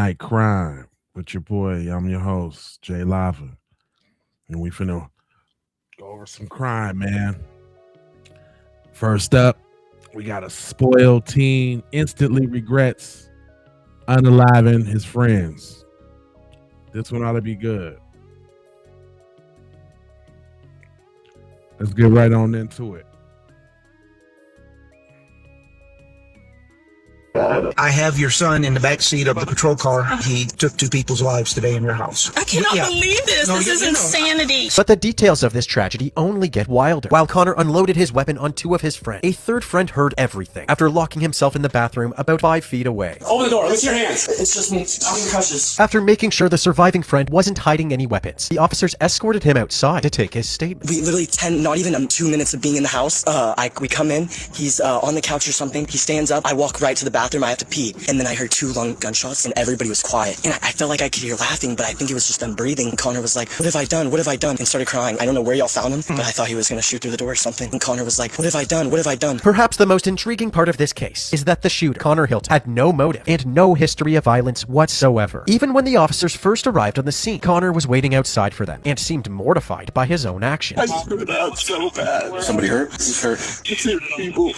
Night Crime with your boy. I'm your host, Jay Lava. And we finna go over some crime, man. First up, we got a spoiled teen instantly regrets unaliving his friends. This one ought to be good. Let's get right on into it. I have your son in the back seat of the patrol car. He took two people's lives today in your house. I cannot believe this. This is insanity. But the details of this tragedy only get wilder. While Connor unloaded his weapon on two of his friends, a third friend heard everything after locking himself in the bathroom about 5 feet away. Open the door with your hands. It's just me. I'm in crushes. After making sure the surviving friend wasn't hiding any weapons, the officers escorted him outside to take his statement. We literally not even 2 minutes of being in the house. We come in, he's on the couch or something. He stands up. I walk right to the bathroom. I have to pee. And then I heard 2 long gunshots and everybody was quiet. And I felt like I could hear laughing, but I think it was just them breathing. And Connor was like, what have I done? What have I done? And started crying. I don't know where y'all found him, but I thought he was going to shoot through the door or something. And Connor was like, what have I done? What have I done? Perhaps the most intriguing part of this case is that the shooter, Connor Hilton, had no motive and no history of violence whatsoever. Even when the officers first arrived on the scene, Connor was waiting outside for them and seemed mortified by his own actions. I screwed out so bad. Somebody hurt? Who's hurt? People.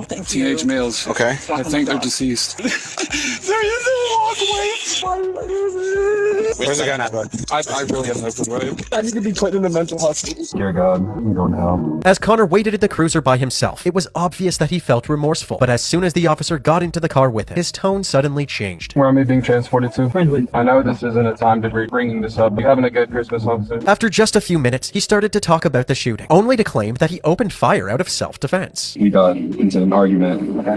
Teenage males. Okay. I think they're deceased. There is a walkway. Where's the gun at, bud? I really have no clue. I need to be put in a mental hospital. Dear God, we don't know. As Connor waited in the cruiser by himself, it was obvious that he felt remorseful. But as soon as the officer got into the car with him, his tone suddenly changed. Where am I being transported to? Friendly. I know this isn't a time to be bringing this up. You having a good Christmas, officer? After just a few minutes, he started to talk about the shooting, only to claim that he opened fire out of self-defense. We got into an argument.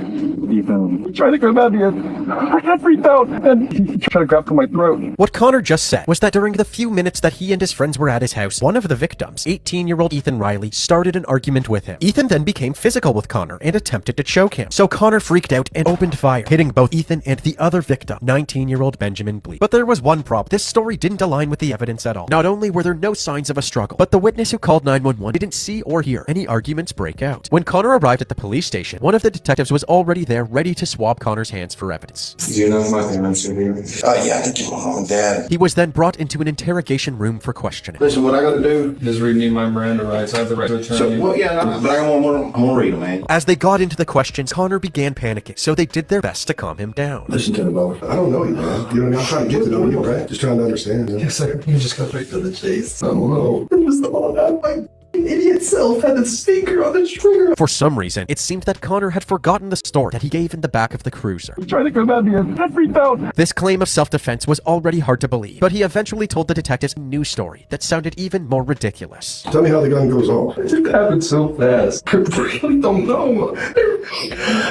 Ethan tried to grab me and I got freaked out and he tried to grab for my throat. What Connor just said was that during the few minutes that he and his friends were at his house, one of the victims, 18-year-old Ethan Riley, started an argument with him. Ethan then became physical with Connor and attempted to choke him. So Connor freaked out and opened fire, hitting both Ethan and the other victim, 19-year-old Benjamin Bleak. But there was one problem. This story didn't align with the evidence at all. Not only were there no signs of a struggle, but the witness who called 911 didn't see or hear any arguments break out. When Connor arrived at the police station, one of the detectives was already there ready to swab Connor's hands for evidence. Do you know my parents are here? Yeah, I think your mom and dad. He was then brought into an interrogation room for questioning. Listen, what I gotta do? Just read me my Miranda rights. I have the right to return you. Well, yeah, but I wanna read them, man. As they got into the questions, Connor began panicking, so they did their best to calm him down. Listen to the boy. I don't know you, man. You know, I'm trying to get to know you, right? Just trying to understand. Yes, sir. You just go straight to the chase. I don't know. It was the all that, like, idiot self had the speaker on the trigger. For some reason, it seemed that Connor had forgotten the story that he gave in the back of the cruiser. He tried to grab me and I freaked out. This claim of self-defense was already hard to believe, but he eventually told the detectives a new story that sounded even more ridiculous. Tell me how the gun goes off. It happened so fast. I really don't know.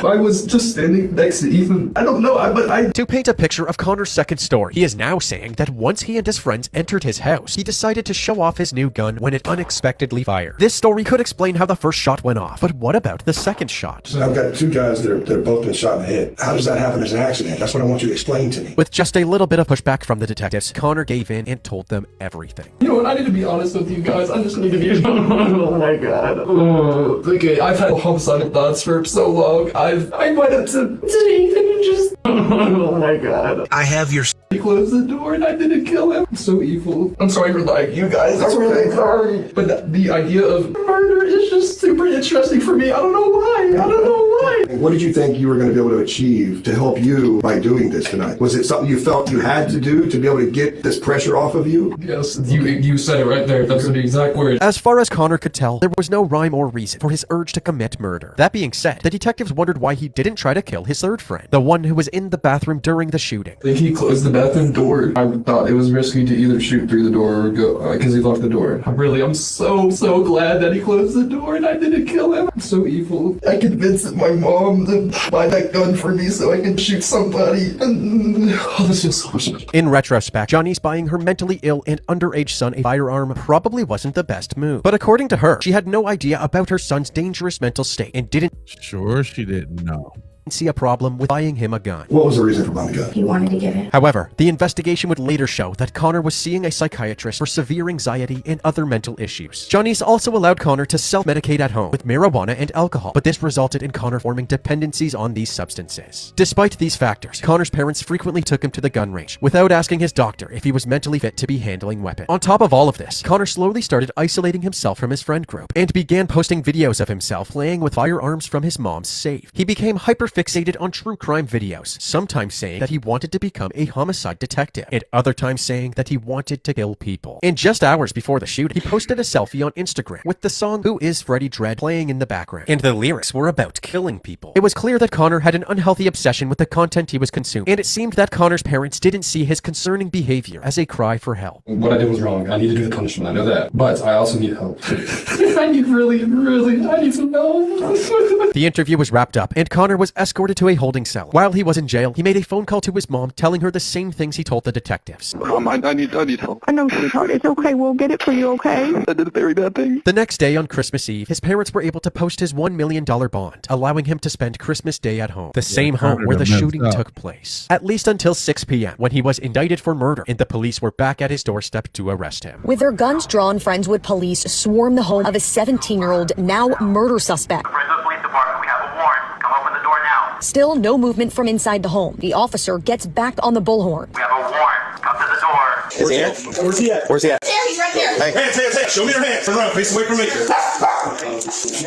I was just standing next to Ethan. I don't know, but I... To paint a picture of Connor's second story, he is now saying that once he and his friends entered his house, he decided to show off his new gun when it unexpectedly fired. This story could explain how the first shot went off, but what about the second shot? So I've got 2 guys that are both been shot in the head. How does that happen as an accident? That's what I want you to explain to me. With just a little bit of pushback from the detectives, Connor gave in and told them everything. You know what, I need to be honest with you guys. I just need to be... Oh my God. Okay, I've had homicidal thoughts for so long. I went up to Ethan and just... Oh my God. I have your... He closed the door and I didn't kill him. I'm so evil. I'm sorry for lying, you guys. I'm really sorry. But the idea of murder is just super interesting for me. I don't know why. I don't know why. What did you think you were going to be able to achieve to help you by doing this tonight? Was it something you felt you had to do to be able to get this pressure off of you? Yes, you said it right there. That's the exact word. As far as Connor could tell, there was no rhyme or reason for his urge to commit murder. That being said, the detectives wondered why he didn't try to kill his third friend, the one who was in the bathroom during the shooting. I think he closed the bathroom door. I thought it was risky to either shoot through the door or go, because he locked the door. I'm so glad that he closed the door and I didn't kill him. I'm so evil. I convinced my mom to buy that gun for me so I can shoot somebody. And this feels so much. In retrospect, Johnny's buying her mentally ill and underage son a firearm probably wasn't the best move. But according to her, she had no idea about her son's dangerous mental state and didn't... Sure, she didn't know. see a problem with buying him a gun. What was the reason for buying the gun? He wanted to get it. However, the investigation would later show that Connor was seeing a psychiatrist for severe anxiety and other mental issues. Johnny's also allowed Connor to self-medicate at home with marijuana and alcohol, but this resulted in Connor forming dependencies on these substances. Despite these factors, Connor's parents frequently took him to the gun range without asking his doctor if he was mentally fit to be handling weapons. On top of all of this, Connor slowly started isolating himself from his friend group and began posting videos of himself playing with firearms from his mom's safe. He became hyper-fixated on true crime videos, sometimes saying that he wanted to become a homicide detective, and other times saying that he wanted to kill people. And just hours before the shooting, he posted a selfie on Instagram with the song Who Is Freddie Dredd playing in the background, and the lyrics were about killing people. It was clear that Connor had an unhealthy obsession with the content he was consuming, and it seemed that Connor's parents didn't see his concerning behavior as a cry for help. What I did was wrong. I need to do the punishment. I know that. But I also need help. I need some help. The interview was wrapped up, and Connor was escorted to a holding cell. While he was in jail, he made a phone call to his mom telling her the same things he told the detectives. Mom, I need help. I know, sweetheart. It's okay. We'll get it for you, okay? I did a very bad thing. The next day on Christmas Eve, his parents were able to post his $1 million bond, allowing him to spend Christmas Day at home, the same home where the shooting took place. At least until 6 p.m., when he was indicted for murder, and the police were back at his doorstep to arrest him. With their guns drawn, Friendswood police swarm the home of a 17-year-old, now murder suspect. Friendswood Police Department, we have a warrant. Come open the door now. Still no movement from inside the home. The officer gets back on the bullhorn. We have a warrant. Come to the door. Is he here? Where's he at? Where's he at? There, he's right there. Hey. Hands. Show me your hands. Turn around. Face away from me.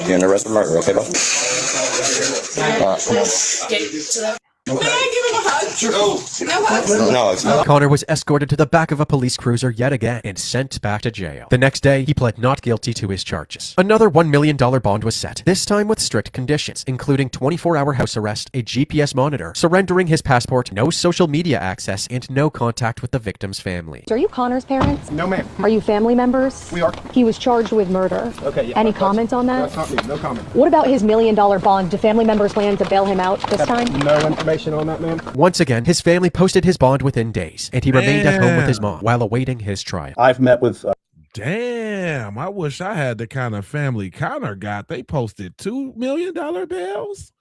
You're under arrest for murder, okay, bro? Come on. May I give him a hug? Sure. No, it's not. Connor was escorted to the back of a police cruiser yet again and sent back to jail. The next day, he pled not guilty to his charges. Another $1 million bond was set, this time with strict conditions, including 24-hour house arrest, a GPS monitor, surrendering his passport, no social media access, and no contact with the victim's family. Are you Connor's parents? No, ma'am. Are you family members? We are. He was charged with murder. Okay, yeah. Any comment on that? That's not me. No comment. What about his $1 million bond? Do family members plan to bail him out this time? No information on that, ma'am. Once again, his family posted his bond within days, and he remained at home with his mom while awaiting his trial. I've met with... Damn, I wish I had the kind of family Connor got. They posted $2 million bills.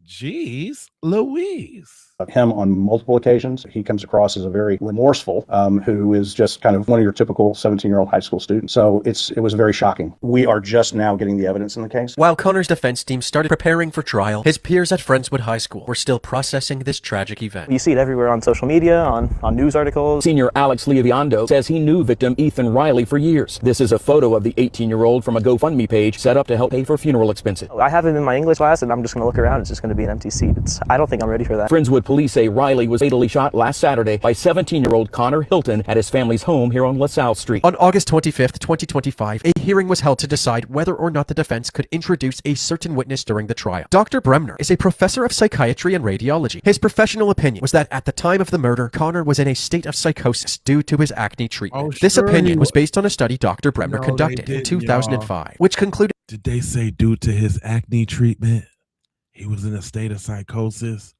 Jeez Louise. him on multiple occasions. He comes across as a very remorseful, who is just kind of one of your typical 17-year-old high school students. So it was very shocking. We are just now getting the evidence in the case. While Connor's defense team started preparing for trial, his peers at Friendswood High School were still processing this tragic event. You see it everywhere on social media, on news articles. Senior Alex Leoviondo says he knew victim Ethan Riley for years. This is a photo of the 18-year-old from a GoFundMe page set up to help pay for funeral expenses. I have him in my English class and I'm just going to look around. It's just going to be an empty seat. I don't think I'm ready for that. Friendswood police say Riley was fatally shot last Saturday by 17-year-old Connor Hilton at his family's home here on LaSalle Street. On August 25th, 2025, a hearing was held to decide whether or not the defense could introduce a certain witness during the trial. Dr. Bremner is a professor of psychiatry and radiology. His professional opinion was that at the time of the murder, Connor was in a state of psychosis due to his acne treatment. This opinion was based on a study Dr. Bremner conducted in 2005, which concluded... Did they say due to his acne treatment, he was in a state of psychosis?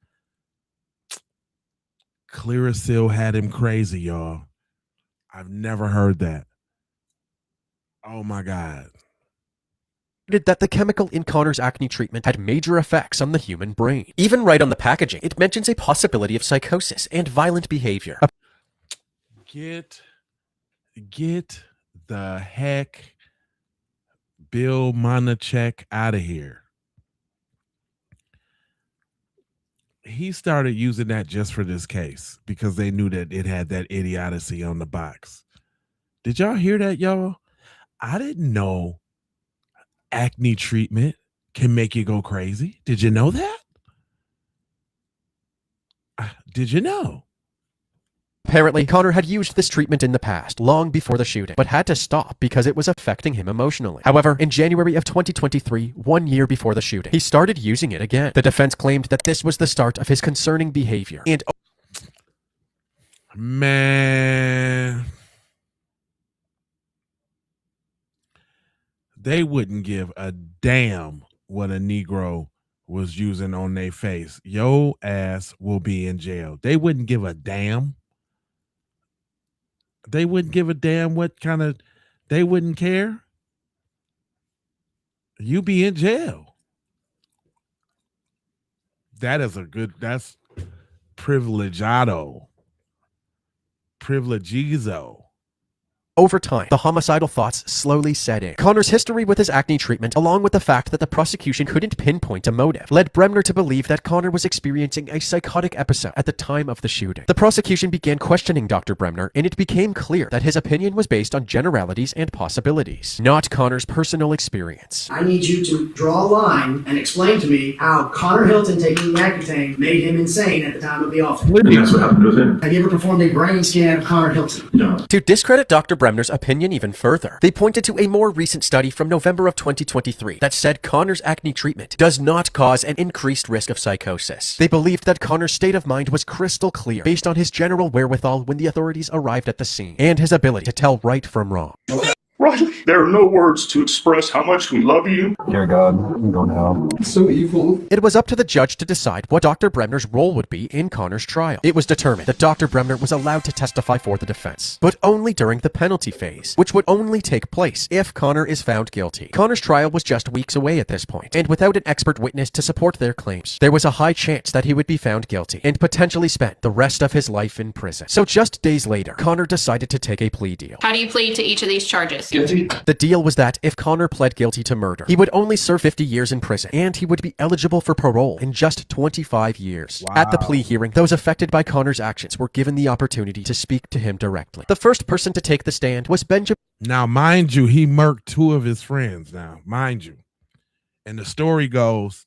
Clearasil had him crazy, y'all. I've never heard that. Oh my God. That the chemical in Connor's acne treatment had major effects on the human brain. Even right on the packaging, it mentions a possibility of psychosis and violent behavior. Get the heck Bill Monachek out of here. He started using that just for this case because they knew that it had that idiocy on the box. Did y'all hear that, y'all? I didn't know acne treatment can make you go crazy. Did you know that? Did you know? Apparently, Connor had used this treatment in the past, long before the shooting, but had to stop because it was affecting him emotionally. However, in January of 2023, 1 year before the shooting, he started using it again. The defense claimed that this was the start of his concerning behavior. And man, they wouldn't give a damn what a Negro was using on their face. Your ass will be in jail. They wouldn't give a damn. They wouldn't give a damn what kind of, they wouldn't care. You be in jail. That is that's privilegiado. Privilegizo. Over time, the homicidal thoughts slowly set in. Connor's history with his acne treatment, along with the fact that the prosecution couldn't pinpoint a motive, led Bremner to believe that Connor was experiencing a psychotic episode at the time of the shooting. The prosecution began questioning Dr. Bremner, and it became clear that his opinion was based on generalities and possibilities, not Connor's personal experience. I need you to draw a line and explain to me how Connor Hilton taking Accutane made him insane at the time of the offense. That's what happened with him. Have you ever performed a brain scan of Connor Hilton? No. To discredit Dr. Bremner's opinion even further, they pointed to a more recent study from November of 2023 that said Connor's acne treatment does not cause an increased risk of psychosis. They believed that Connor's state of mind was crystal clear based on his general wherewithal when the authorities arrived at the scene and his ability to tell right from wrong. Riley, there are no words to express how much we love you. Dear God, I'm going to hell. It's so evil. It was up to the judge to decide what Dr. Bremner's role would be in Connor's trial. It was determined that Dr. Bremner was allowed to testify for the defense, but only during the penalty phase, which would only take place if Connor is found guilty. Connor's trial was just weeks away at this point, and without an expert witness to support their claims, there was a high chance that he would be found guilty and potentially spend the rest of his life in prison. So just days later, Connor decided to take a plea deal. How do you plead to each of these charges? Guilty. The deal was that if Connor pled guilty to murder, he would only serve 50 years in prison, and he would be eligible for parole in just 25 years. Wow. At the plea hearing, those affected by Connor's actions were given the opportunity to speak to him directly. The first person to take the stand was Benjamin. Now, mind you, he murked two of his friends now, mind you. And the story goes,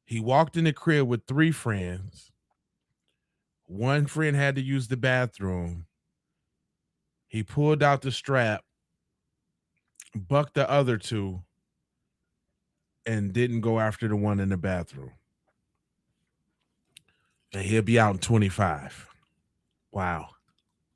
he walked in the crib with three friends. One friend had to use the bathroom. He pulled out the strap, bucked the other two, and didn't go after the one in the bathroom. And he'll be out in 25. Wow.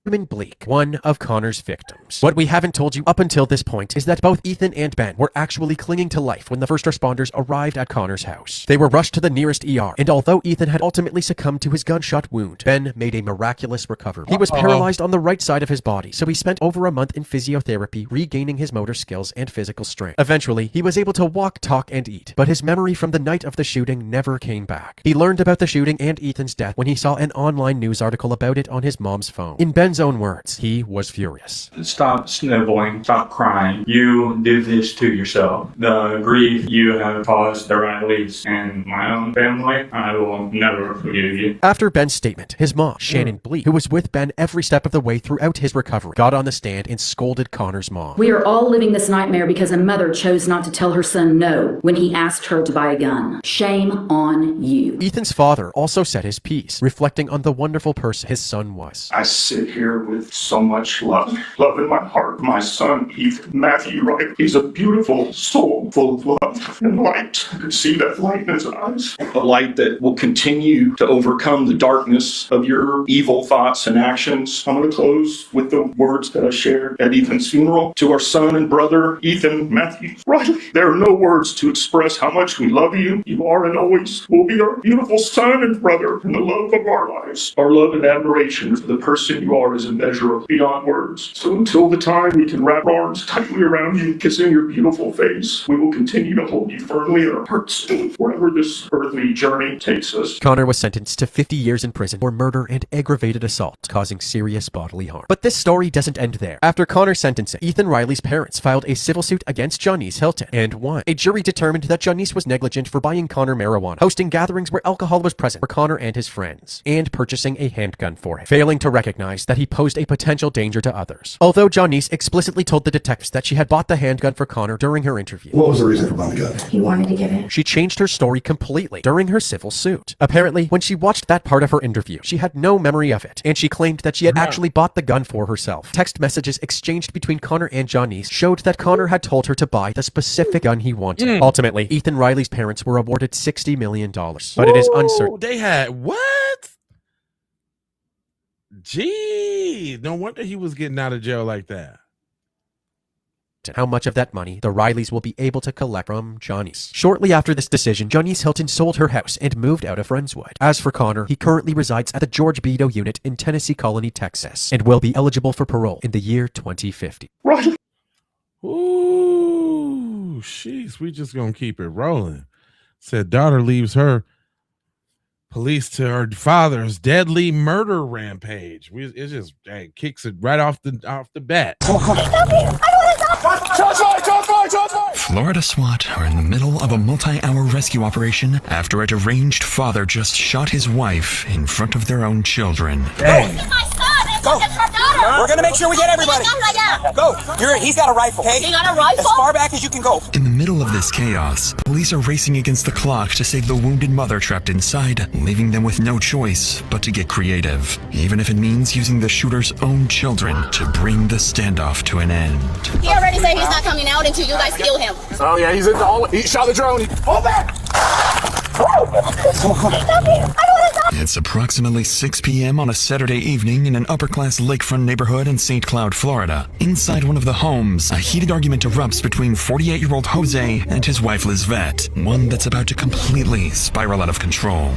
Bleak, one of Connor's victims. What we haven't told you up until this point is that both Ethan and Ben were actually clinging to life when the first responders arrived at Connor's house. They were rushed to the nearest ER, and although Ethan had ultimately succumbed to his gunshot wound, Ben made a miraculous recovery. He was paralyzed on the right side of his body, so he spent over a month in physiotherapy, regaining his motor skills and physical strength. Eventually, he was able to walk, talk, and eat, but his memory from the night of the shooting never came back. He learned about the shooting and Ethan's death when he saw an online news article about it on his mom's phone. In Ben's own words, he was furious. Stop sniveling, stop crying. You did this to yourself. The grief you have caused the Rileys and my own family, I will never forgive you. After Ben's statement, his mom, Shannon Bleak, who was with Ben every step of the way throughout his recovery, got on the stand and scolded Connor's mom. We are all living this nightmare because a mother chose not to tell her son no when he asked her to buy a gun. Shame on you. Ethan's father also said his piece, reflecting on the wonderful person his son was. I sit here with so much love in my heart. My son, Ethan Matthew Wright, he's a beautiful soul full of love and light. I could see that light in his eyes. A light that will continue to overcome the darkness of your evil thoughts and actions. I'm going to close with the words that I shared at Ethan's funeral. To our son and brother, Ethan Matthew Wright, there are no words to express how much we love you. You are and always will be our beautiful son and brother in the love of our lives. Our love and admiration for the person you are is immeasurable beyond words. So until the time we can wrap our arms tightly around you, kissing your beautiful face, we will continue to hold you firmly in our hearts wherever this earthly journey takes us. Connor was sentenced to 50 years in prison for murder and aggravated assault, causing serious bodily harm. But this story doesn't end there. After Connor's sentencing, Ethan Riley's parents filed a civil suit against Janice Hilton and won. A jury determined that Janice was negligent for buying Connor marijuana, hosting gatherings where alcohol was present for Connor and his friends, and purchasing a handgun for him, failing to recognize that he posed a potential danger to others. Although Janice explicitly told the detectives that she had bought the handgun for Connor during her interview. What was the reason for buying the gun? He wanted to get it. She changed her story completely during her civil suit. Apparently, when she watched that part of her interview, she had no memory of it, and she claimed that she had actually bought the gun for herself. Text messages exchanged between Connor and Janice showed that Connor had told her to buy the specific gun he wanted. Ultimately, Ethan Riley's parents were awarded $60 million, but it is uncertain. They had what? Gee, no wonder he was getting out of jail like that. How much of that money the Rileys will be able to collect from Janice. Shortly after this decision, Janice Hilton sold her house and moved out of Friendswood. As for Connor, he currently resides at the George Beto unit in Tennessee Colony, Texas, and will be eligible for parole in the year 2050. Right. Ooh, sheesh, we just gonna keep it rolling. Said daughter leaves her police to her father's deadly murder rampage. It just kicks it right off the bat. Florida SWAT are in the middle of a multi-hour rescue operation after a deranged father just shot his wife in front of their own children. Dang. Go. We're gonna make sure we get everybody. Go. He's got a rifle. Okay? He got a rifle? As far back as you can go. In the middle of this chaos, police are racing against the clock to save the wounded mother trapped inside, leaving them with no choice but to get creative, even if it means using the shooter's own children to bring the standoff to an end. He already said he's not coming out until you guys kill him. Oh yeah, he's in the hallway. He shot the drone. Hold back! It's approximately 6 p.m. on a Saturday evening in an upper-class lakefront neighborhood in St. Cloud, Florida. Inside one of the homes, a heated argument erupts between 48-year-old Jose and his wife Lizvette, one that's about to completely spiral out of control.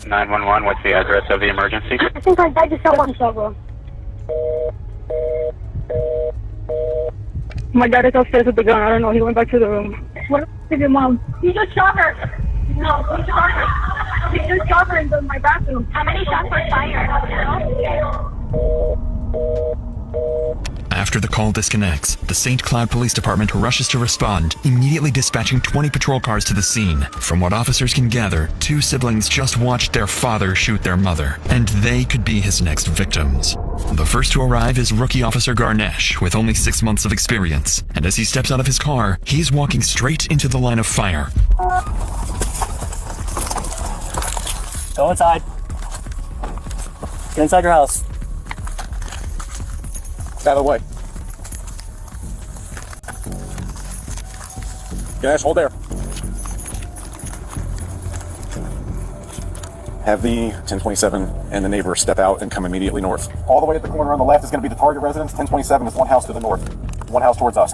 911, what's the address of the emergency? I think I just shot myself. My dad is upstairs with the gun. I don't know. He went back to the room. What did your mom? He just shot her. No, he shot her. He just shot her in my bathroom. How many shots were fired? After the call disconnects, the St. Cloud Police Department rushes to respond, immediately dispatching 20 patrol cars to the scene. From what officers can gather, 2 siblings just watched their father shoot their mother, and they could be his next victims. The first to arrive is Rookie Officer Garnesh, with only 6 months of experience, and as he steps out of his car, he's walking straight into the line of fire. Go inside. Get inside your house. Out of the way. Ganesh, hold there. Have the 1027 and the neighbor step out and come immediately north. All the way at the corner on the left is going to be the target residence. 1027 is one house to the north. One house towards us.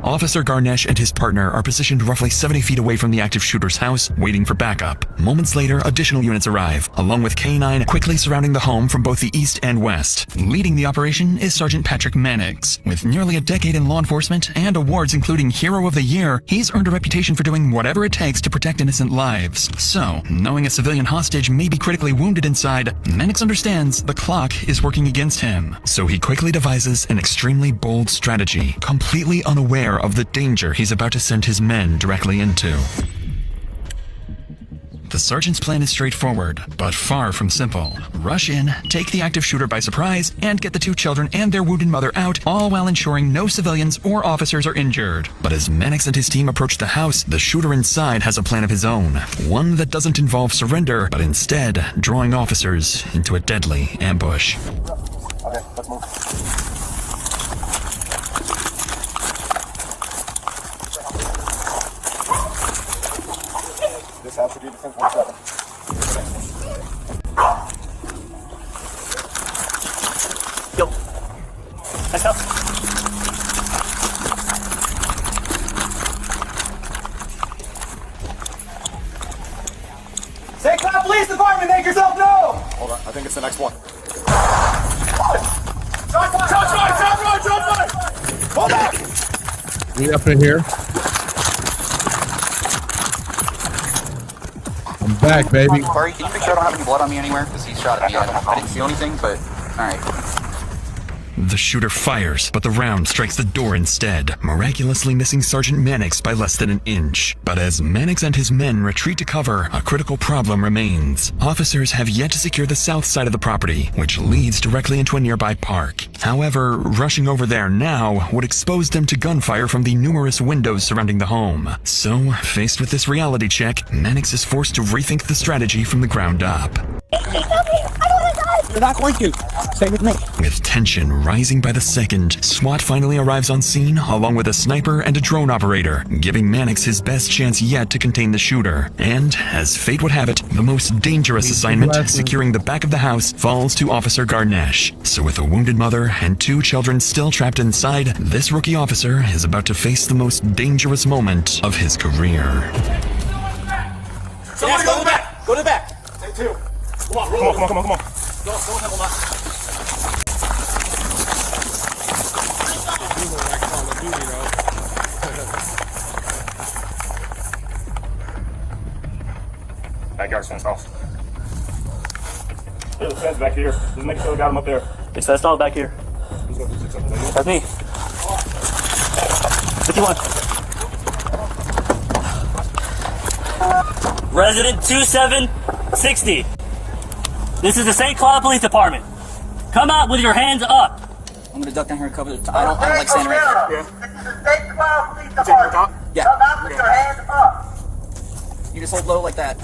Officer Garnesh and his partner are positioned roughly 70 feet away from the active shooter's house, waiting for backup. Moments later, additional units arrive, along with K-9 quickly surrounding the home from both the east and west. Leading the operation is Sergeant Patrick Mannix. With nearly a decade in law enforcement and awards including Hero of the Year, he's earned a reputation for doing whatever it takes to protect innocent lives. So, knowing a civilian hostage may be critically wounded inside, Mannix understands the clock is working against him. So he quickly devises an extremely bold strategy, completely unaware of the danger he's about to send his men directly into. The sergeant's plan is straightforward, but far from simple. Rush in, take the active shooter by surprise, and get the 2 children and their wounded mother out, all while ensuring no civilians or officers are injured. But as Mannix and his team approach the house, the shooter inside has a plan of his own. One that doesn't involve surrender, but instead drawing officers into a deadly ambush. Okay, let's move. This house should be the 1027. Yo. Let's go. St. Cloud Police Department, make yourself known! Hold on, I think it's the next one. Shot fire! Hold back! We up in here. I'm back, baby. Corey, can you make sure I don't have any blood on me anywhere? Because he shot at me. I didn't feel anything, but alright. The shooter fires, but the round strikes the door instead, miraculously missing Sergeant Mannix by less than an inch. But as Mannix and his men retreat to cover, a critical problem remains. Officers have yet to secure the south side of the property, which leads directly into a nearby park. However, rushing over there now would expose them to gunfire from the numerous windows surrounding the home. So, faced with this reality check, Mannix is forced to rethink the strategy from the ground up. You're not going to. Stay with me. With tension rising by the second, SWAT finally arrives on scene along with a sniper and a drone operator, giving Mannix his best chance yet to contain the shooter. And, as fate would have it, the most dangerous assignment, securing the back of the house, falls to Officer Garnesh. So with a wounded mother and 2 children still trapped inside, this rookie officer is about to face the most dangerous moment of his career. Somebody go to the back! Go to the back! Take 2. Come on. Go and help him up. CPR's phone off. There's a fence back here. Just make sure we got him up there. It's that stall back here. That's me. 51. Resident 2760. This is the St. Cloud Police Department. Come out with your hands up. I'm gonna duck down here and cover the. I don't like standing right here. This is the St. Cloud Police Department. Yeah. Come out with your hands up. You just hold low like that.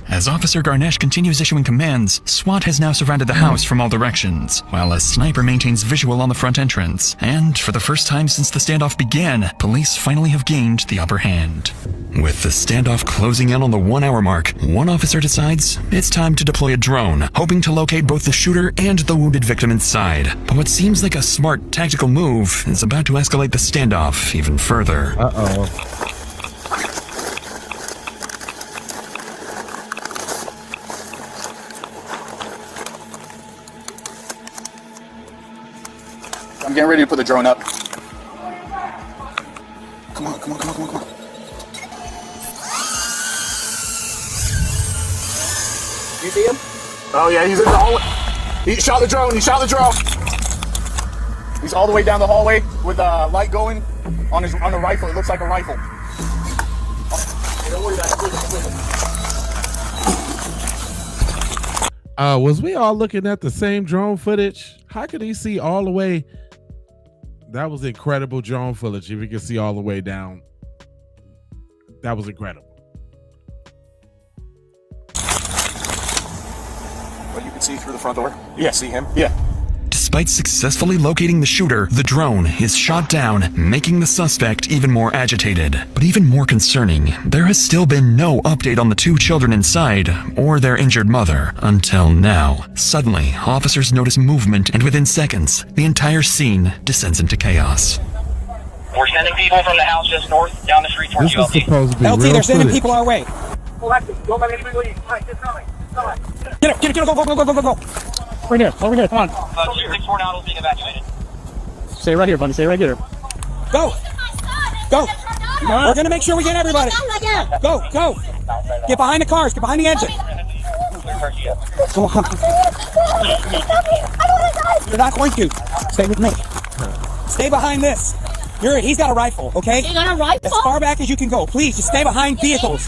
As Officer Garnesh continues issuing commands, SWAT has now surrounded the house from all directions, while a sniper maintains visual on the front entrance. And for the first time since the standoff began, police finally have gained the upper hand. With the standoff closing in on the 1 hour mark, one officer decides it's time to deploy a drone, hoping to locate both the shooter and the wounded victim inside. But what seems like a smart tactical move is about to escalate the standoff even further. I'm getting ready to put the drone up. Come on, come on, come on, come on, come on. You see him? Oh yeah, he's in the hallway. He shot the drone, he shot the drone. He's all the way down the hallway with a light going on the rifle. It looks like a rifle. Hey, don't worry about it. Was we all looking at the same drone footage? How could he see all the way? That was incredible drone footage. If you can see all the way down, that was incredible. But you can see through the front door? Yeah. See him? Yeah. Despite successfully locating the shooter, the drone is shot down, making the suspect even more agitated. But even more concerning, there has still been no update on the two children inside or their injured mother until now. Suddenly, officers notice movement, and within seconds, the entire scene descends into chaos. We're sending people from the house just north down the street towards This is supposed to be LT, real they're sending footage. people our way. Get up, go. Right here, over here, come on. 264 now is being evacuated. Stay right here, buddy, stay right here. Go! Go! We're gonna make sure we get everybody. Go! Get behind the cars, get behind the engine. Come on. You're not going to. Stay with me. Stay behind this. He's got a rifle, okay? You got a rifle? As far back as you can go. Please, just stay behind vehicles.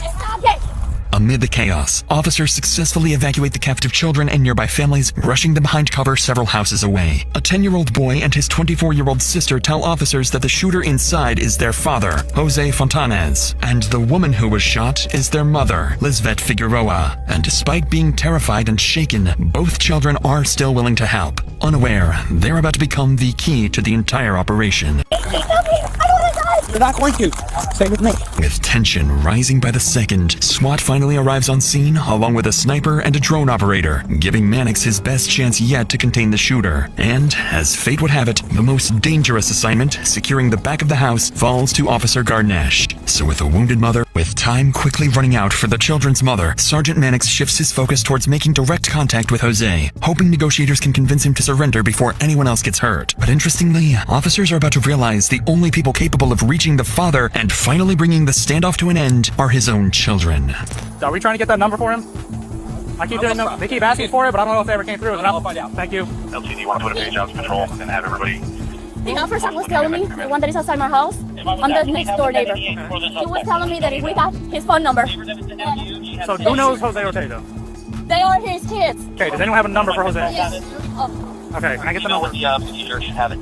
Amid the chaos, officers successfully evacuate the captive children and nearby families, rushing them behind cover several houses away. A 10-year-old boy and his 24-year-old sister tell officers that the shooter inside is their father, Jose Fontanez, and the woman who was shot is their mother, Lisbeth Figueroa. And despite being terrified and shaken, both children are still willing to help, unaware they're about to become the key to the entire operation. You're not going to. Stay with me. With tension rising by the second, SWAT finally arrives on scene along with a sniper and a drone operator, giving Mannix his best chance yet to contain the shooter. And, as fate would have it, the most dangerous assignment, securing the back of the house, falls to Officer Garnesh. So with a wounded mother, with time quickly running out for the children's mother, Sergeant Mannix shifts his focus towards making direct contact with Jose, hoping negotiators can convince him to surrender before anyone else gets hurt. But interestingly, officers are about to realize the only people capable of reaching the father and finally bringing the standoff to an end are his own children. Are we trying to get that number for him? I keep doing they keep asking for it, but I don't know if they ever came through. I'll find out. Thank you. LT, do you want to put a page out to patrol and have everybody? The officer was telling me, the one that is outside my house, I'm the next door neighbor. He was telling me that if we got his phone number. So who knows Jose Ortega? They are his kids. Okay, does anyone have a number for Jose? Yes. Okay, can I get the number? Procedure should have it.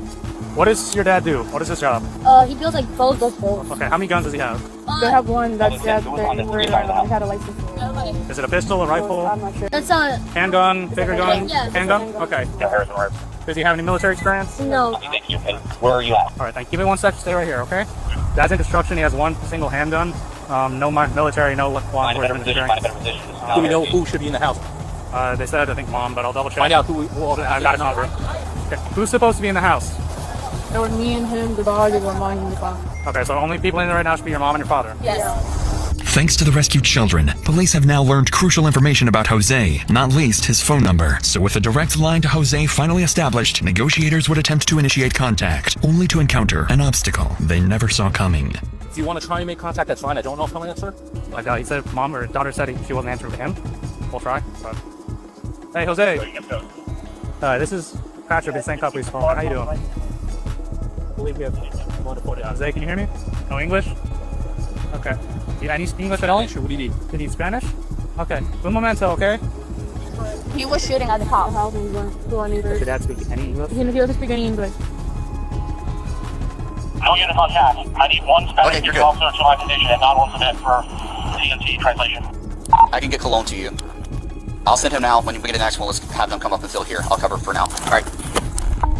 What does your dad do? What is his job? He builds like boats. Okay, how many guns does he have? They have one that's they had a license. Is it a pistol, a rifle? I'm not sure. That's a handgun, bigger gun? Yes. Handgun? Okay. Does he have any military experience? No. Where are you at? Alright, thank you. Give me 1 second, stay right here, okay? Dad's in construction, he has one single handgun. No military, no law enforcement experience. Do we know who should be in the house? They said, I think mom, but I'll double check. Find out who I've got a number. Okay. Who's supposed to be in the house? It was me and him, the dog, and my mom and the father. Okay, so only people in there right now should be your mom and your father. Yes. Thanks to the rescued children, police have now learned crucial information about Jose, not least his phone number. So with a direct line to Jose finally established, negotiators would attempt to initiate contact, only to encounter an obstacle they never saw coming. If you want to try and make contact, that's fine. I don't know if he'll answer. Like he said, mom or daughter said she wasn't answering to him. We'll try. But... Hey, Jose. This is Patrick in St. Cup. How you doing? I believe we have one to 40. Jose, can you hear me? No English? Okay. Yeah, any English at all? Sure. What do you need? Do you need Spanish? Okay. Un momento, okay? He was shooting at the cop. Does your dad speak any English? He doesn't speak any English. No unit on task. I need one Spanish speaking officer to my position and not one submit for CMT translation. I can get Cologne to you. I'll send him now. When we get an action, we'll just have them come up and fill here. I'll cover for now. All right.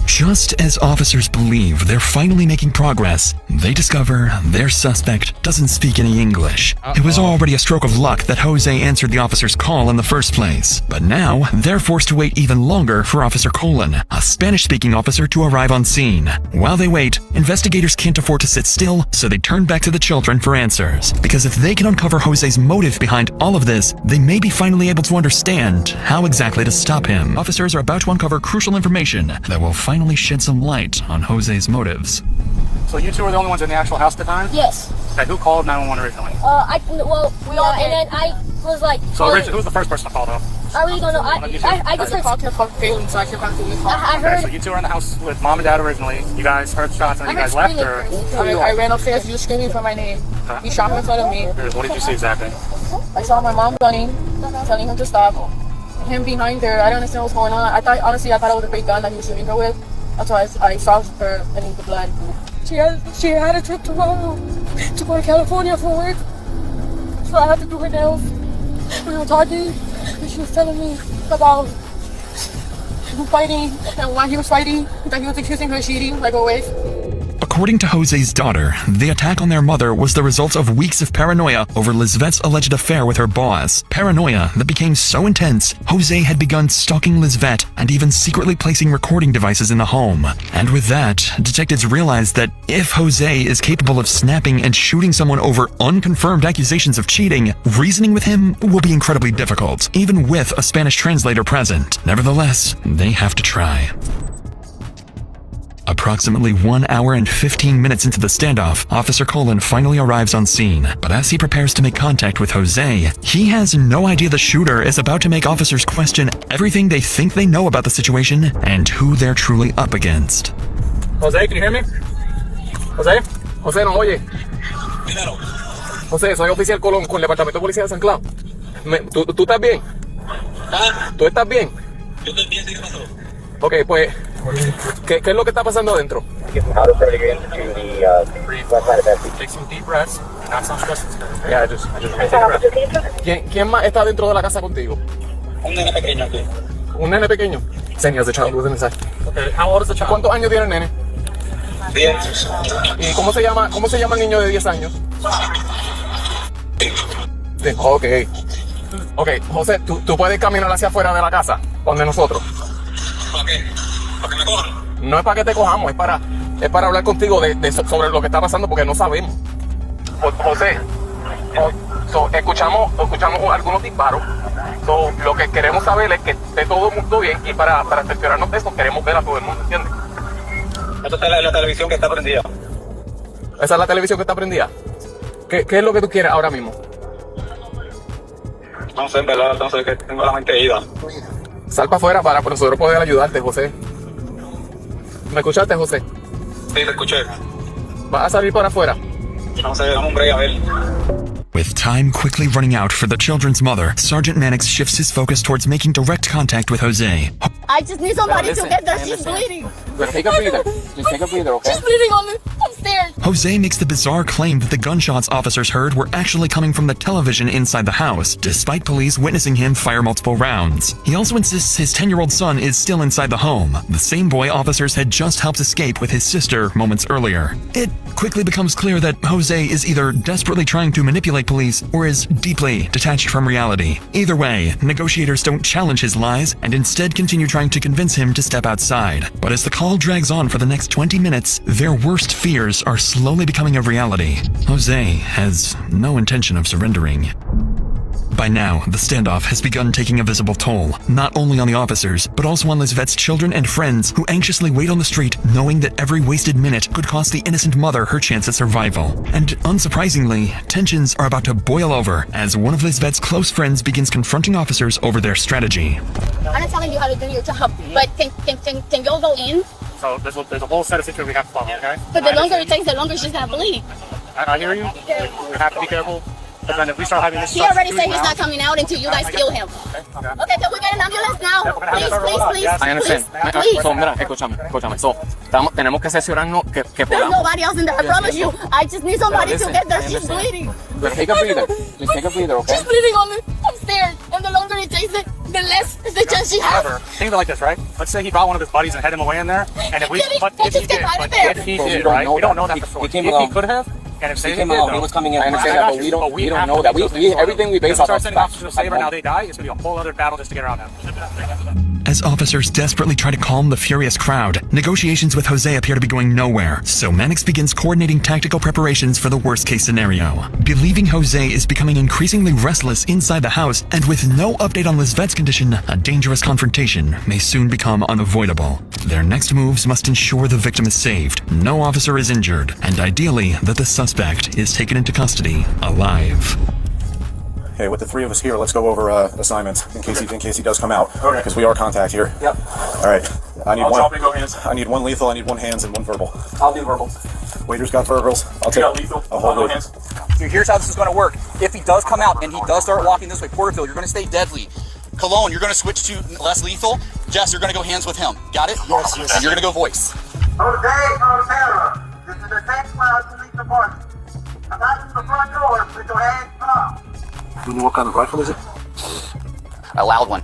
Just as officers believe they're finally making progress, they discover their suspect doesn't speak any English. It was already a stroke of luck that Jose answered the officer's call in the first place. But now, they're forced to wait even longer for Officer Colon, a Spanish-speaking officer, to arrive on scene. While they wait, investigators can't afford to sit still, so they turn back to the children for answers. Because if they can uncover Jose's motive behind all of this, they may be finally able to understand how exactly to stop him. Officers are about to uncover crucial information that will finally shed some light on Jose's motives. So you two were the only ones in the actual house at the time? Yes. Okay, who called 911 originally? We all, and then I was like. So originally, who was the first person to call though? I really don't know. I just heard. I heard. Okay, so you two were in the house with mom and dad originally. You guys heard shots and you guys left, or? I ran upstairs. He was screaming for my name. He shot me in front of me. What did you see exactly? I saw my mom running, telling him to stop. Him behind her. I don't understand what's going on. I thought it was a big gun that he was shooting her with. That's why I saw her and the blood. She had a trip to go to California for work, so I had to do her nails. We were talking, and she was telling me about fighting, and while he was fighting, that he was accusing her of cheating, like always. According to Jose's daughter, the attack on their mother was the result of weeks of paranoia over Lisvette's alleged affair with her boss. Paranoia that became so intense, Jose had begun stalking Lisvette and even secretly placing recording devices in the home. And with that, detectives realized that if Jose is capable of snapping and shooting someone over unconfirmed accusations of cheating, reasoning with him will be incredibly difficult, even with a Spanish translator present. Nevertheless, they have to try. Approximately 1 hour and 15 minutes into the standoff, Officer Colon finally arrives on scene. But as he prepares to make contact with Jose, he has no idea the shooter is about to make officers question everything they think they know about the situation and who they're truly up against. Jose, can you hear me? Jose? Jose, ¿no oye? Jose, soy oficial Colón con el Departamento de Policía de San Cloud. ¿Tú estás bien? ¿Tú estás bien? Yo estoy bien, ¿qué pasó? Ok, pues, ¿qué es lo que está pasando adentro? Take some deep breaths, not some stress. Yeah, I just take a breath. ¿Quién más está dentro de la casa contigo? Un nene pequeño aquí. ¿Un nene pequeño? Senior, the child was inside. Okay, how old is the child? ¿Cuántos años tiene el nene? 10. ¿Y cómo se llama el niño de 10 años? Ok. Ok, José, ¿tú puedes caminar hacia afuera de la casa, donde nosotros? ¿Para qué? ¿Para que me cojan? No es para que te cojamos, es para hablar contigo sobre lo que está pasando, porque no sabemos. José, escuchamos algunos disparos. Lo que queremos saber es que esté todo el mundo bien, y para cerciorarnos de eso queremos ver a todo el mundo, ¿entiendes? Esta es la televisión que está prendida. ¿Esa es la televisión que está prendida? ¿Qué es lo que tú quieres ahora mismo? No sé, en verdad, entonces que tengo la mente ida. Sal para afuera para nosotros poder ayudarte, José. ¿Me escuchaste, José? Sí, te escuché. ¿Vas a salir para afuera? No sé, dame un break a ver. With time quickly running out for the children's mother, Sergeant Mannix shifts his focus towards making direct contact with Jose. I just need somebody to get there. She's bleeding. Take a breather. Just take a breather, okay? She's bleeding on the upstairs. Jose makes the bizarre claim that the gunshots officers heard were actually coming from the television inside the house, despite police witnessing him fire multiple rounds. He also insists his 10-year-old son is still inside the home, the same boy officers had just helped escape with his sister moments earlier. It quickly becomes clear that Jose is either desperately trying to manipulate police or is deeply detached from reality. Either way, negotiators don't challenge his lies and instead continue trying to convince him to step outside. But as the call drags on for the next 20 minutes, their worst fears are slowly slowly becoming a reality, Jose has no intention of surrendering. By now, the standoff has begun taking a visible toll, not only on the officers, but also on Lisvette's children and friends who anxiously wait on the street, knowing that every wasted minute could cost the innocent mother her chance at survival. And unsurprisingly, tensions are about to boil over as one of Lisvette's close friends begins confronting officers over their strategy. I'm not telling you how to do your job, but can y'all go in? So there's a whole set of situations we have to follow, okay? But the longer it takes, the longer she's gonna bleed. I hear you. We have to be careful. But then if we start having this He already said he's not coming out until you guys kill him. Okay, can we get an ambulance now? Please. I understand. Please. So, mira, escúchame. So, tenemos que cerciorarnos que There's podamos. nobody else in there, I promise you. I just need somebody to get there. She's bleeding. But take a breather. Just take a breather, okay? She's bleeding on the upstairs. And the longer it takes, the less the chance she has. However, think of it like this, right? Let's say he brought one of his buddies and had him away in there. And if he did, right? We don't know that for sure. If he could have, and if He they came did, out, though, he was coming in. I I understand that, but we don't know that. We everything we base off of sending officers to Saber, now they die, it's gonna be a whole other battle just to get around them. As officers desperately try to calm the furious crowd, negotiations with Jose appear to be going nowhere, so Mannix begins coordinating tactical preparations for the worst-case scenario. Believing Jose is becoming increasingly restless inside the house, and with no update on Lisvette's condition, a dangerous confrontation may soon become unavoidable. Their next moves must ensure the victim is saved, no officer is injured, and ideally that the suspect is taken into custody alive. Hey, with the three of us here, let's go over assignments in case he does come out. Okay. Because we are contact here. Yep. All right. I need one lethal. I need one hands and one verbal. I'll do verbal. Waiter's got verbals. I'll hold it. Dude, here's how this is going to work. If he does come out and he does start walking this way, Porterfield, you're going to stay deadly. Cologne, you're going to switch to less lethal. Jess, you're going to go hands with him. Got it? Yes. And you're going to go voice. Jose O'Hara, this is the next cloud police department. I'm not in the front door with your hands up. You know what kind of rifle is it? A loud one.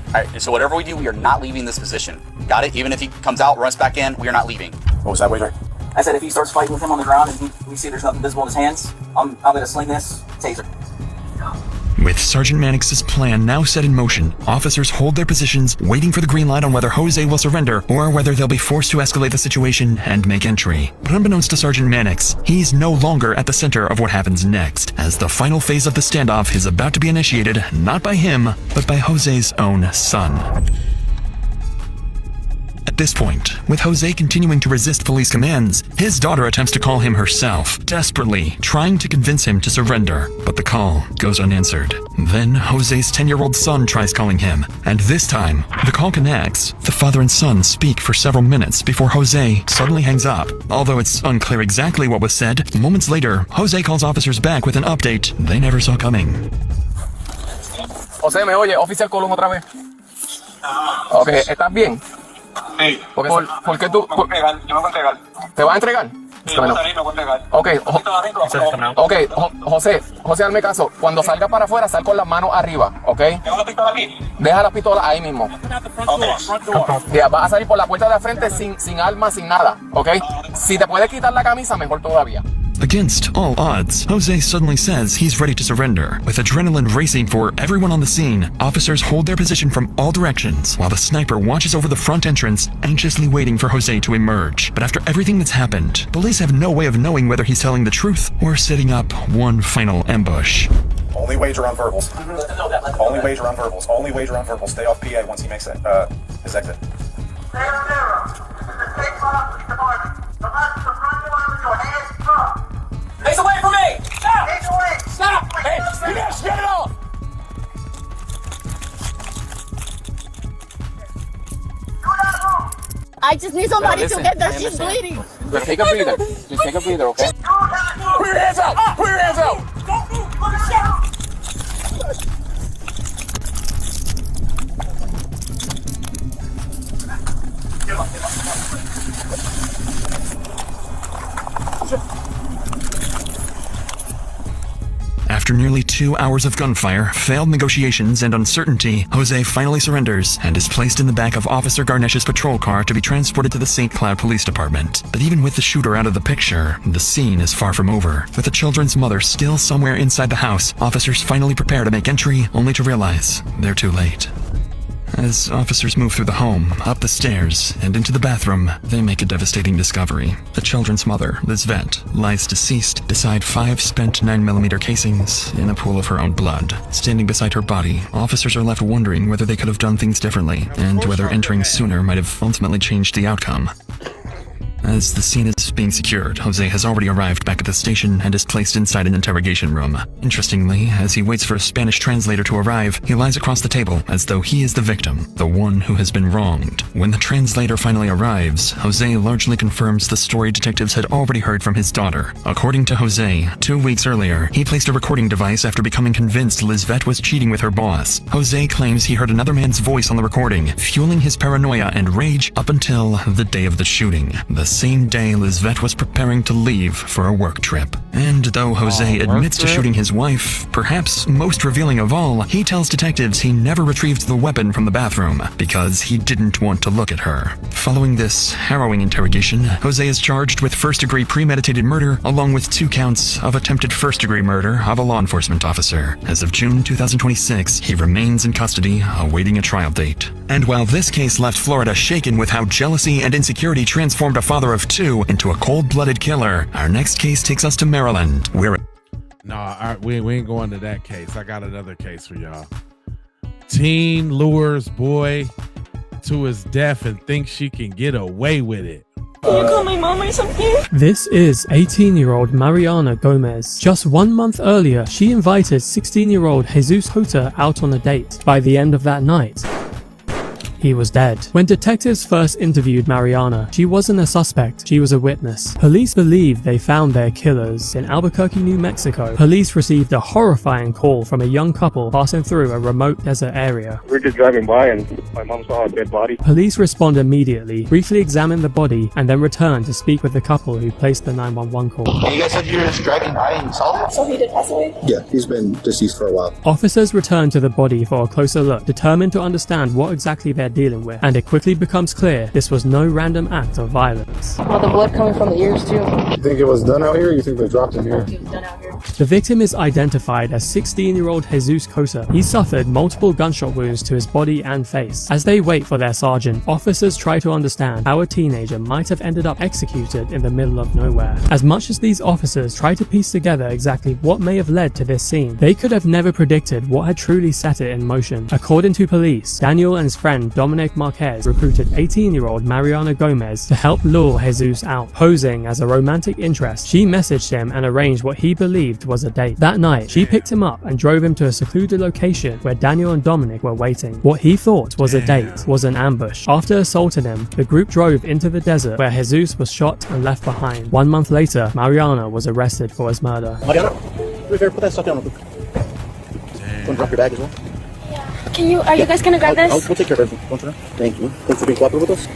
All right, so whatever we do, we are not leaving this position. Got it? Even if he comes out, runs back in, we are not leaving. What was that, waiter? I said if he starts fighting with him on the ground and we see there's nothing visible in his hands, I'm gonna sling this taser. With Sergeant Mannix's plan now set in motion, officers hold their positions, waiting for the green light on whether Jose will surrender or whether they'll be forced to escalate the situation and make entry. But unbeknownst to Sergeant Mannix, he's no longer at the center of what happens next, as the final phase of the standoff is about to be initiated not by him, but by Jose's own son. At this point, with Jose continuing to resist police commands, his daughter attempts to call him herself, desperately trying to convince him to surrender, but the call goes unanswered. Then Jose's 10-year-old son tries calling him, and this time, the call connects. The father and son speak for several minutes before Jose suddenly hangs up. Although it's unclear exactly what was said, moments later, Jose calls officers back with an update they never saw coming. Jose, ¿me oye? Oficial Colón otra vez. Ok, ¿estás bien? Hey, ¿Por qué tú? yo me voy a entregar. ¿Te vas a entregar? Sí, voy a salir, me voy a entregar. Ok, José, hazme caso. Cuando salga para afuera, sal con las manos arriba, ¿ok? ¿Tengo la pistola aquí? Deja las pistolas ahí mismo. Ya, vas a salir por la puerta de frente sin armas, sin nada, ¿ok? Si te puedes quitar la camisa, mejor todavía. Against all odds, Jose suddenly says he's ready to surrender. With adrenaline racing for everyone on the scene, officers hold their position from all directions, while the sniper watches over the front entrance, anxiously waiting for Jose to emerge. But after everything that's happened, police have no way of knowing whether he's telling the truth or setting up one final ambush. Only wager on verbals. Only wager on verbals. Only wager on verbals. Stay off PA once he makes his exit. Face away from me! Stop! Stop! Hey, get it off! I just need somebody to get there. She's bleeding. Just take a breather. Just take a breather, okay? Put your hands out! Put your hands out! Don't move! After nearly 2 hours of gunfire, failed negotiations, and uncertainty, Jose finally surrenders and is placed in the back of Officer Garnesh's patrol car to be transported to the St. Cloud Police Department. But even with the shooter out of the picture, the scene is far from over. With the children's mother still somewhere inside the house, officers finally prepare to make entry, only to realize they're too late. As officers move through the home, up the stairs, and into the bathroom, they make a devastating discovery. The children's mother, Lisbeth, lies deceased beside 5 spent 9mm casings in a pool of her own blood. Standing beside her body, officers are left wondering whether they could have done things differently, and whether entering sooner might have ultimately changed the outcome. As the scene is being secured, Jose has already arrived back at the station and is placed inside an interrogation room. Interestingly, as he waits for a Spanish translator to arrive, he lies across the table as though he is the victim, the one who has been wronged. When the translator finally arrives, Jose largely confirms the story detectives had already heard from his daughter. According to Jose, 2 weeks earlier, he placed a recording device after becoming convinced Lisbeth was cheating with her boss. Jose claims he heard another man's voice on the recording, fueling his paranoia and rage up until the day of the shooting. The same day Lisbeth was preparing to leave for a work trip. And though Jose admits to shooting his wife, perhaps most revealing of all, he tells detectives he never retrieved the weapon from the bathroom because he didn't want to look at her. Following this harrowing interrogation, Jose is charged with first-degree premeditated murder along with 2 counts of attempted first-degree murder of a law enforcement officer. As of June 2026, he remains in custody, awaiting a trial date. And while this case left Florida shaken with how jealousy and insecurity transformed a father of 2 into a cold-blooded killer, our next case takes us to Maryland, where... Nah, we ain't going to that case. I got another case for y'all. Teen lures boy to his death and thinks she can get away with it. Can you call my mom or something? This is 18-year-old Mariana Gomez. Just 1 month earlier, she invited 16-year-old Jesus Hota out on a date. By the end of that night, he was dead. When detectives first interviewed Mariana, she wasn't a suspect, she was a witness. Police believe they found their killers in Albuquerque, New Mexico. Police received a horrifying call from a young couple passing through a remote desert area. We were just driving by and my mom saw a dead body. Police respond immediately, briefly examine the body, and then return to speak with the couple who placed the 911 call. And you guys said you were just driving by and saw that? So he did pass away? Yeah, he's been deceased for a while. Officers return to the body for a closer look, determined to understand what exactly they're dealing with, and it quickly becomes clear this was no random act of violence. Well, the blood coming from the ears too. You think it was done out here or you think they dropped him here? It was done out here. The victim is identified as 16-year-old Jesus Hota. He suffered multiple gunshot wounds to his body and face. As they wait for their sergeant, officers try to understand how a teenager might have ended up executed in the middle of nowhere. As much as these officers try to piece together exactly what may have led to this scene, they could have never predicted what had truly set it in motion. According to police, Daniel and his friend Dominic Marquez recruited 18-year-old Mariana Gomez to help lure Jesus out. Posing as a romantic interest, she messaged him and arranged what he believed was a date. That night, she picked him up and drove him to a secluded location where Daniel and Dominic were waiting. What he thought was a date was an ambush. After assaulting him, the group drove into the desert where Jesus was shot and left behind. 1 month later, Mariana was arrested for his murder. Mariana, put that stuff down. Want to drop your bag as well? Are you guys gonna grab this? We'll take care of everything. Thank you. Thanks for being cooperative with us.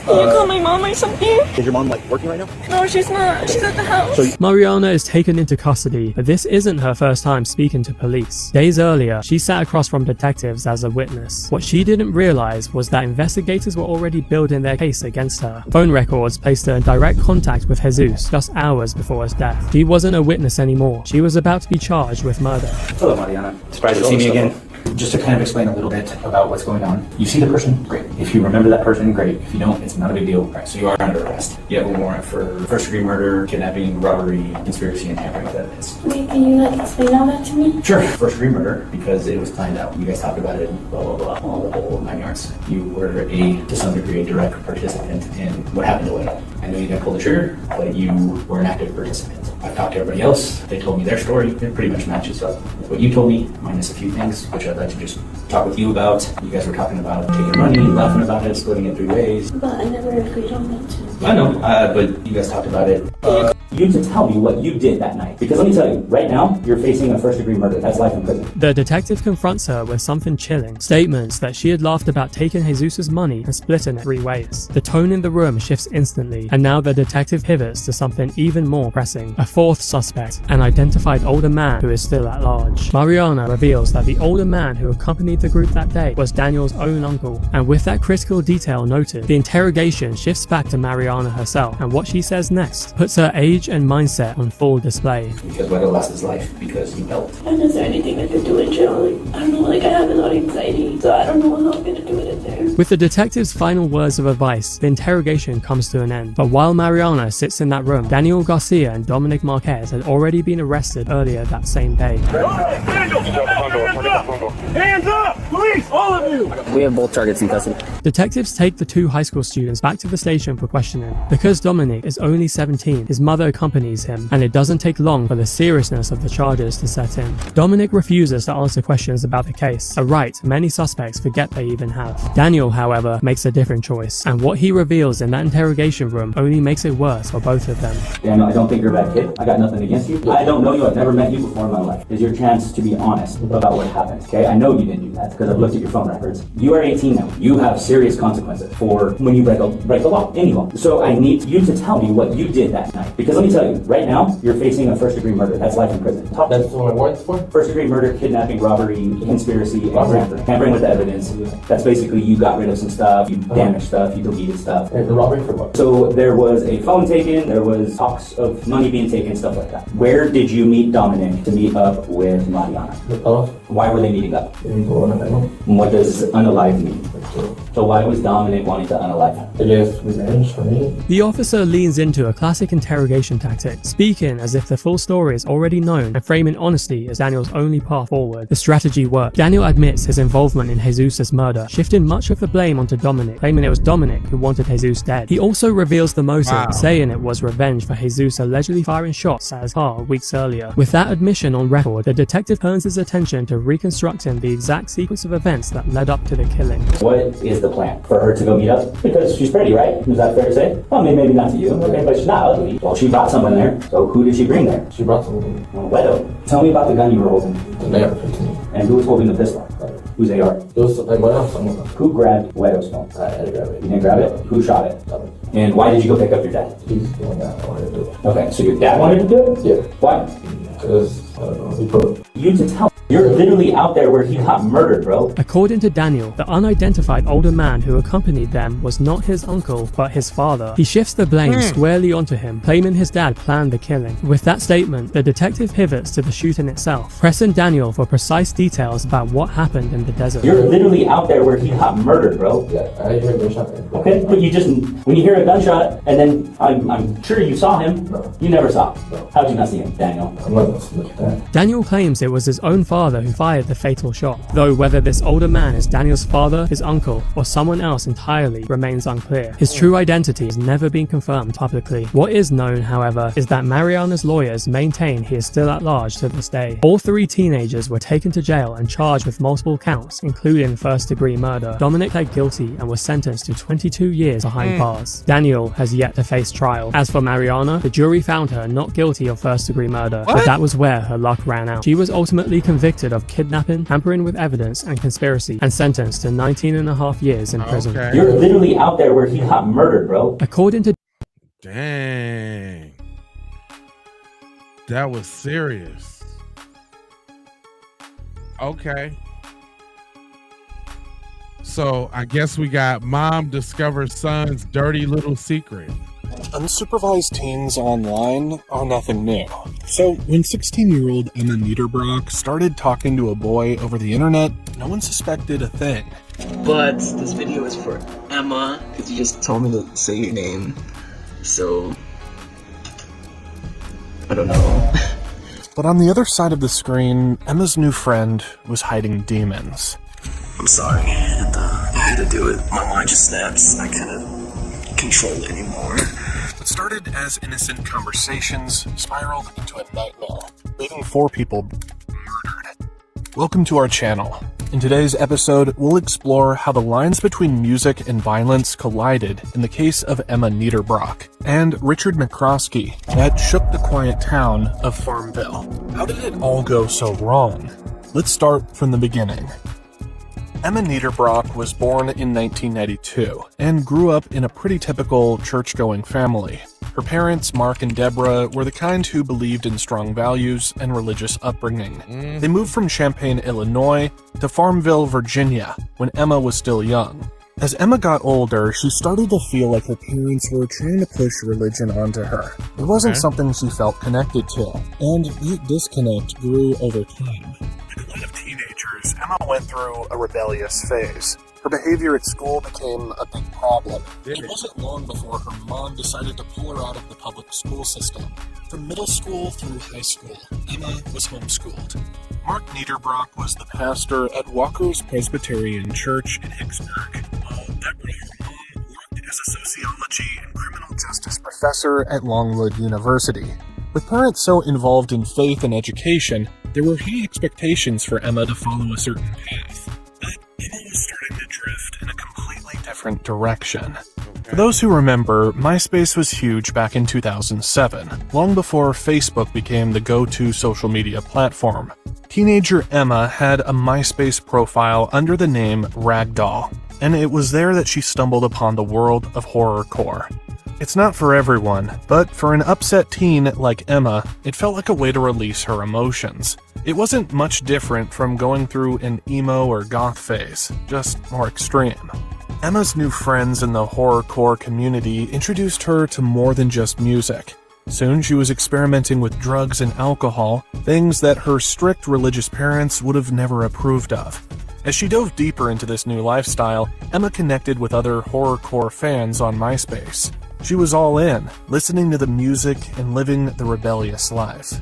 Can you call my mom or something? Is your mom working right now? No, she's not. She's at the house. Mariana is taken into custody, but this isn't her first time speaking to police. Days earlier, she sat across from detectives as a witness. What she didn't realize was that investigators were already building their case against her. Phone records placed her in direct contact with Jesus just hours before his death. She wasn't a witness anymore. She was about to be charged with murder. Hello, Mariana. Surprised to see me again. Just to kind of explain a little bit about what's going on. You see the person? Great. If you remember that person, great. If you don't, it's not a big deal. All right, so you are under arrest. You have a warrant for first-degree murder, kidnapping, robbery, conspiracy, and tampering with evidence. Wait, can you explain all that to me? Sure. First-degree murder, because it was planned out. You guys talked about it, blah, blah, blah, all the whole 9 yards. You were, to some degree, a direct participant in what happened to Leno. I know you didn't pull the trigger, but you were an active participant. I've talked to everybody else. They told me their story. It pretty much matches up with what you told me, minus a few things, which I'd like to just talk with you about. You guys were talking about taking money, laughing about it, splitting it 3 ways. But I never agreed on that too. I know, but you guys talked about it. You need to tell me what you did that night. Because let me tell you, right now, you're facing a first-degree murder. That's life in prison. The detective confronts her with something chilling. Statements that she had laughed about taking Jesus' money and splitting it 3 ways. The tone in the room shifts instantly, and now the detective pivots to something even more pressing. A 4th suspect, an identified older man who is still at large. Mariana reveals that the older man who accompanied the the group that day was Daniel's own uncle, and with that critical detail noted, the interrogation shifts back to Mariana herself, and what she says next puts her age and mindset on full display. Because Wedo lost his life because you helped. And is there anything I could do in jail? I don't know, I have a lot of anxiety, so I don't know how I'm gonna do it in there. With the detective's final words of advice, the interrogation comes to an end. But while Mariana sits in that room, Daniel Garcia and Dominic Marquez had already been arrested earlier that same day. Hands up! Police! All of you! We have both targets in custody. Detectives take the two high school students back to the station for questioning. Because Dominic is only 17, his mother accompanies him, and it doesn't take long for the seriousness of the charges to set in. Dominic refuses to answer questions about the case, a right many suspects forget they even have. Daniel, however, makes a different choice, and what he reveals in that interrogation room only makes it worse for both of them. Daniel, I don't think you're a bad kid. I got nothing against you. I don't know you. I've never met you before in my life. It's your chance to be honest about what happened, okay? I know you didn't do that because I've looked at your phone records. You are 18 now. You have serious consequences for when you break the law, any law. So I need you to tell me what you did that night. Because let me tell you, right now, you're facing a first-degree murder. That's life in prison. That's what my warrant's for? First-degree murder, kidnapping, robbery, conspiracy, and tampering with evidence. That's basically you got rid of some stuff, you damaged stuff, you deleted stuff. And the robbery for what? So there was a phone taken, there was talks of money being taken, stuff like that. Where did you meet Dominic to meet up with Mariana? Why were they meeting up? What does unalive mean? So why was Dominic wanting to unalive him? It is revenge for me. The officer leans into a classic interrogation tactic, speaking as if the full story is already known and framing honesty as Daniel's only path forward. The strategy worked. Daniel admits his involvement in Jesus' murder, shifting much of the blame onto Dominic, claiming it was Dominic who wanted Jesus dead. He also reveals the motive, saying it was revenge for Jesus allegedly firing shots at his car weeks earlier. With that admission on record, the detective turns his attention to reconstructing the exact sequence of events that led up to the killing. What is the plan? For her to go meet up? Because she's pretty, right? Is that fair to say? Well, maybe not to you, okay, but she's not ugly. Well, she brought someone there. So who did she bring there? She brought someone. Well, Wedo. Tell me about the gun you were holding. The AR 15. And who was holding the pistol? Whose AR? It was like someone. Who grabbed Wedo's phone? I had to grab it. You didn't grab it? Who shot it? And why did you go pick up your dad? He's the one that wanted to do it. Okay, so your dad wanted to do it? Yeah. Why? Because, I don't know, he put it. You to tell. You're literally out there where he got murdered, bro. According to Daniel, the unidentified older man who accompanied them was not his uncle, but his father. He shifts the blame squarely onto him, claiming his dad planned the killing. With that statement, the detective pivots to the shooting itself, pressing Daniel for precise details about what happened in the desert. You're literally out there where he got murdered, bro. Yeah, I heard a gunshot. Okay, but you just, when you hear a gunshot, and then I'm sure you saw him. No. You never saw him. No. How'd you not see him, Daniel? I'm not looking at that. Daniel claims it was his own father who fired the fatal shot, though whether this older man is Daniel's father, his uncle, or someone else entirely remains unclear. His true identity has never been confirmed publicly. What is known, however, is that Mariana's lawyers maintain he is still at large to this day. All three teenagers were taken to jail and charged with multiple counts, including first-degree murder. Dominic pled guilty and was sentenced to 22 years behind bars. Daniel has yet to face trial. As for Mariana, the jury found her not guilty of first-degree murder, but that was where her luck ran out. She was ultimately convicted of kidnapping, tampering with evidence, and conspiracy, and sentenced to 19.5 years in prison. You're literally out there where he got murdered, bro. According to Dang. That was serious. Okay. So I guess we got mom discovers son's dirty little secret. Unsupervised teens online are nothing new. So when 16-year-old Emma Niederbrock started talking to a boy over the internet, no one suspected a thing. But this video is for Emma, because you just told me to say your name. So, I don't know. But on the other side of the screen, Emma's new friend was hiding demons. I'm sorry, I had to do it. My mind just snaps. I couldn't control it anymore. What started as innocent conversations spiraled into a nightmare, leaving 4 people murdered. Welcome to our channel. In today's episode, we'll explore how the lines between music and violence collided in the case of Emma Niederbrock and Richard McCroskey that shook the quiet town of Farmville. How did it all go so wrong? Let's start from the beginning. Emma Niederbrock was born in 1992 and grew up in a pretty typical church-going family. Her parents, Mark and Deborah, were the kind who believed in strong values and religious upbringing. They moved from Champaign, Illinois to Farmville, Virginia, when Emma was still young. As Emma got older, she started to feel like her parents were trying to push religion onto her. It wasn't something she felt connected to, and that disconnect grew over time. Like a lot of teenagers, Emma went through a rebellious phase. Her behavior at school became a big problem. It wasn't long before her mom decided to pull her out of the public school system. From middle school through high school, Emma was homeschooled. Mark Niederbrock was the pastor at Walker's Presbyterian Church in Hicksburg, while Deborah, her mom, worked as a sociology and criminal justice professor at Longwood University. With parents so involved in faith and education, there were high expectations for Emma to follow a certain path. But Emma was starting to drift in a completely different direction. For those who remember, MySpace was huge back in 2007, long before Facebook became the go-to social media platform. Teenager Emma had a MySpace profile under the name Ragdoll, and it was there that she stumbled upon the world of horrorcore. It's not for everyone, but for an upset teen like Emma, it felt like a way to release her emotions. It wasn't much different from going through an emo or goth phase, just more extreme. Emma's new friends in the horrorcore community introduced her to more than just music. Soon she was experimenting with drugs and alcohol, things that her strict religious parents would have never approved of. As she dove deeper into this new lifestyle, Emma connected with other horrorcore fans on MySpace. She was all in, listening to the music and living the rebellious life.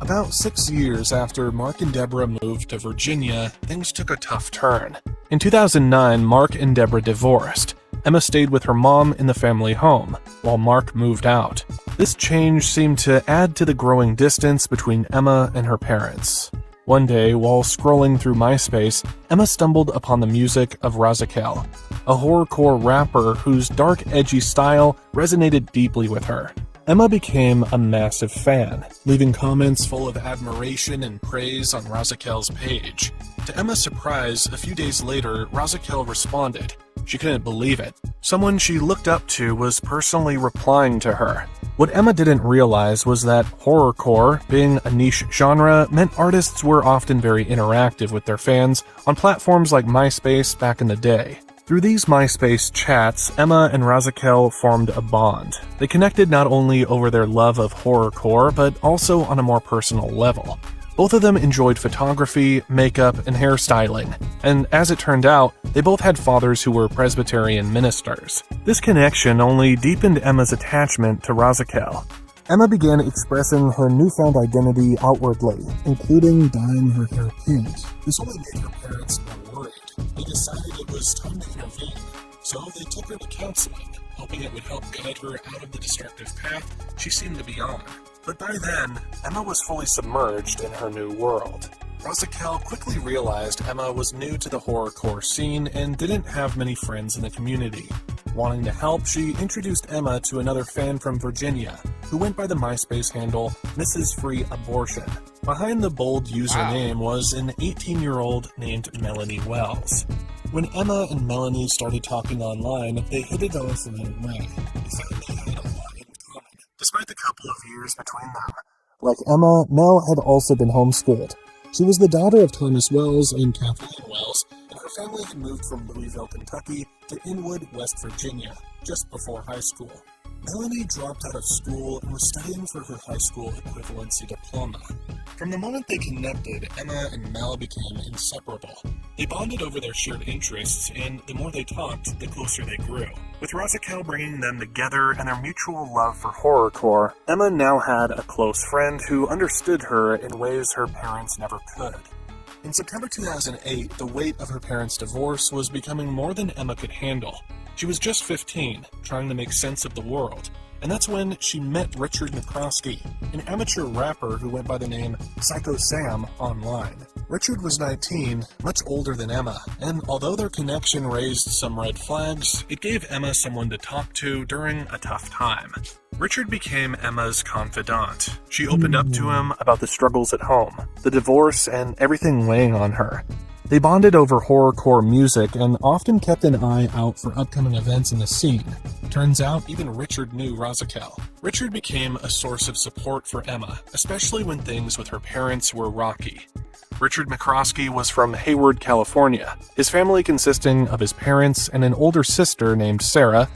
About 6 years after Mark and Deborah moved to Virginia, things took a tough turn. In 2009, Mark and Deborah divorced. Emma stayed with her mom in the family home, while Mark moved out. This change seemed to add to the growing distance between Emma and her parents. One day, while scrolling through MySpace, Emma stumbled upon the music of Razakel, a horrorcore rapper whose dark, edgy style resonated deeply with her. Emma became a massive fan, leaving comments full of admiration and praise on Razakel's page. To Emma's surprise, a few days later, Razakel responded. She couldn't believe it. Someone she looked up to was personally replying to her. What Emma didn't realize was that horrorcore, being a niche genre, meant artists were often very interactive with their fans on platforms like MySpace back in the day. Through these MySpace chats, Emma and Razakel formed a bond. They connected not only over their love of horrorcore, but also on a more personal level. Both of them enjoyed photography, makeup, and hairstyling, and as it turned out, they both had fathers who were Presbyterian ministers. This connection only deepened Emma's attachment to Razakel. Emma began expressing her newfound identity outwardly, including dyeing her hair pink. This only made her parents more worried. They decided it was time to intervene, so they took her to counseling, hoping it would help guide her out of the destructive path she seemed to be on. But by then, Emma was fully submerged in her new world. Razakel quickly realized Emma was new to the horrorcore scene and didn't have many friends in the community. Wanting to help, she introduced Emma to another fan from Virginia, who went by the MySpace handle Mrs. Free Abortion. Behind the bold username was an 18-year-old named Melanie Wells. When Emma and Melanie started talking online, they hit it off right away. They found they had a lot in common, despite the couple of years between them. Like Emma, Mel had also been homeschooled. She was the daughter of Thomas Wells and Kathleen Wells, and her family had moved from Louisville, Kentucky to Inwood, West Virginia, just before high school. Melanie dropped out of school and was studying for her high school equivalency diploma. From the moment they connected, Emma and Mel became inseparable. They bonded over their shared interests, and the more they talked, the closer they grew. With Razakel bringing them together and their mutual love for horrorcore, Emma now had a close friend who understood her in ways her parents never could. In September 2008, the weight of her parents' divorce was becoming more than Emma could handle. She was just 15, trying to make sense of the world, and that's when she met Richard McCroskey, an amateur rapper who went by the name Psycho Sam online. Richard was 19, much older than Emma, and although their connection raised some red flags, it gave Emma someone to talk to during a tough time. Richard became Emma's confidant. She opened up to him about the struggles at home, the divorce, and everything weighing on her. They bonded over horrorcore music and often kept an eye out for upcoming events in the scene. Turns out, even Richard knew Rozakel. Richard became a source of support for Emma, especially when things with her parents were rocky. Richard McCroskey was from Hayward, California, his family consisting of his parents and an older sister named Sarah.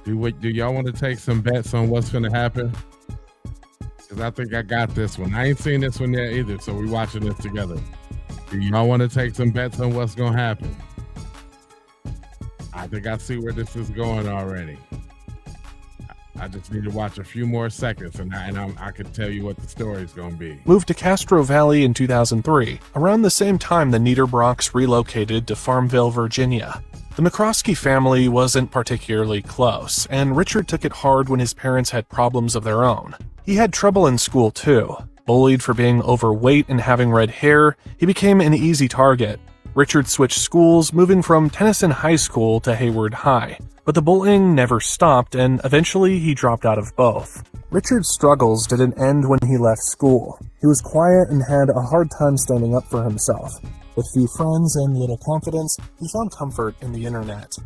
Do y'all want to take some bets on what's going to happen? Because I think I got this one. I ain't seen this one yet either, so we're watching this together. Do y'all want to take some bets on what's going to happen? I think I see where this is going already. I just need to watch a few more seconds, and I can tell you what the story's going to be. Moved to Castro Valley in 2003, around the same time the Niederbrocks relocated to Farmville, Virginia. The McCroskey family wasn't particularly close, and Richard took it hard when his parents had problems of their own. He had trouble in school too. Bullied for being overweight and having red hair, he became an easy target. Richard switched schools, moving from Tennyson High School to Hayward High. But the bullying never stopped, and eventually he dropped out of both. Richard's struggles didn't end when he left school. He was quiet and had a hard time standing up for himself. With few friends and little confidence, he found comfort in the internet.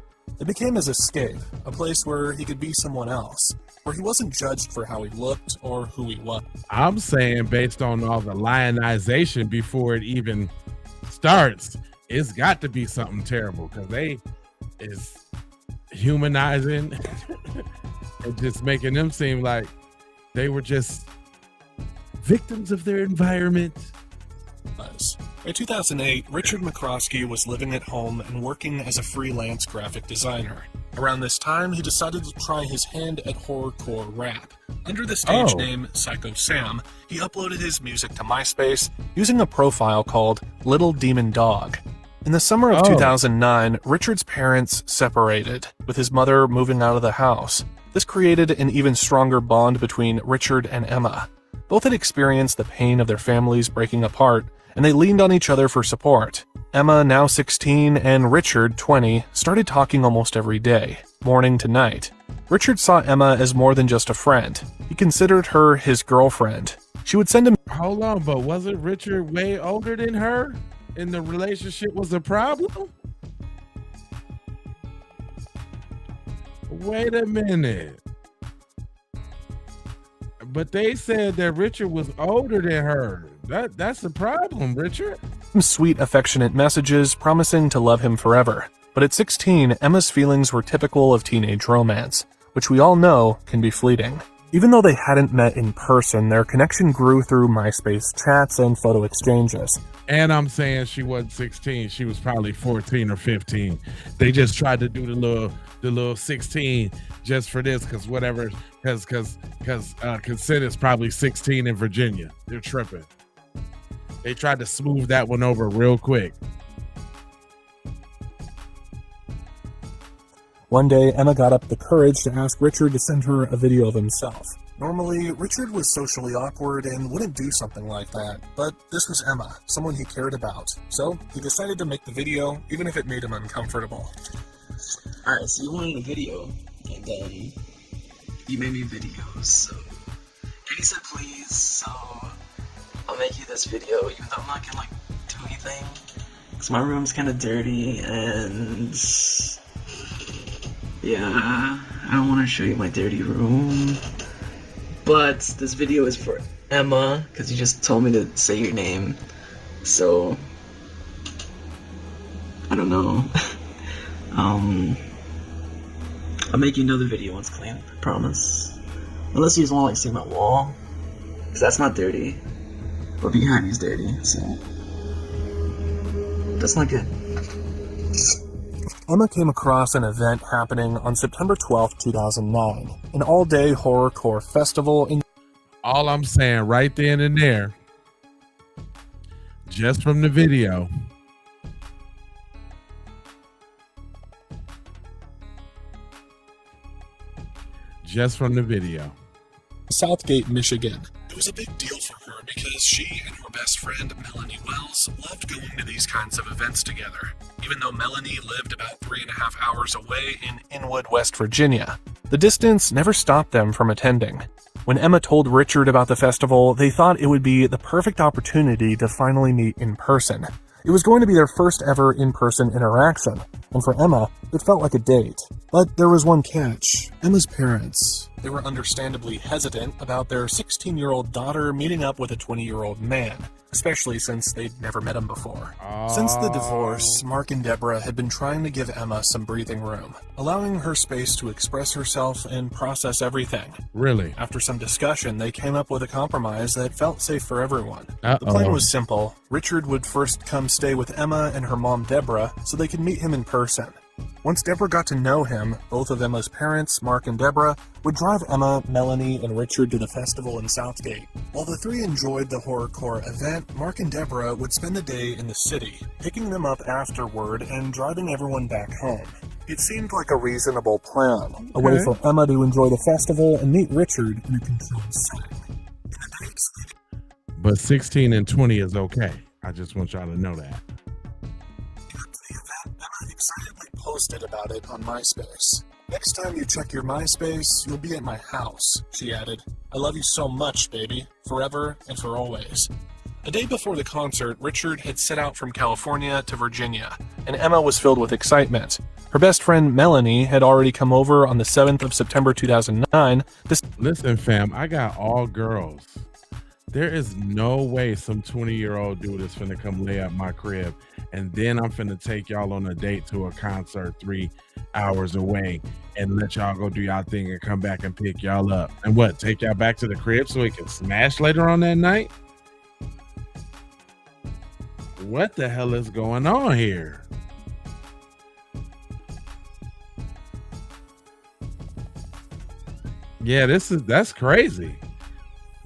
It became his escape, a place where he could be someone else, where he wasn't judged for how he looked or who he was. I'm saying based on all the lionization before it even starts, it's got to be something terrible because they is humanizing and just making them seem like they were just victims of their environment. By 2008, Richard McCroskey was living at home and working as a freelance graphic designer. Around this time, he decided to try his hand at horrorcore rap. Under the stage name Psycho Sam, he uploaded his music to MySpace using a profile called Little Demon Dog. In the summer of 2009, Richard's parents separated, with his mother moving out of the house. This created an even stronger bond between Richard and Emma. Both had experienced the pain of their families breaking apart, and they leaned on each other for support. Emma, now 16, and Richard, 20, started talking almost every day, morning to night. Richard saw Emma as more than just a friend. He considered her his girlfriend. She would send him— Hold on, but wasn't Richard way older than her? And the relationship was a problem? Wait a minute. But they said that Richard was older than her. That's the problem, Richard. Sweet, affectionate messages promising to love him forever. But at 16, Emma's feelings were typical of teenage romance, which we all know can be fleeting. Even though they hadn't met in person, their connection grew through MySpace chats and photo exchanges. And I'm saying she wasn't 16. She was probably 14 or 15. They just tried to do the little 16 just for this, because consent is probably 16 in Virginia. They're tripping. They tried to smooth that one over real quick. One day, Emma got up the courage to ask Richard to send her a video of himself. Normally, Richard was socially awkward and wouldn't do something like that, but this was Emma, someone he cared about. So, he decided to make the video, even if it made him uncomfortable. Alright, so you wanted a video, and then you made me videos, so... And he said please, so... I'll make you this video, even though I'm not gonna, do anything. Because my room's kinda dirty, and... yeah, I don't want to show you my dirty room. But this video is for Emma, because you just told me to say your name. So... I don't know. I'll make you another video once clean, I promise. Unless you just want to see my wall. Because that's not dirty. But behind is dirty, so... That's not good. Emma came across an event happening on September 12th, 2009. An all-day horrorcore festival in... All I'm saying right then and there, just from the video... Southgate, Michigan. It was a big deal for her because she and her best friend, Melanie Wells, loved going to these kinds of events together, even though Melanie lived about 3.5 hours away in Inwood, West Virginia. The distance never stopped them from attending. When Emma told Richard about the festival, they thought it would be the perfect opportunity to finally meet in person. It was going to be their first ever in-person interaction, and for Emma, it felt like a date. But there was one catch. Emma's parents, they were understandably hesitant about their 16-year-old daughter meeting up with a 20-year-old man, especially since they'd never met him before. Since the divorce, Mark and Deborah had been trying to give Emma some breathing room, allowing her space to express herself and process everything. Really? After some discussion, they came up with a compromise that felt safe for everyone. Uh-oh. The plan was simple. Richard would first come stay with Emma and her mom Deborah so they could meet him in person. Once Deborah got to know him, both of Emma's parents, Mark and Deborah, would drive Emma, Melanie, and Richard to the festival in Southgate. While the three enjoyed the horrorcore event, Mark and Deborah would spend the day in the city, picking them up afterward and driving everyone back home. It seemed like a reasonable plan, a way for Emma to enjoy the festival and meet Richard in a controlled setting. But 16 and 20 is okay. I just want y'all to know that. Emma excitedly posted about it on MySpace. Next time you check your MySpace, you'll be at my house, she added. I love you so much, baby. Forever and for always. A day before the concert, Richard had set out from California to Virginia, and Emma was filled with excitement. Her best friend Melanie had already come over on the 7th of September 2009. Listen, fam, I got all girls. There is no way some 20-year-old dude is finna come lay up my crib, and then I'm finna take y'all on a date to a concert 3 hours away and let y'all go do y'all thing and come back and pick y'all up. And what, take y'all back to the crib so we can smash later on that night? What the hell is going on here? Yeah, that's crazy.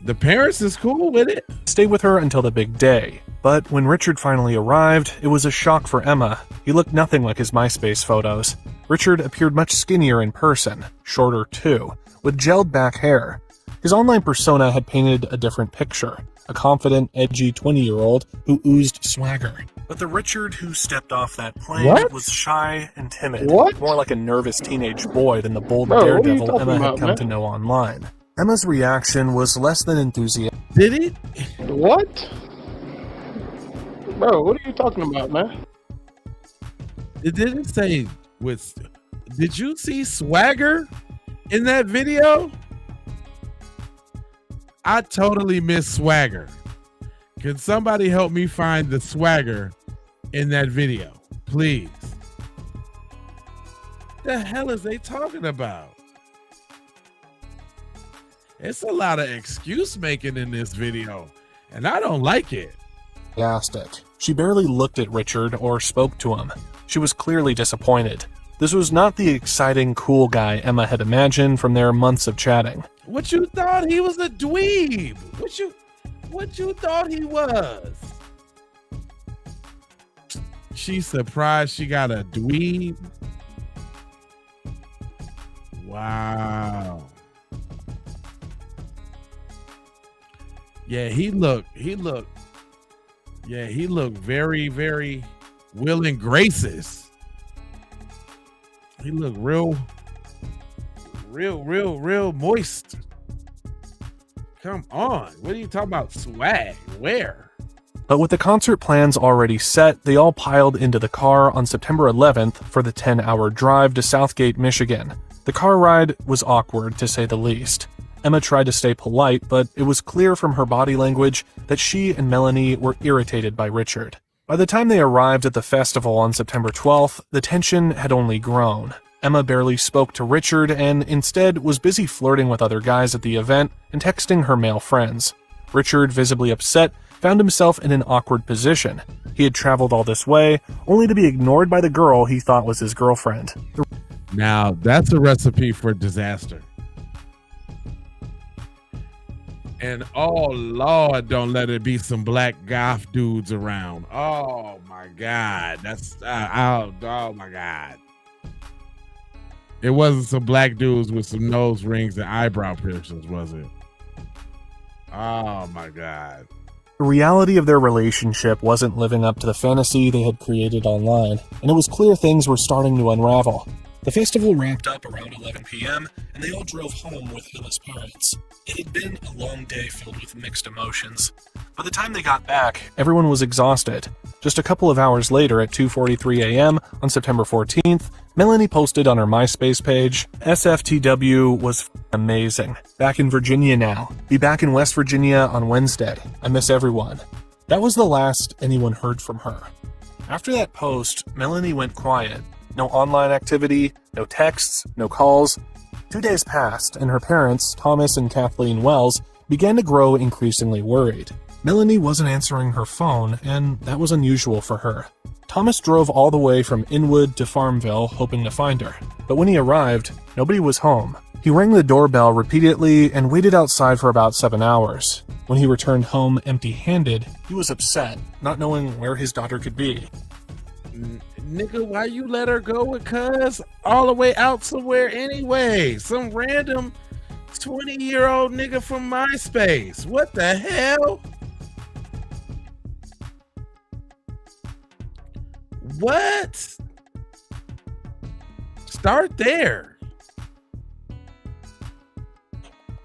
The parents is cool with it. Stayed with her until the big day. But when Richard finally arrived, it was a shock for Emma. He looked nothing like his MySpace photos. Richard appeared much skinnier in person, shorter too, with gelled back hair. His online persona had painted a different picture, a confident, edgy 20-year-old who oozed swagger. But the Richard who stepped off that plane was shy and timid, more like a nervous teenage boy than the bold daredevil Emma had come to know online. Emma's reaction was less than enthusiastic. Did it? What? Bro, what are you talking about, man? It didn't say with. Did you see swagger in that video? I totally missed swagger. Can somebody help me find the swagger in that video, please? The hell is they talking about? It's a lot of excuse making in this video, and I don't like it. She barely looked at Richard or spoke to him. She was clearly disappointed. This was not the exciting, cool guy Emma had imagined from their months of chatting. What you thought he was a dweeb? What you thought he was? She's surprised she got a dweeb. Wow. Yeah, he looked very, very Will and Grace's. He looked real moist. Come on. What are you talking about? Swag? Where? But with the concert plans already set, they all piled into the car on September 11th for the 10-hour drive to Southgate, Michigan. The car ride was awkward, to say the least. Emma tried to stay polite, but it was clear from her body language that she and Melanie were irritated by Richard. By the time they arrived at the festival on September 12th, the tension had only grown. Emma barely spoke to Richard and instead was busy flirting with other guys at the event and texting her male friends. Richard, visibly upset, found himself in an awkward position. He had traveled all this way, only to be ignored by the girl he thought was his girlfriend. Now, that's a recipe for disaster. And oh Lord, don't let it be some black goth dudes around. Oh my God, that's oh my God. It wasn't some black dudes with some nose rings and eyebrow piercings, was it? Oh my God. The reality of their relationship wasn't living up to the fantasy they had created online, and it was clear things were starting to unravel. The festival wrapped up around 11 p.m., and they all drove home with Emma's parents. It had been a long day filled with mixed emotions. By the time they got back, everyone was exhausted. Just a couple of hours later at 2:43 a.m. on September 14th, Melanie posted on her MySpace page, SFTW was amazing. Back in Virginia now. Be back in West Virginia on Wednesday. I miss everyone. That was the last anyone heard from her. After that post, Melanie went quiet. No online activity, no texts, no calls. 2 days passed, and her parents, Thomas and Kathleen Wells, began to grow increasingly worried. Melanie wasn't answering her phone, and that was unusual for her. Thomas drove all the way from Inwood to Farmville hoping to find her, but when he arrived, nobody was home. He rang the doorbell repeatedly and waited outside for about 7 hours. When he returned home empty-handed, he was upset, not knowing where his daughter could be. Nigga, why you let her go with cuz all the way out somewhere anyway? Some random 20-year-old nigga from MySpace. What the hell? What? Start there.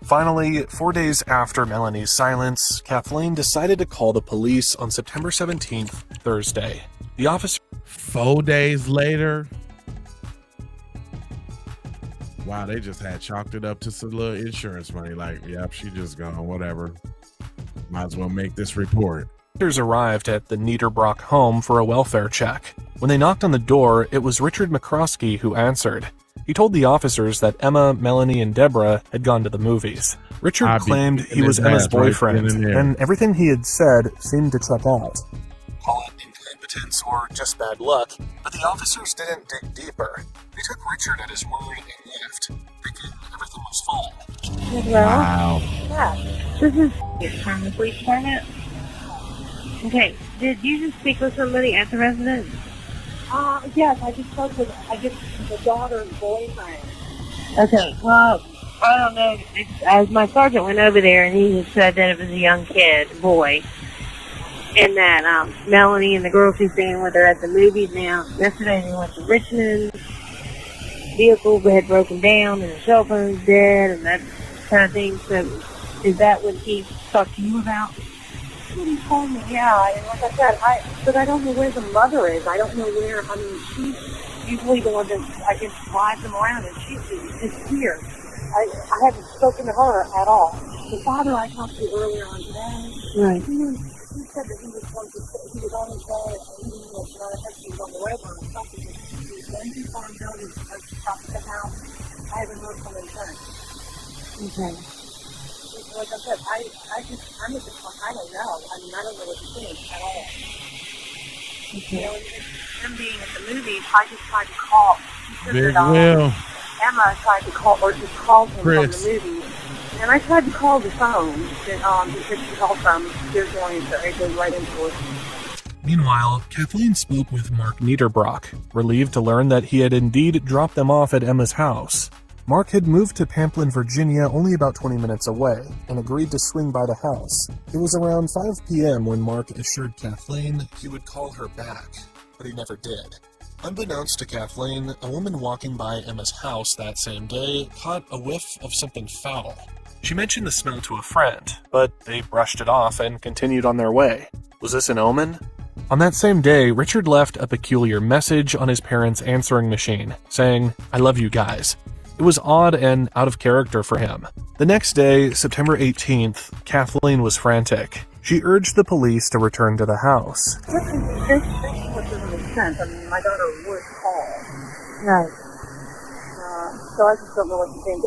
Finally, 4 days after Melanie's silence, Kathleen decided to call the police on September 17th, Thursday. The officer... 4 days later? Wow, they just had chalked it up to some little insurance money. Like, yep, she just gone, whatever. Might as well make this report. Officers arrived at the Niederbrock home for a welfare check. When they knocked on the door, it was Richard McCroskey who answered. He told the officers that Emma, Melanie, and Deborah had gone to the movies. Richard claimed he was Emma's boyfriend, and everything he had said seemed to check out. Call it incompetence or just bad luck, but the officers didn't dig deeper. They took Richard at his word and left, thinking everything was fine. Hello? Wow. Yeah. This is from the police department. Okay, did you just speak with somebody at the residence? Yes, I just spoke with, the daughter's boyfriend. Okay, well, I don't know. As my sergeant went over there, and he just said that it was a young kid, boy, and that Melanie and the girl she's staying with are at the movies now. Yesterday they went to Richmond. Vehicle had broken down, and the cell phone's dead, and that kind of thing. So, is that what he talked to you about? What he told me, yeah, and like I said, but I don't know where the mother is. I don't know where, I mean, she's usually the one that, I guess, drives them around, and she's disappeared. I haven't spoken to her at all. The father I talked to earlier on today, right. He said that he was on his way, and he was on the river or something. He was going to Farmville, he was supposed to stop at the house. I haven't heard from him since. Okay. Like I said, I'm at the point, I don't know. I mean, I don't know what to think at all. Okay. You know, him being at the movies, I just tried to call. Big Will. Emma tried to call, or just called him Chris. from the movies. And I tried to call the phone that she called from. There's no answer. It goes right into it. Meanwhile, Kathleen spoke with Mark Niederbrock, relieved to learn that he had indeed dropped them off at Emma's house. Mark had moved to Pamplin, Virginia, only about 20 minutes away, and agreed to swing by the house. It was around 5 p.m. when Mark assured Kathleen he would call her back, but he never did. Unbeknownst to Kathleen, a woman walking by Emma's house that same day caught a whiff of something foul. She mentioned the smell to a friend, but they brushed it off and continued on their way. Was this an omen? On that same day, Richard left a peculiar message on his parents' answering machine, saying, "I love you guys." It was odd and out of character for him. The next day, September 18th, Kathleen was frantic. She urged the police to return to the house. This doesn't make sense. I mean, my daughter would call. Right. So I just don't know what to think.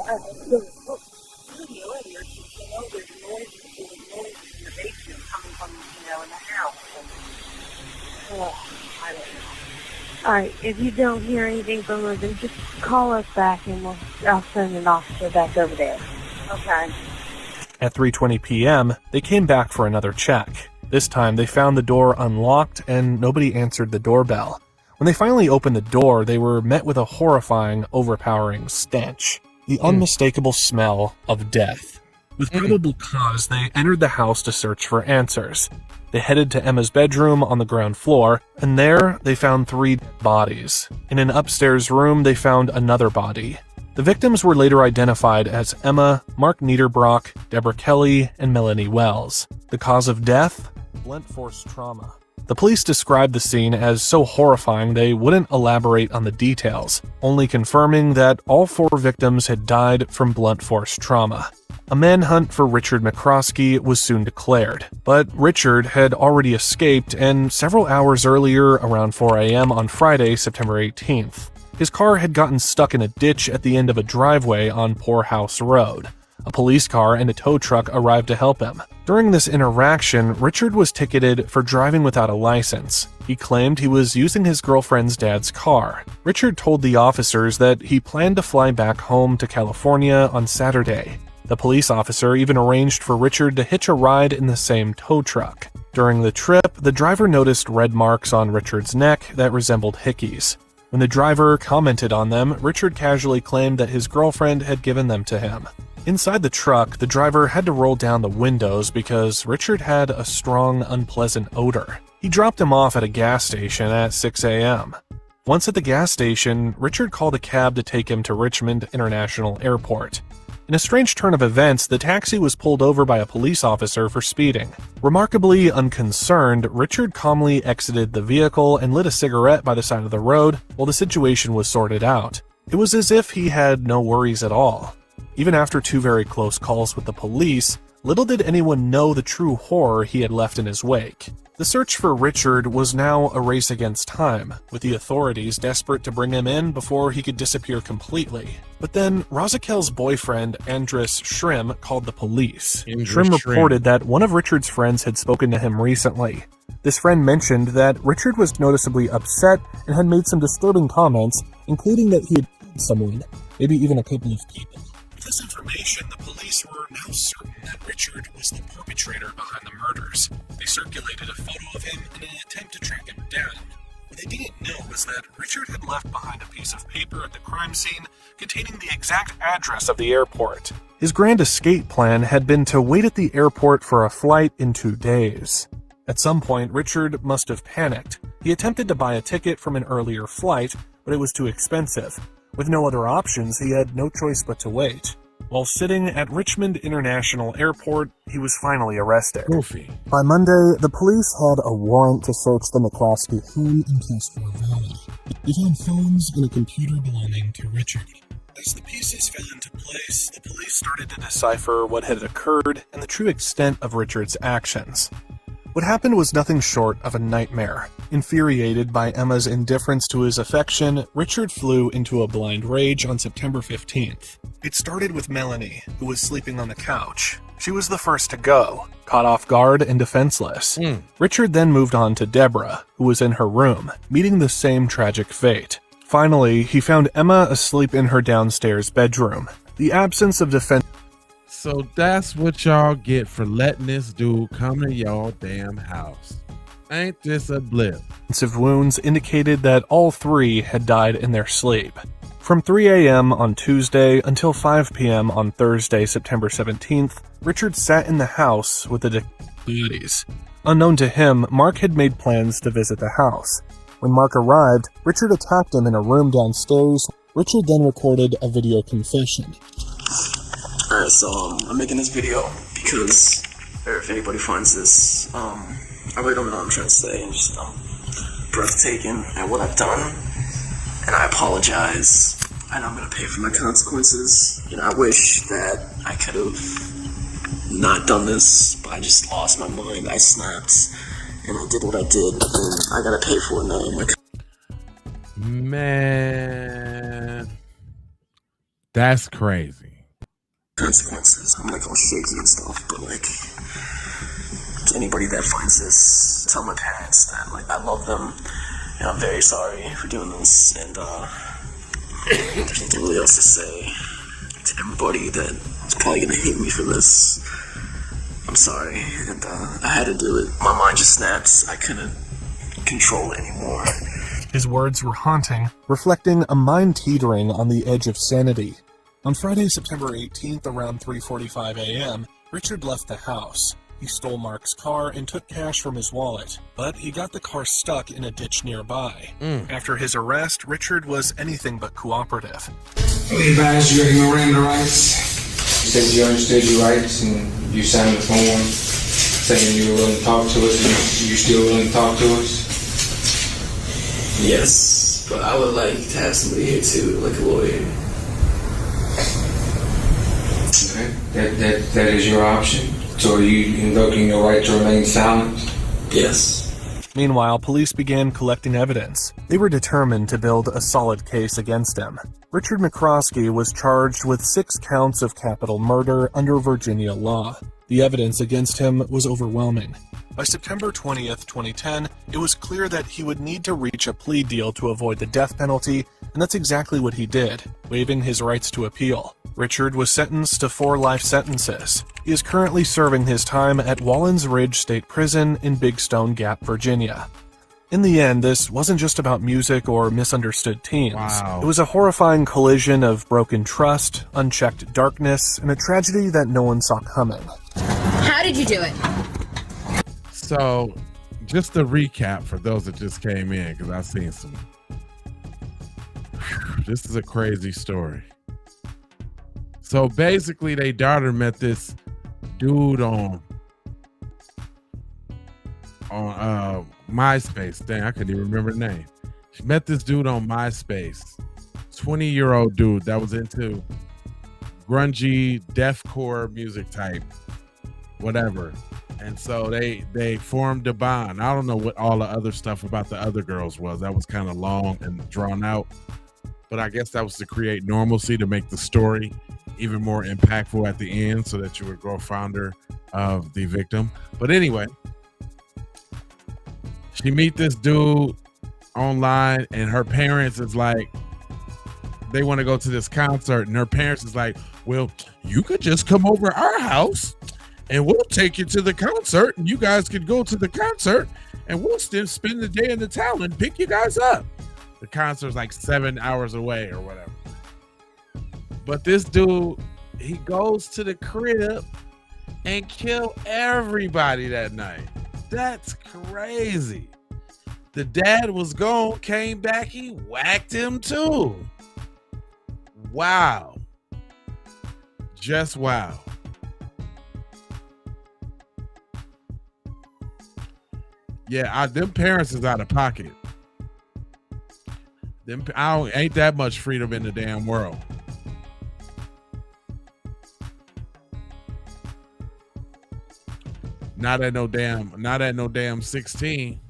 There's noises in the basement coming from, in the house. And, I don't know. All right, if you don't hear anything from her, then just call us back, and I'll send an officer back over there. Okay. At 3:20 p.m., they came back for another check. This time, they found the door unlocked and nobody answered the doorbell. When they finally opened the door, they were met with a horrifying, overpowering stench. The unmistakable smell of death. With probable cause, they entered the house to search for answers. They headed to Emma's bedroom on the ground floor, and there they found 3 bodies. In an upstairs room, they found another body. The victims were later identified as Emma, Mark Niederbrock, Deborah Kelly, and Melanie Wells. The cause of death? Blunt force trauma. The police described the scene as so horrifying they wouldn't elaborate on the details, only confirming that all 4 victims had died from blunt force trauma. A manhunt for Richard McCroskey was soon declared, but Richard had already escaped, and several hours earlier, around 4 a.m. on Friday, September 18th, his car had gotten stuck in a ditch at the end of a driveway on Poorhouse Road. A police car and a tow truck arrived to help him. During this interaction, Richard was ticketed for driving without a license. He claimed he was using his girlfriend's dad's car. Richard told the officers that he planned to fly back home to California on Saturday. The police officer even arranged for Richard to hitch a ride in the same tow truck. During the trip, the driver noticed red marks on Richard's neck that resembled hickeys. When the driver commented on them, Richard casually claimed that his girlfriend had given them to him. Inside the truck, the driver had to roll down the windows because Richard had a strong, unpleasant odor. He dropped him off at a gas station at 6 a.m. Once at the gas station, Richard called a cab to take him to Richmond International Airport. In a strange turn of events, the taxi was pulled over by a police officer for speeding. Remarkably unconcerned, Richard calmly exited the vehicle and lit a cigarette by the side of the road while the situation was sorted out. It was as if he had no worries at all. Even after 2 very close calls with the police, little did anyone know the true horror he had left in his wake. The search for Richard was now a race against time, with the authorities desperate to bring him in before he could disappear completely. But then, Rosakel's boyfriend, Andres Shrim, called the police. Shrim reported that one of Richard's friends had spoken to him recently. This friend mentioned that Richard was noticeably upset and had made some disturbing comments, including that he had killed someone, maybe even a couple of people. With this information, the police were now certain that Richard was the perpetrator behind the murders. They circulated a photo of him in an attempt to track him down. What they didn't know was that Richard had left behind a piece of paper at the crime scene containing the exact address of the airport. His grand escape plan had been to wait at the airport for a flight in 2 days. At some point, Richard must have panicked. He attempted to buy a ticket from an earlier flight, but it was too expensive. With no other options, he had no choice but to wait. While sitting at Richmond International Airport, he was finally arrested. Goofy. By Monday, the police had a warrant to search the McCloskey home in Castro Valley. They found phones and a computer belonging to Richard. As the pieces fell into place, the police started to decipher what had occurred and the true extent of Richard's actions. What happened was nothing short of a nightmare. Infuriated by Emma's indifference to his affection, Richard flew into a blind rage on September 15th. It started with Melanie, who was sleeping on the couch. She was the first to go, caught off guard and defenseless. Richard then moved on to Deborah, who was in her room, meeting the same tragic fate. Finally, he found Emma asleep in her downstairs bedroom. The absence of defense. So that's what y'all get for letting this dude come to y'all damn house. Ain't this a blip? Defensive wounds indicated that all 3 had died in their sleep. From 3 a.m. on Tuesday until 5 p.m. on Thursday, September 17th, Richard sat in the house with the bodies. Unknown to him, Mark had made plans to visit the house. When Mark arrived, Richard attacked him in a room downstairs. Richard then recorded a video confession. Alright, so I'm making this video because if anybody finds this, I really don't know what I'm trying to say. I'm just breathtaking at what I've done, and I apologize, and I'm gonna pay for my consequences. You know, I wish that I could have not done this, but I just lost my mind. I snapped, and I did what I did, and I gotta pay for it now. Man, that's crazy. Consequences. I'm like all shaky and stuff, but like to anybody that finds this, tell my parents that like I love them and I'm very sorry for doing this, and there's nothing really else to say to everybody that's probably gonna hate me for this. I'm sorry, and I had to do it. My mind just snapped. I couldn't control it anymore. His words were haunting, reflecting a mind teetering on the edge of sanity. On Friday, September 18th, around 3:45 a.m., Richard left the house. He stole Mark's car and took cash from his wallet, but he got the car stuck in a ditch nearby. After his arrest, Richard was anything but cooperative. We advised you of your Miranda rights. You said you understood your rights and you signed the form saying you were willing to talk to us, and you still willing to talk to us? Yes, but I would like to have somebody here too, like a lawyer. Okay, that is your option. So are you invoking your right to remain silent? Yes. Meanwhile, police began collecting evidence. They were determined to build a solid case against him. Richard McCroskey was charged with 6 counts of capital murder under Virginia law. The evidence against him was overwhelming. By September 20th, 2010, it was clear that he would need to reach a plea deal to avoid the death penalty, and that's exactly what he did, waiving his rights to appeal. Richard was sentenced to 4 life sentences. He is currently serving his time at Wallens Ridge State Prison in Big Stone Gap, Virginia. In the end, this wasn't just about music or misunderstood teens. Wow. It was a horrifying collision of broken trust, unchecked darkness, and a tragedy that no one saw coming. How did you do it? So, just to recap for those that just came in, because I've seen some. This is a crazy story. So basically, their daughter met this dude on MySpace. Dang, I couldn't even remember the name. She met this dude on MySpace. 20-year-old dude that was into grungy, deathcore music type, whatever. And so they formed a bond. I don't know what all the other stuff about the other girls was. That was kind of long and drawn out. But I guess that was to create normalcy, to make the story even more impactful at the end so that you would grow fonder of the victim. But anyway, she meet this dude online and her parents is like, they want to go to this concert, and her parents is like, well, you could just come over our house and we'll take you to the concert and you guys could go to the concert and we'll still spend the day in the town and pick you guys up. The concert's like 7 hours away or whatever. But this dude, he goes to the crib and kill everybody that night. That's crazy. The dad was gone, came back, he whacked him too. Wow. Just wow. Yeah, them parents is out of pocket. Ain't that much freedom in the damn world. Not at no damn 16.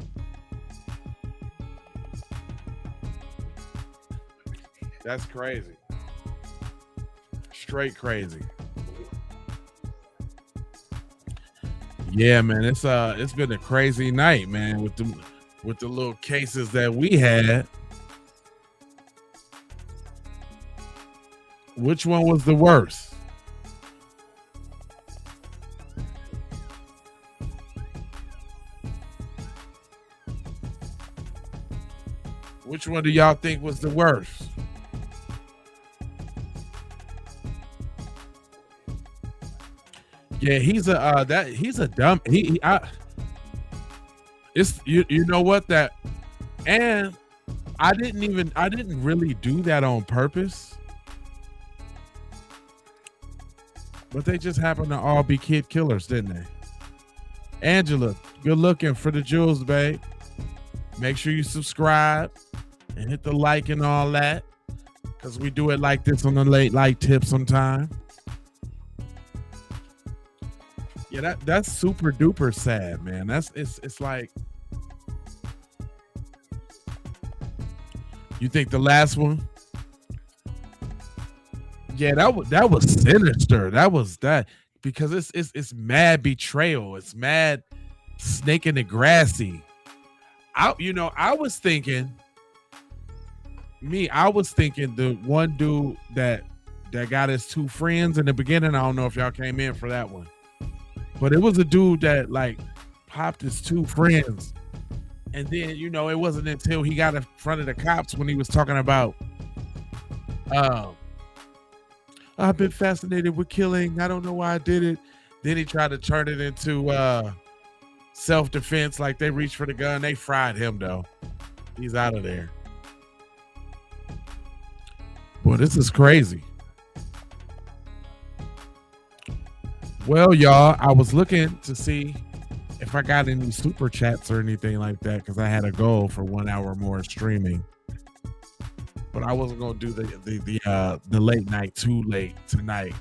That's crazy. Straight crazy. Yeah, man, it's been a crazy night, man, with the little cases that we had. Which one was the worst? Which one do y'all think was the worst? Yeah, he's a dumb. It's you know what that, and I didn't really do that on purpose. But they just happen to all be kid killers, didn't they? Angela, good looking for the jewels, babe. Make sure you subscribe and hit the like and all that, because we do it like this on the late light tip sometime. Yeah, that's super duper sad, man. It's like, you think the last one? Yeah, that was sinister. That was that, because it's mad betrayal. It's mad snake in the grassy. I was thinking the one dude that got his 2 friends in the beginning. I don't know if y'all came in for that one, but it was a dude that like popped his 2 friends, and then it wasn't until he got in front of the cops when he was talking about I've been fascinated with killing. I don't know why I did it. Then he tried to turn it into self-defense, like they reached for the gun. They fried him, though. He's out of there. Boy, this is crazy. Well, y'all, I was looking to see if I got any super chats or anything like that, because I had a goal for 1 hour more streaming. But I wasn't gonna do the late night too late tonight,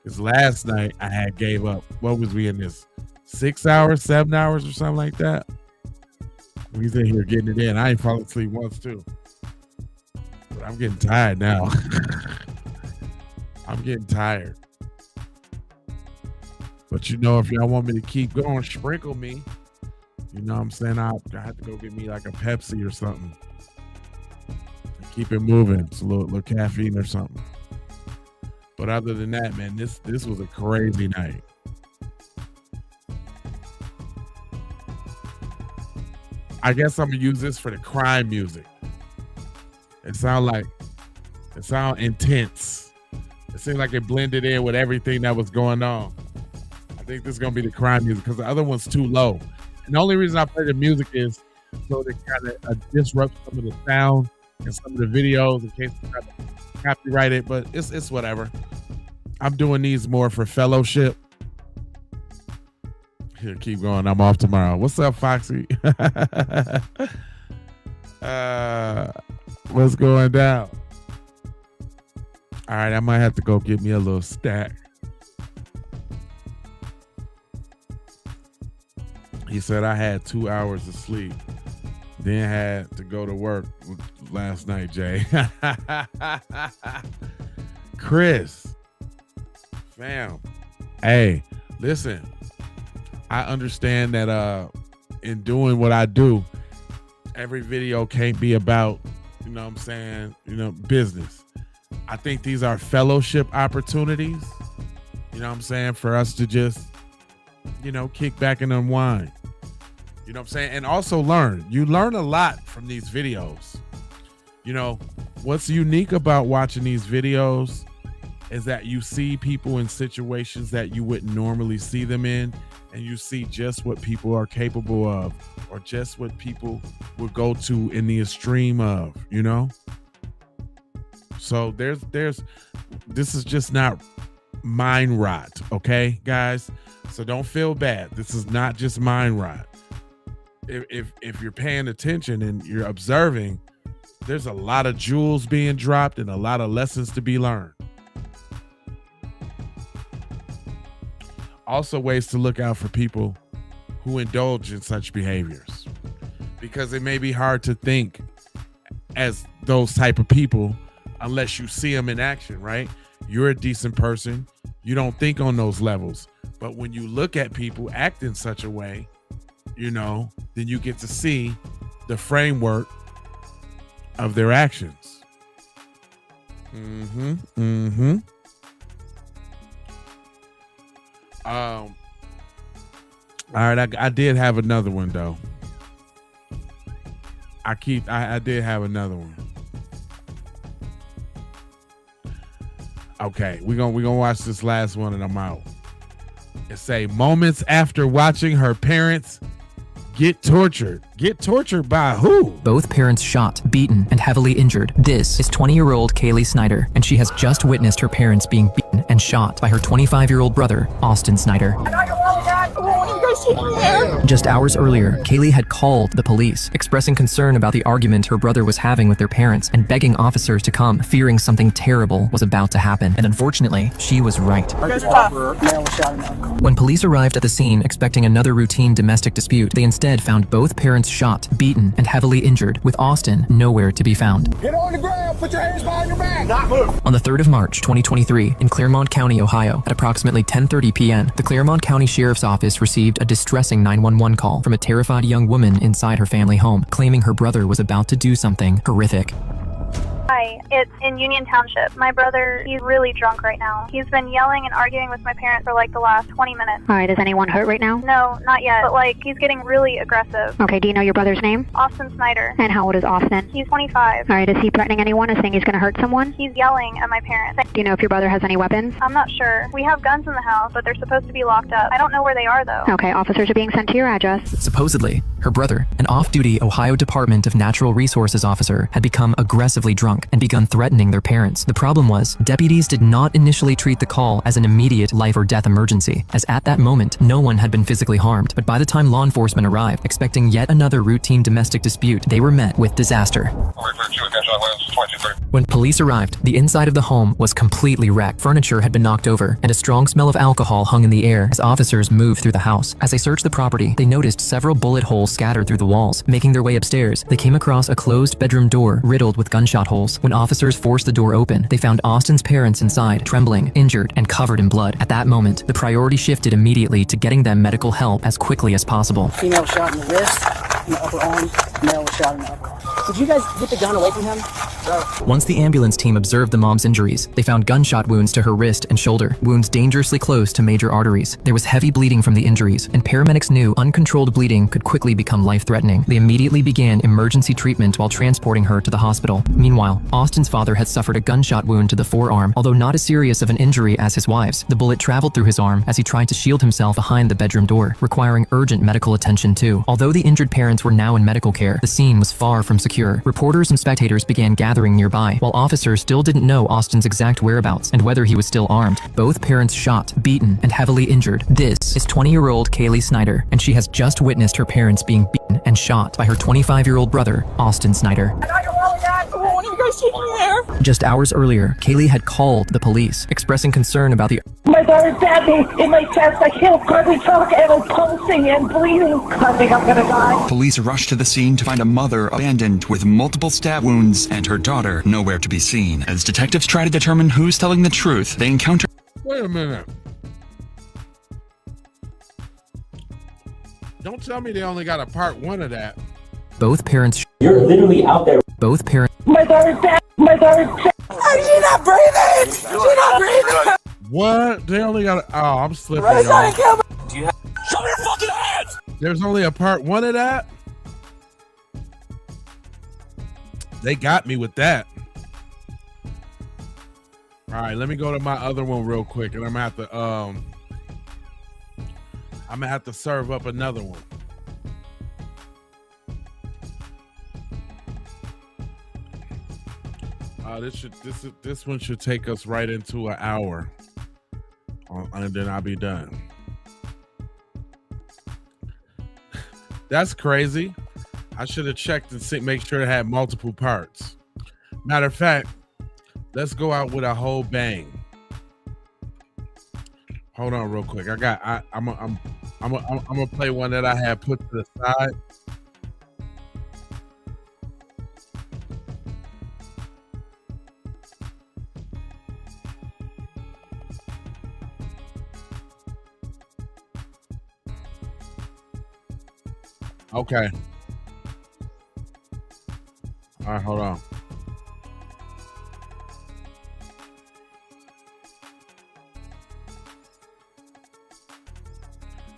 because last night I had gave up. What was we in this 6 hours, 7 hours, or something like that? We in here getting it in. I ain't falling asleep once too, but I'm getting tired now. I'm getting tired. But you know, if y'all want me to keep going, sprinkle me. You know what I'm saying? I have to go get me like a Pepsi or something. Keep it moving. It's a little caffeine or something. But other than that, man, this was a crazy night. I guess I'm gonna use this for the crime music. It sound intense. It seemed like it blended in with everything that was going on. I think this is gonna be the crime music because the other one's too low. And the only reason I play the music is so to kind of disrupt some of the sound and some of the videos in case we try to copyright it. But it's whatever. I'm doing these more for fellowship. Here, keep going. I'm off tomorrow. What's up, Foxy? What's going down? All right, I might have to go get me a little stack. He said I had 2 hours of sleep, then had to go to work last night, Jay. Chris, fam. Hey, listen, I understand that in doing what I do, every video can't be about, you know what I'm saying, business. I think these are fellowship opportunities, you know what I'm saying, for us to just, kick back and unwind. You know what I'm saying? And also learn. You learn a lot from these videos. What's unique about watching these videos is that you see people in situations that you wouldn't normally see them in, and you see just what people are capable of, or just what people would go to in the extreme of, So this is just not mind rot, okay, guys? So don't feel bad. This is not just mind rot. If you're paying attention and you're observing, there's a lot of jewels being dropped and a lot of lessons to be learned. Also, ways to look out for people who indulge in such behaviors, because it may be hard to think as those type of people unless you see them in action, right? You're a decent person. You don't think on those levels. But when you look at people act in such a way, then you get to see the framework of their actions. All right, I did have another one though. I did have another one. Okay, we're gonna watch this last one and I'm out. It say moments after watching her parents get tortured. Get tortured by who? Both parents shot, beaten, and heavily injured. This is 20-year-old Kaylee Snyder, and she has just witnessed her parents being beaten and shot by her 25-year-old brother, Austin Snyder. Just hours earlier, Kaylee had called the police, expressing concern about the argument her brother was having with their parents and begging officers to come, fearing something terrible was about to happen. And unfortunately, she was right. When police arrived at the scene expecting another routine domestic dispute, they instead found both parents shot, beaten, and heavily injured, with Austin nowhere to be found. Get on the ground, put your hands behind your back. Not move. On the 3rd of March, 2023, in Claremont County, Ohio, at approximately 10:30 p.m., the Claremont County Sheriff's Office received a distressing 911 call from a terrified young woman inside her family home, claiming her brother was about to do something horrific. Hi, it's in Union Township. My brother, he's really drunk right now. He's been yelling and arguing with my parents for like the last 20 minutes. All right, is anyone hurt right now? No, not yet, but like he's getting really aggressive. Okay, do you know your brother's name? Austin Snyder. And how old is Austin? He's 25. All right, is he threatening anyone or saying he's going to hurt someone? He's yelling at my parents. Do you know if your brother has any weapons? I'm not sure. We have guns in the house, but they're supposed to be locked up. I don't know where they are though. Okay, officers are being sent to your address. Supposedly, her brother, an off-duty Ohio Department of Natural Resources officer, had become aggressively drunk and begun threatening their parents. The problem was, deputies did not initially treat the call as an immediate life or death emergency, as at that moment, no one had been physically harmed. But by the time law enforcement arrived, expecting yet another routine domestic dispute, they were met with disaster. When police arrived, the inside of the home was completely wrecked. Furniture had been knocked over, and a strong smell of alcohol hung in the air as officers moved through the house. As they searched the property, they noticed several bullet holes scattered through the walls. Making their way upstairs, they came across a closed bedroom door riddled with gunshot holes. When officers forced the door open, they found Austin's parents inside, trembling, injured, and covered in blood. At that moment, the priority shifted immediately to getting them medical help as quickly as possible. Female was shot in the wrist, in the upper arm. Male was shot in the upper arm. Did you guys get the gun away from him? No. Once the ambulance team observed the mom's injuries, they found gunshot wounds to her wrist and shoulder, wounds dangerously close to major arteries. There was heavy bleeding from the injuries, and paramedics knew uncontrolled bleeding could quickly become life-threatening. They immediately began emergency treatment while transporting her to the hospital. Meanwhile, Austin's father had suffered a gunshot wound to the forearm, although not as serious of an injury as his wife's. The bullet traveled through his arm as he tried to shield himself behind the bedroom door, requiring urgent medical attention too. Although the injured parents were now in medical care, the scene was far from secure. Reporters and spectators began gathering nearby, while officers still didn't know Austin's exact whereabouts and whether he was still armed. Both parents shot, beaten, and heavily injured. This is 20-year-old Kaylee Snyder, and she has just witnessed her parents being beaten and shot by her 25-year-old brother, Austin Snyder. Just hours earlier, Kaylee had called the police, expressing concern about the My daughter stabbed me in my chest. I can't hardly talk and I'm pulsing and bleeding. I think I'm gonna die. Police rushed to the scene to find a mother abandoned with multiple stab wounds and her daughter nowhere to be seen. As detectives try to determine who's telling the truth, they encounter... Wait a minute. Don't tell me they only got a part one of that. Both parents... You're literally out there. Both parents... My daughter stabbed. My daughter stabbed. She's not breathing! She's not breathing! What? They only got a... Oh, I'm slipping, Right, y'all. Do you have... Show me your fucking hands! There's only a part one of that? They got me with that. All right, let me go to my other one real quick, and I'm gonna have to serve up another one. This one should take us right into an hour, and then I'll be done. That's crazy. I should have checked and make sure it had multiple parts. Matter of fact, let's go out with a whole bang. Hold on, real quick. I'm gonna play one that I had put to the side. Okay. All right, hold on.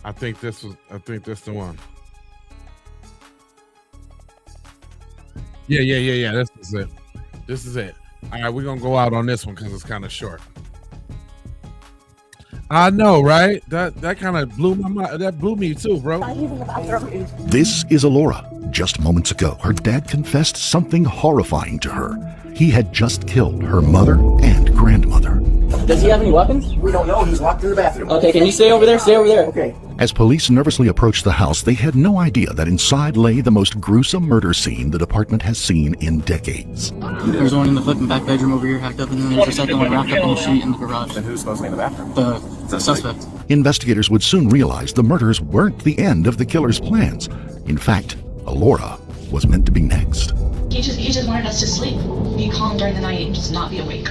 I think this the one. Yeah. This is it. All right, we're gonna go out on this one because it's kind of short. I know, right? That kind of blew my mind. That blew me too, bro. This is Alora. Just moments ago, her dad confessed something horrifying to her. He had just killed her mother and grandmother. Does he have any weapons? We don't know. He's locked in the bathroom. Okay, can you stay over there? Stay over there. Okay. As police nervously approached the house, they had no idea that inside lay the most gruesome murder scene the department has seen in decades. There's one in the flipping back bedroom over here hacked up, and then there's a second one wrapped up in a sheet in the garage. Then who's supposedly in the bathroom? The suspect. Investigators would soon realize the murders weren't the end of the killer's plans. In fact, Alora was meant to be next. He just wanted us to sleep, be calm during the night, and just not be awake.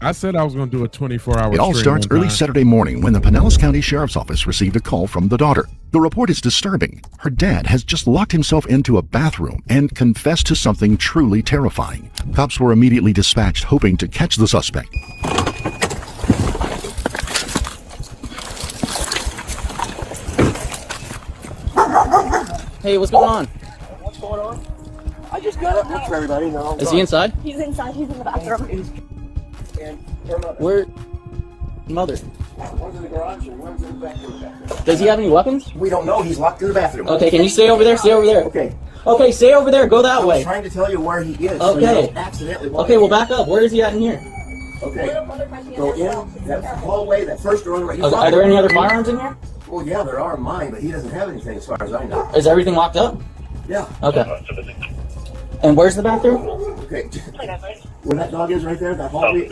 I said I was going to do a 24-hour It all stream starts one early time. Saturday morning when the Pinellas County Sheriff's Office received a call from the daughter. The report is disturbing. Her dad has just locked himself into a bathroom and confessed to something truly terrifying. Cops were immediately dispatched, hoping to catch the suspect. Hey, what's going on? What's going on? I just got up for everybody. No, Is he inside? He's inside. He's in the bathroom. Where? Mother. One's in the garage and one's in the bathroom. Does he have any weapons? We don't know. He's locked in the bathroom. Okay, can you stay over there? Stay over there. Okay. Okay, stay over there. Go that I'm way. trying to tell you where he is. So you Okay. don't accidentally walk Okay, well in. back up. Where is he at in here? Okay. Go in that hallway, that first door on the right. Are there any other firearms in here? Well, yeah, there are mine, but he doesn't have anything as far as I know. Is everything locked up? Yeah. Okay. And where's the bathroom? Okay. Where that dog is right there, that hallway.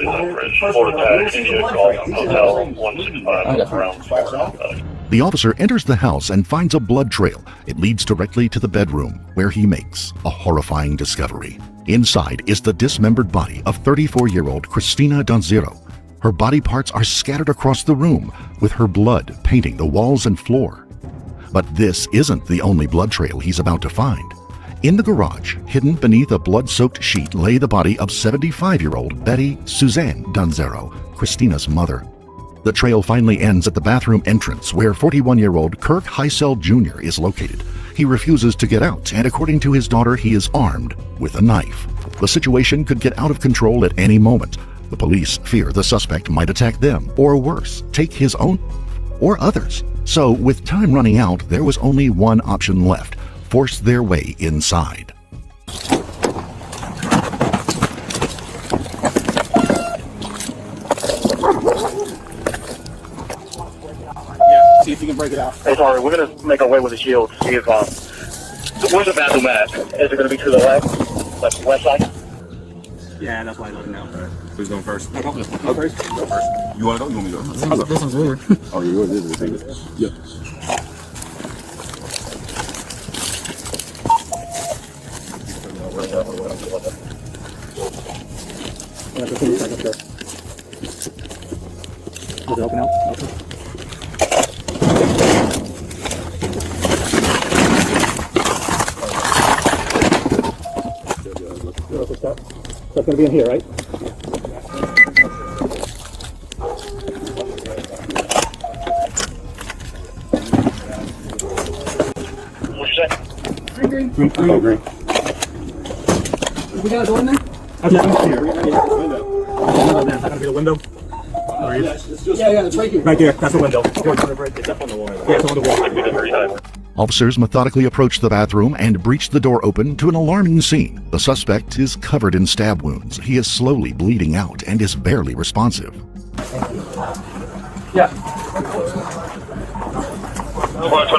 The officer enters the house and finds a blood trail. It leads directly to the bedroom, where he makes a horrifying discovery. Inside is the dismembered body of 34-year-old Christina Donzero. Her body parts are scattered across the room, with her blood painting the walls and floor. But this isn't the only blood trail he's about to find. In the garage, hidden beneath a blood-soaked sheet, lay the body of 75-year-old Betty Suzanne Donzero, Christina's mother. The trail finally ends at the bathroom entrance, where 41-year-old Kirk Heisel Jr. is located. He refuses to get out, and according to his daughter, he is armed with a knife. The situation could get out of control at any moment. The police fear the suspect might attack them, or worse, take his own or others. So, with time running out, there was only one option left: force their way inside. See if you can break it out. Hey, sorry, we're gonna make our way with the shield. See if where's the bathroom at? Is it gonna be to the left, like the west side? Yeah, that's why I'm looking now. Who's going first? Go first. Go first. You want to go? You want me to go? This one's weird. Oh, yours is the thing. Yep. Does it open out? Okay. So it's gonna be in here, right? What'd you say? Green. Oh, great. We got a door in there? Okay, I'm here. We're gonna get the window. Is that gonna be the window? Yeah, it's right here. Right there. That's the window. It's up on the wall. Yeah, it's on the wall. Officers methodically approached the bathroom and breached the door open to an alarming scene. The suspect is covered in stab wounds. He is slowly bleeding out and is barely responsive. Yeah. A lot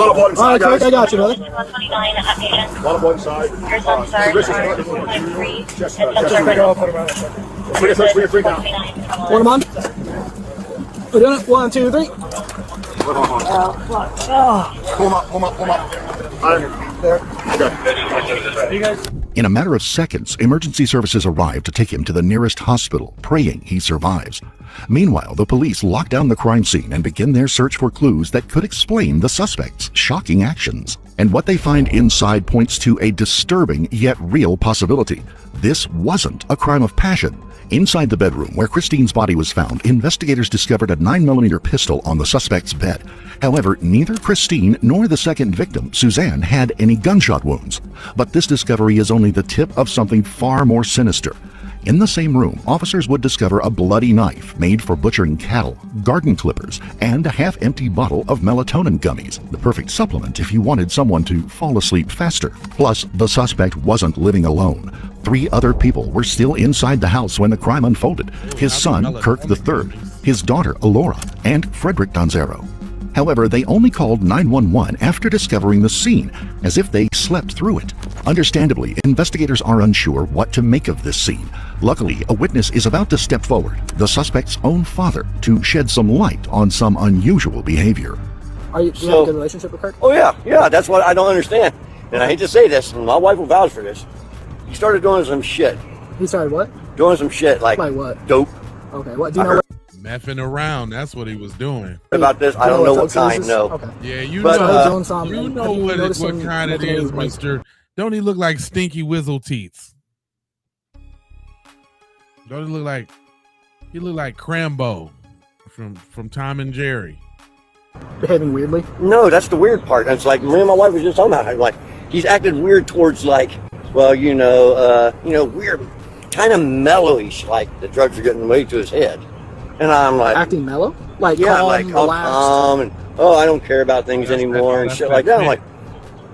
of blood inside, guys. I got you, brother. 129 patient. A lot of blood inside. Your son's Chest We're free now. One of mine. We're doing it. 1, 2, 3. Pull him up. There. Okay. In a matter of seconds, emergency services arrive to take him to the nearest hospital, praying he survives. Meanwhile, the police lock down the crime scene and begin their search for clues that could explain the suspect's shocking actions. And what they find inside points to a disturbing yet real possibility. This wasn't a crime of passion. Inside the bedroom where Christine's body was found, investigators discovered a 9mm pistol on the suspect's bed. However, neither Christine nor the second victim, Suzanne, had any gunshot wounds. But this discovery is only the tip of something far more sinister. In the same room, officers would discover a bloody knife made for butchering cattle, garden clippers, and a half-empty bottle of melatonin gummies, the perfect supplement if you wanted someone to fall asleep faster. Plus, the suspect wasn't living alone. 3 other people were still inside the house when the crime unfolded: his son, Kirk III, his daughter, Alora, and Frederick Donzero. However, they only called 911 after discovering the scene, as if they slept through it. Understandably, investigators are unsure what to make of this scene. Luckily, a witness is about to step forward, the suspect's own father, to shed some light on some unusual behavior. Do you have a good relationship with Kirk? Oh, yeah, that's what I don't understand. And I hate to say this, and my wife will vouch for this. He started doing some shit. He started what? doing some shit like what? dope. Okay, what do you know? Messing around. That's what he was doing. About this, I don't know what kind. No. Okay. Yeah, you But, know. You know what kind it is, Mister. Don't he look like Stinky Wizzle Teats? Don't he look like? He look like Crambo from Tom and Jerry. Behaving weirdly? No, that's the weird part. It's like me and my wife was just talking about it. Like he's acted weird towards like, well, weird, kind of mellowish. Like the drugs are getting way to his head, and I'm like acting mellow, like yeah, calm, like relaxed. calm, and I don't care about things anymore and shit like that. I'm like,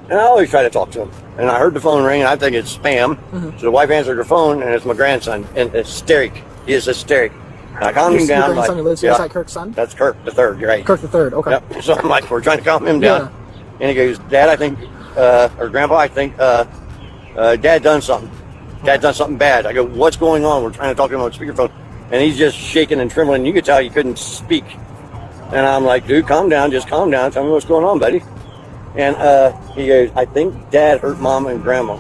and I always try to talk to him. And I heard the phone ring, and I think it's spam. Mm-hmm. So the wife answered her phone, and it's my grandson, and hysteric. He is hysteric. And I calmed him down. Your grandson who lives here, is that Kirk's son? That's Kirk the third. You're right. Kirk the third. Okay. Yep. So I'm like, we're trying to calm him down, and he goes, "Dad, I think, or Grandpa, I think, Dad done something. Dad done something bad." I go, "What's going on?" We're trying to talk to him on speakerphone, and he's just shaking and trembling. You could tell he couldn't speak. And I'm like, "Dude, calm down. Just calm down. Tell me what's going on, buddy." And he goes, "I think Dad hurt Mom and Grandma."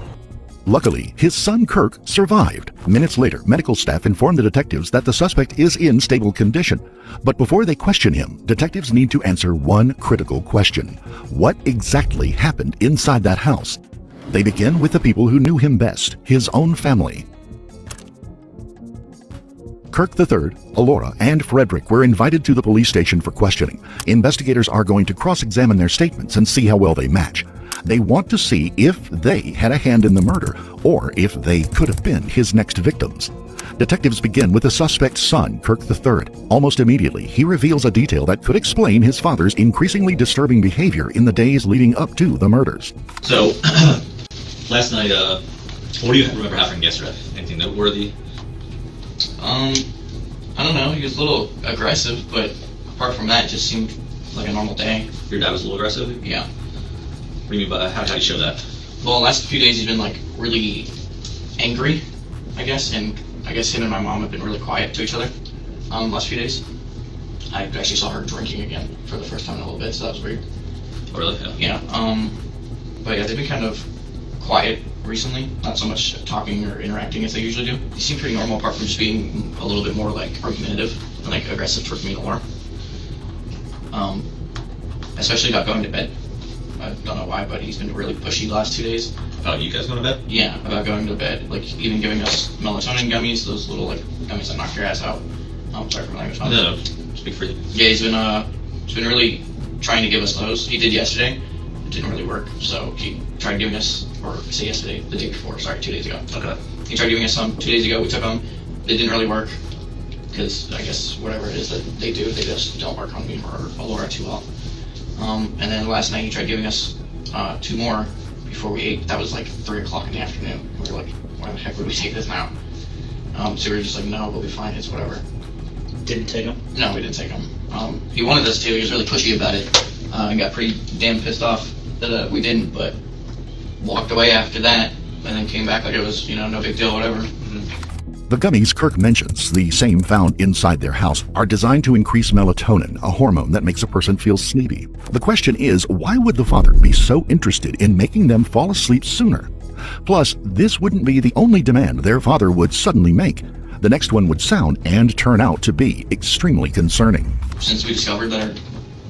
Luckily, his son Kirk survived. Minutes later, medical staff informed the detectives that the suspect is in stable condition. But before they question him, detectives need to answer one critical question. What exactly happened inside that house? They begin with the people who knew him best, his own family. Kirk III, Alora, and Frederick were invited to the police station for questioning. Investigators are going to cross-examine their statements and see how well they match. They want to see if they had a hand in the murder or if they could have been his next victims. Detectives begin with the suspect's son, Kirk III. Almost immediately, he reveals a detail that could explain his father's increasingly disturbing behavior in the days leading up to the murders. So, last night, what do you remember happening yesterday? Anything noteworthy? I don't know. He was a little aggressive, but apart from that, it just seemed like a normal day. Your dad was a little aggressive? Yeah. What do you mean by how do you show that? Well, the last few days he's been like really angry, I guess, and I guess him and my mom have been really quiet to each other last few days. I actually saw her drinking again for the first time in a little bit, so that was weird. Oh, really? Yeah. But yeah, they've been kind of quiet recently, not so much talking or interacting as they usually do. They seem pretty normal apart from just being a little bit more like argumentative and like aggressive towards me and Laura. Especially about going to bed. I don't know why, but he's been really pushy the last 2 days. About you guys going to bed? Yeah, about going to bed. Like even giving us melatonin gummies, those little like gummies that knock your ass out. Sorry for my language. No, speak freely. Yeah, he's been really trying to give us those. He did yesterday. It didn't really work, so he tried giving us, or say yesterday, the day before, sorry, 2 days ago. Okay. He tried giving us some 2 days ago. We took them. It didn't really work because I guess whatever it is that they do, they just don't work on me or Alora too well. And then last night he tried giving us 2 more before we ate. That was like 3 o'clock in the afternoon. We were like, why the heck would we take this now? So we were just like, no, we'll be fine. It's whatever. Didn't take them? No, we didn't take them. He wanted us to. He was really pushy about it and got pretty damn pissed off that we didn't, but walked away after that and then came back like it was, no big deal, whatever. The gummies Kirk mentions, the same found inside their house, are designed to increase melatonin, a hormone that makes a person feel sleepy. The question is, why would the father be so interested in making them fall asleep sooner? Plus, this wouldn't be the only demand their father would suddenly make. The next one would sound and turn out to be extremely concerning. Since we discovered that our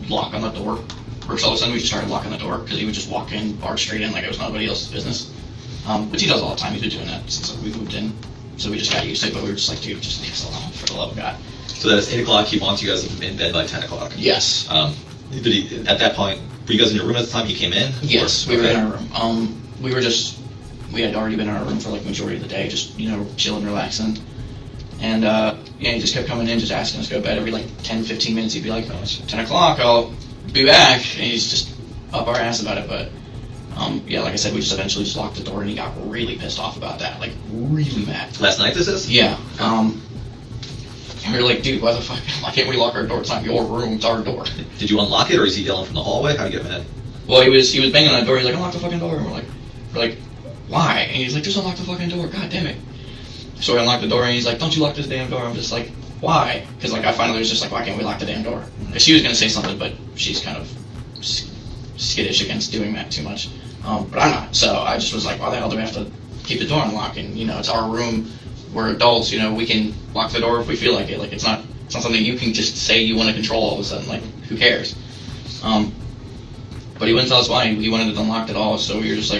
lock on the door works, all of a sudden we just started locking the door because he would just walk in, barge straight in like it was nobody else's business. Which he does all the time. He's been doing that since we moved in. So we just got used to it, but we were just like, dude, just leave us alone for the love of God. So that it's 8 o'clock, he wants you guys in bed by 10 o'clock? Yes. Did he, at that point, were you guys in your room at the time he came in? Yes, we were in our room. We had already been in our room for like majority of the day, just, chilling, relaxing. And he just kept coming in, just asking us to go to bed every like 10, 15 minutes. He'd be like, oh, it's 10 o'clock, I'll be back. And he's just up our ass about it, but like I said, we just eventually just locked the door, and he got really pissed off about that, like really mad. Last night this is? Yeah. And we were like, dude, why can't we lock our door? It's not your room, it's our door. Did you unlock it, or is he yelling from the hallway? How do you get him in? Well, he was banging on the door. He's like, unlock the fucking door. And we're like, why? And he's like, just unlock the fucking door. God damn it. So we unlocked the door, and he's like, don't you lock this damn door. I'm just like, why? Because I finally was just like, why can't we lock the damn door? Because she was gonna say something, but she's kind of skittish against doing that too much. But I'm not. So I just was like, why the hell do we have to keep the door unlocked? And it's our room. we're adults, you know, we can lock the door if we feel like it. Like, it's not something you can just say you want to control all of a sudden. Like, who cares? But he wouldn't tell us why. He wanted it unlocked at all. So we were just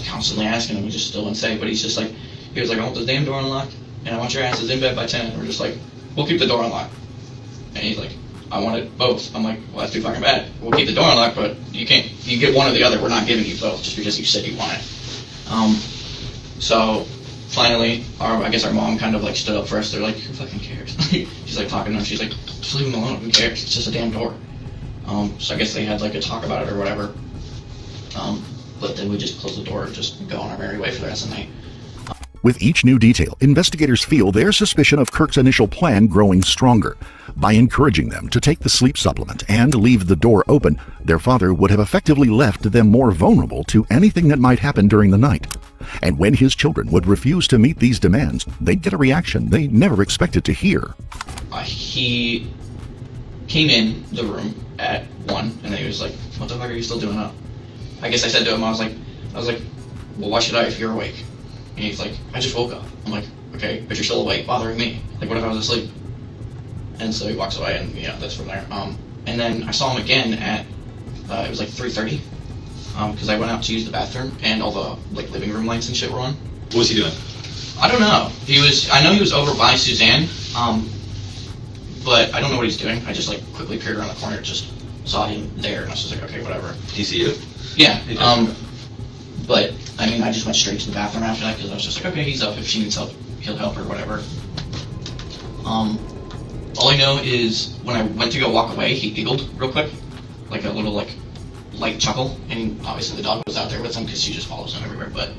constantly asking him. We just still wouldn't say. But he's just like, he was like, I want the damn door unlocked, and I want your asses in bed by 10. And we're just like, we'll keep the door unlocked. And he's like, I want it both. I'm like, well, that's too fucking bad. We'll keep the door unlocked, but you can't. You get one or the other. We're not giving you both just because you said you want it. So finally, I guess our mom kind of like stood up for us. They're like, who fucking cares? She's like talking to him. She's like, just leave him alone. Who cares? It's just a damn door. So I guess they had like a talk about it or whatever. But then we just closed the door and just go on our merry way for the rest of the night. With each new detail, investigators feel their suspicion of Kirk's initial plan growing stronger. By encouraging them to take the sleep supplement and leave the door open, their father would have effectively left them more vulnerable to anything that might happen during the night. And when his children would refuse to meet these demands, they'd get a reaction they never expected to hear. He came in the room at 1, and then he was like, what the fuck are you still doing up? I guess I said to him, I was like, well, why should I if you're awake? And he's like, I just woke up. I'm like, okay, but you're still awake, bothering me. Like, what if I was asleep? And so he walks away, and that's from there. And then I saw him again at, it was like 3:30, because I went out to use the bathroom, and all the like living room lights and shit were on. What was he doing? I don't know. I know he was over by Suzanne, but I don't know what he's doing. I just like quickly peered around the corner, just saw him there, and I was just like, okay, whatever. Did he see you? Yeah. But I mean, I just went straight to the bathroom after that because I was just like, okay, he's up. If she needs help, he'll help or whatever. All I know is when I went to go walk away, he giggled real quick, like a little like light chuckle, and obviously the dog was out there with him because she just follows him everywhere. But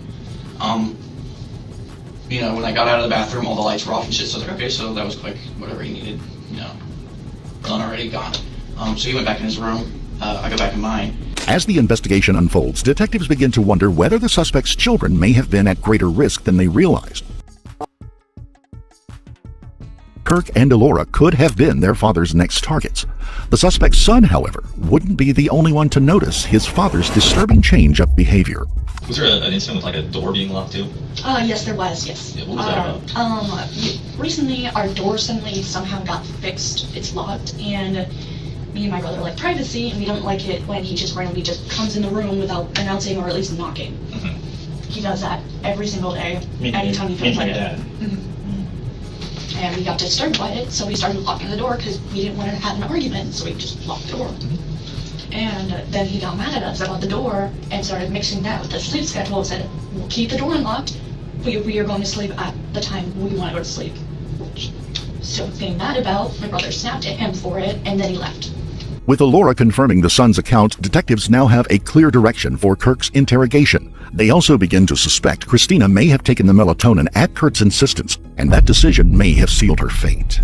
when I got out of the bathroom, all the lights were off and shit. So I was like, okay, so that was quick. Whatever he needed, done already, gone. So he went back in his room. I go back in mine. As the investigation unfolds, detectives begin to wonder whether the suspect's children may have been at greater risk than they realized. Kirk and Elora could have been their father's next targets. The suspect's son, however, wouldn't be the only one to notice his father's disturbing change of behavior. Was there an incident with like a door being locked too? Yes, there was, yes. Yeah, what was that about? Recently our door somehow got fixed. It's locked, and me and my brother like privacy, and we don't like it when he just randomly just comes in the room without announcing or at least knocking. Mm-hmm. He does that every single day, anytime he feels like it. Mm-hmm. And we got disturbed by it, so we started locking the door because we didn't want to have an argument, so we just locked the door. Mm-hmm. And then he got mad at us about the door and started mixing that with the sleep schedule and said, we'll keep the door unlocked, but we are going to sleep at the time we want to go to sleep. So getting mad about, my brother snapped at him for it, and then he left. With Elora confirming the son's account, detectives now have a clear direction for Kirk's interrogation. They also begin to suspect Christina may have taken the melatonin at Kurt's insistence, and that decision may have sealed her fate.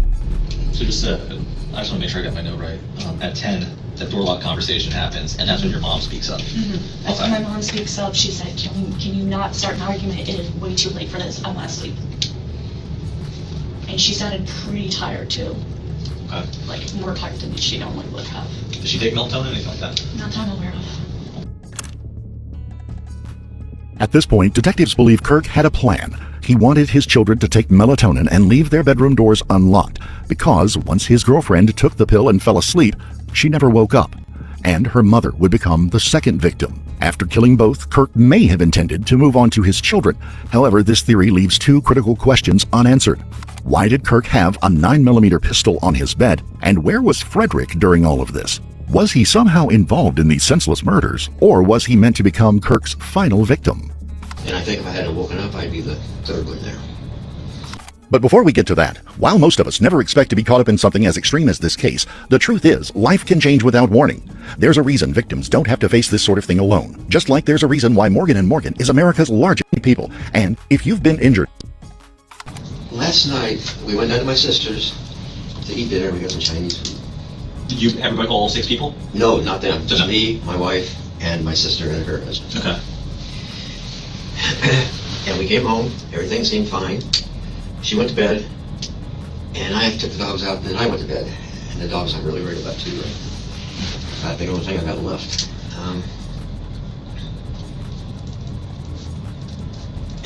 So just, I just want to make sure I got my note right. At 10, that door lock conversation happens, and that's when your mom speaks up. Mm-hmm. That's when my mom speaks up. She said, can you not start an argument? It is way too late for this. I want to sleep. And she sounded pretty tired, too. Okay. Like, more tired than she normally would have. Does she take melatonin or anything like that? Not that I'm aware of. At this point, detectives believe Kirk had a plan. He wanted his children to take melatonin and leave their bedroom doors unlocked, because once his girlfriend took the pill and fell asleep, she never woke up, and her mother would become the second victim. After killing both, Kirk may have intended to move on to his children. However, this theory leaves two critical questions unanswered. Why did Kirk have a 9mm pistol on his bed, and where was Frederick during all of this? Was he somehow involved in these senseless murders, or was he meant to become Kirk's final victim? And I think if I hadn't woken up, I'd be the third one there. But before we get to that, while most of us never expect to be caught up in something as extreme as this case, the truth is, life can change without warning. There's a reason victims don't have to face this sort of thing alone, just like there's a reason why Morgan & Morgan is America's largest people. And if you've been injured... Last night, we went down to my sister's to eat dinner. We got some Chinese food. Did you ever break all 6 people? No, not them. Just me, my wife, and my sister and her husband. Okay. And we came home. Everything seemed fine. She went to bed, and I took the dogs out, and then I went to bed. And the dogs I'm really worried about too. I think the only thing I got left.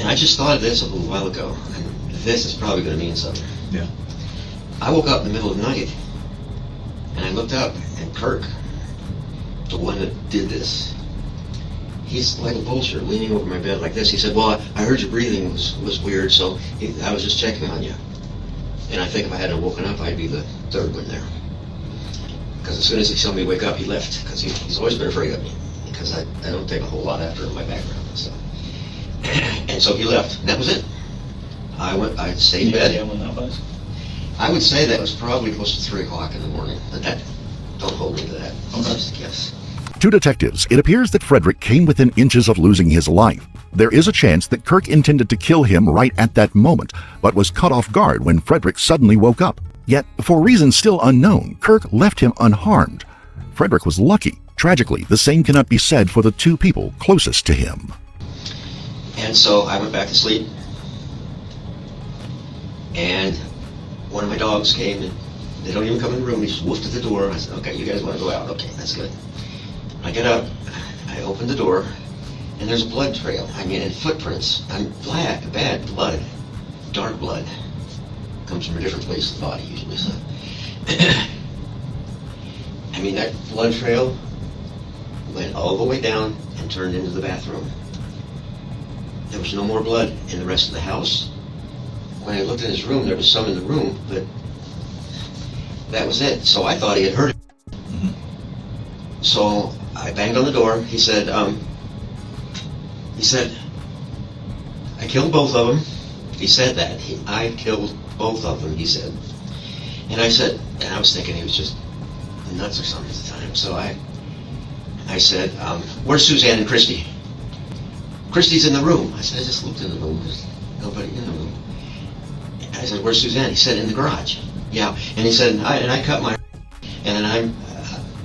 And I just thought of this a little while ago, and this is probably going to mean something. Yeah. I woke up in the middle of the night, and I looked up, and Kirk, the one that did this, he's like a vulture, leaning over my bed like this. He said, well, I heard your breathing was weird, so I was just checking on you. And I think if I hadn't woken up, I'd be the third one there. Because as soon as he saw me wake up, he left, because he's always been afraid of me, because I don't take a whole lot after my background and stuff. And so he left, and that was it. I stayed in bed. When that was? I would say that was probably close to 3 o'clock in the morning, but don't hold me to that. Okay. Just a guess. To detectives, it appears that Frederick came within inches of losing his life. There is a chance that Kirk intended to kill him right at that moment, but was caught off guard when Frederick suddenly woke up. Yet, for reasons still unknown, Kirk left him unharmed. Frederick was lucky. Tragically, the same cannot be said for the two people closest to him. And so I went back to sleep, and one of my dogs came, and they don't even come in the room. He just woofed at the door. I said, okay, you guys want to go out? Okay, that's good. I get up, I open the door, and there's a blood trail. I mean, and footprints. I'm black, bad blood, dark blood. Comes from a different place of the body usually. So, I mean, that blood trail went all the way down and turned into the bathroom. There was no more blood in the rest of the house. When I looked in his room, there was some in the room, but that was it. So I thought he had hurt him. So I banged on the door. He said, I killed both of them. He said that. I killed both of them, he said. And I said, and I was thinking he was just nuts or something at the time. So I said, where's Suzanne and Christy? Christy's in the room. I said, I just looked in the room. There's nobody in the room. I said, where's Suzanne? He said, in the garage. Yeah. And he said, I cut my, and then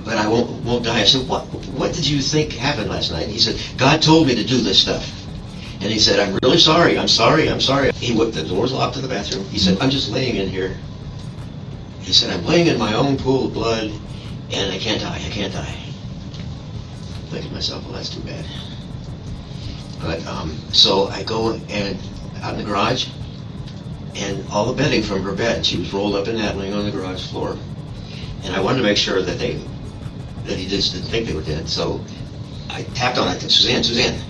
but I won't die. I said, what did you think happened last night? And he said, God told me to do this stuff. And he said, I'm really sorry. I'm sorry. He whipped the doors locked to the bathroom. He said, I'm just laying in here. He said, I'm laying in my own pool of blood, and I can't die. I can't die. I'm thinking to myself, well, that's too bad. But so I go and out in the garage, and all the bedding from her bed, she was rolled up in that, laying on the garage floor. And I wanted to make sure that he just didn't think they were dead. So I tapped on it. Suzanne.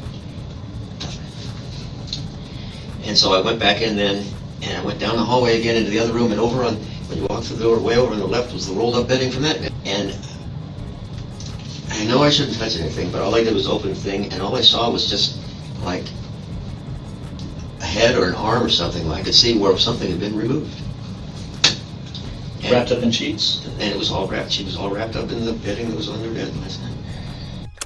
And so I went back in then, and I went down the hallway again into the other room, and over on, when you walk through the door, way over on the left was the rolled up bedding from that bed. And I know I shouldn't touch anything, but all I did was open the thing, and all I saw was just like a head or an arm or something. I could see where something had been removed. And, wrapped up in sheets? And it was all wrapped. She was all wrapped up in the bedding that was on their bed last night.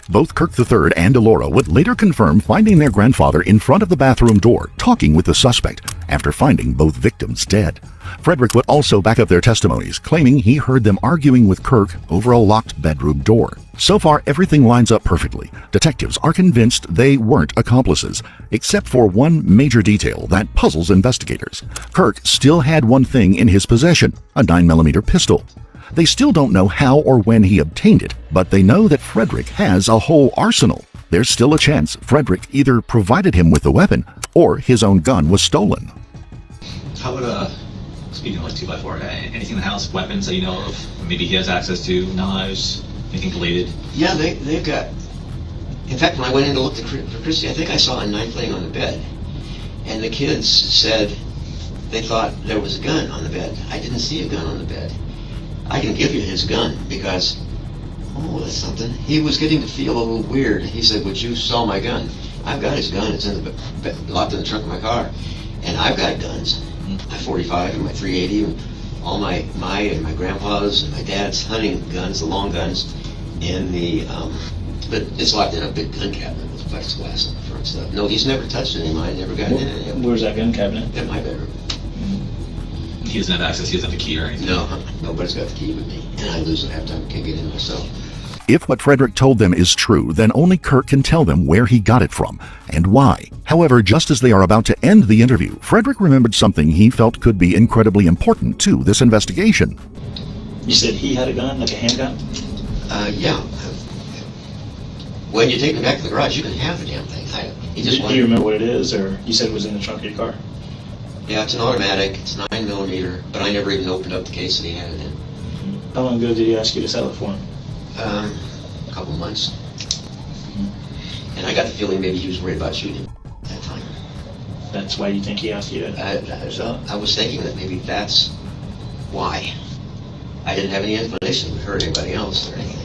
Both Kirk III and Elora would later confirm finding their grandfather in front of the bathroom door, talking with the suspect, after finding both victims dead. Frederick would also back up their testimonies, claiming he heard them arguing with Kirk over a locked bedroom door. So far, everything lines up perfectly. Detectives are convinced they weren't accomplices, except for one major detail that puzzles investigators. Kirk still had one thing in his possession, a 9mm pistol. They still don't know how or when he obtained it, but they know that Frederick has a whole arsenal. There's still a chance Frederick either provided him with the weapon or his own gun was stolen. How about, speaking of like 2x4, anything in the house, weapons that you know of? Maybe he has access to, knives, anything related? Yeah, they've got, in fact, when I went in to look for Christy, I think I saw a knife laying on the bed. And the kids said they thought there was a gun on the bed. I didn't see a gun on the bed. I can give you his gun because, oh, that's something. He was getting to feel a little weird. He said, would you sell my gun? I've got his gun. It's locked in the trunk of my car. And I've got guns. My .45 and my .380 and all my and my grandpa's and my dad's hunting guns, the long guns, in the, but it's locked in a big gun cabinet with plexiglass on the front stuff. No, he's never touched any of mine, never gotten in any of them. Where's that gun cabinet? In my bedroom. He doesn't have access, he doesn't have a key or anything? No, nobody's got the key but me. And I lose it half time, can't get in myself. If what Frederick told them is true, then only Kirk can tell them where he got it from and why. However, just as they are about to end the interview, Frederick remembered something he felt could be incredibly important to this investigation. You said he had a gun, like a handgun? Yeah. When you take me back to the garage, you can have the damn thing. He just Do you remember what it is, or you said it was in the trunk of your car? Yeah, it's an automatic. It's 9mm, but I never even opened up the case that he had it in. How long ago did he ask you to sell it for him? A couple months. And I got the feeling maybe he was worried about shooting at that time. That's why you think he asked you to sell it? I was thinking that maybe that's why. I didn't have any inclination to hurt anybody else or anything.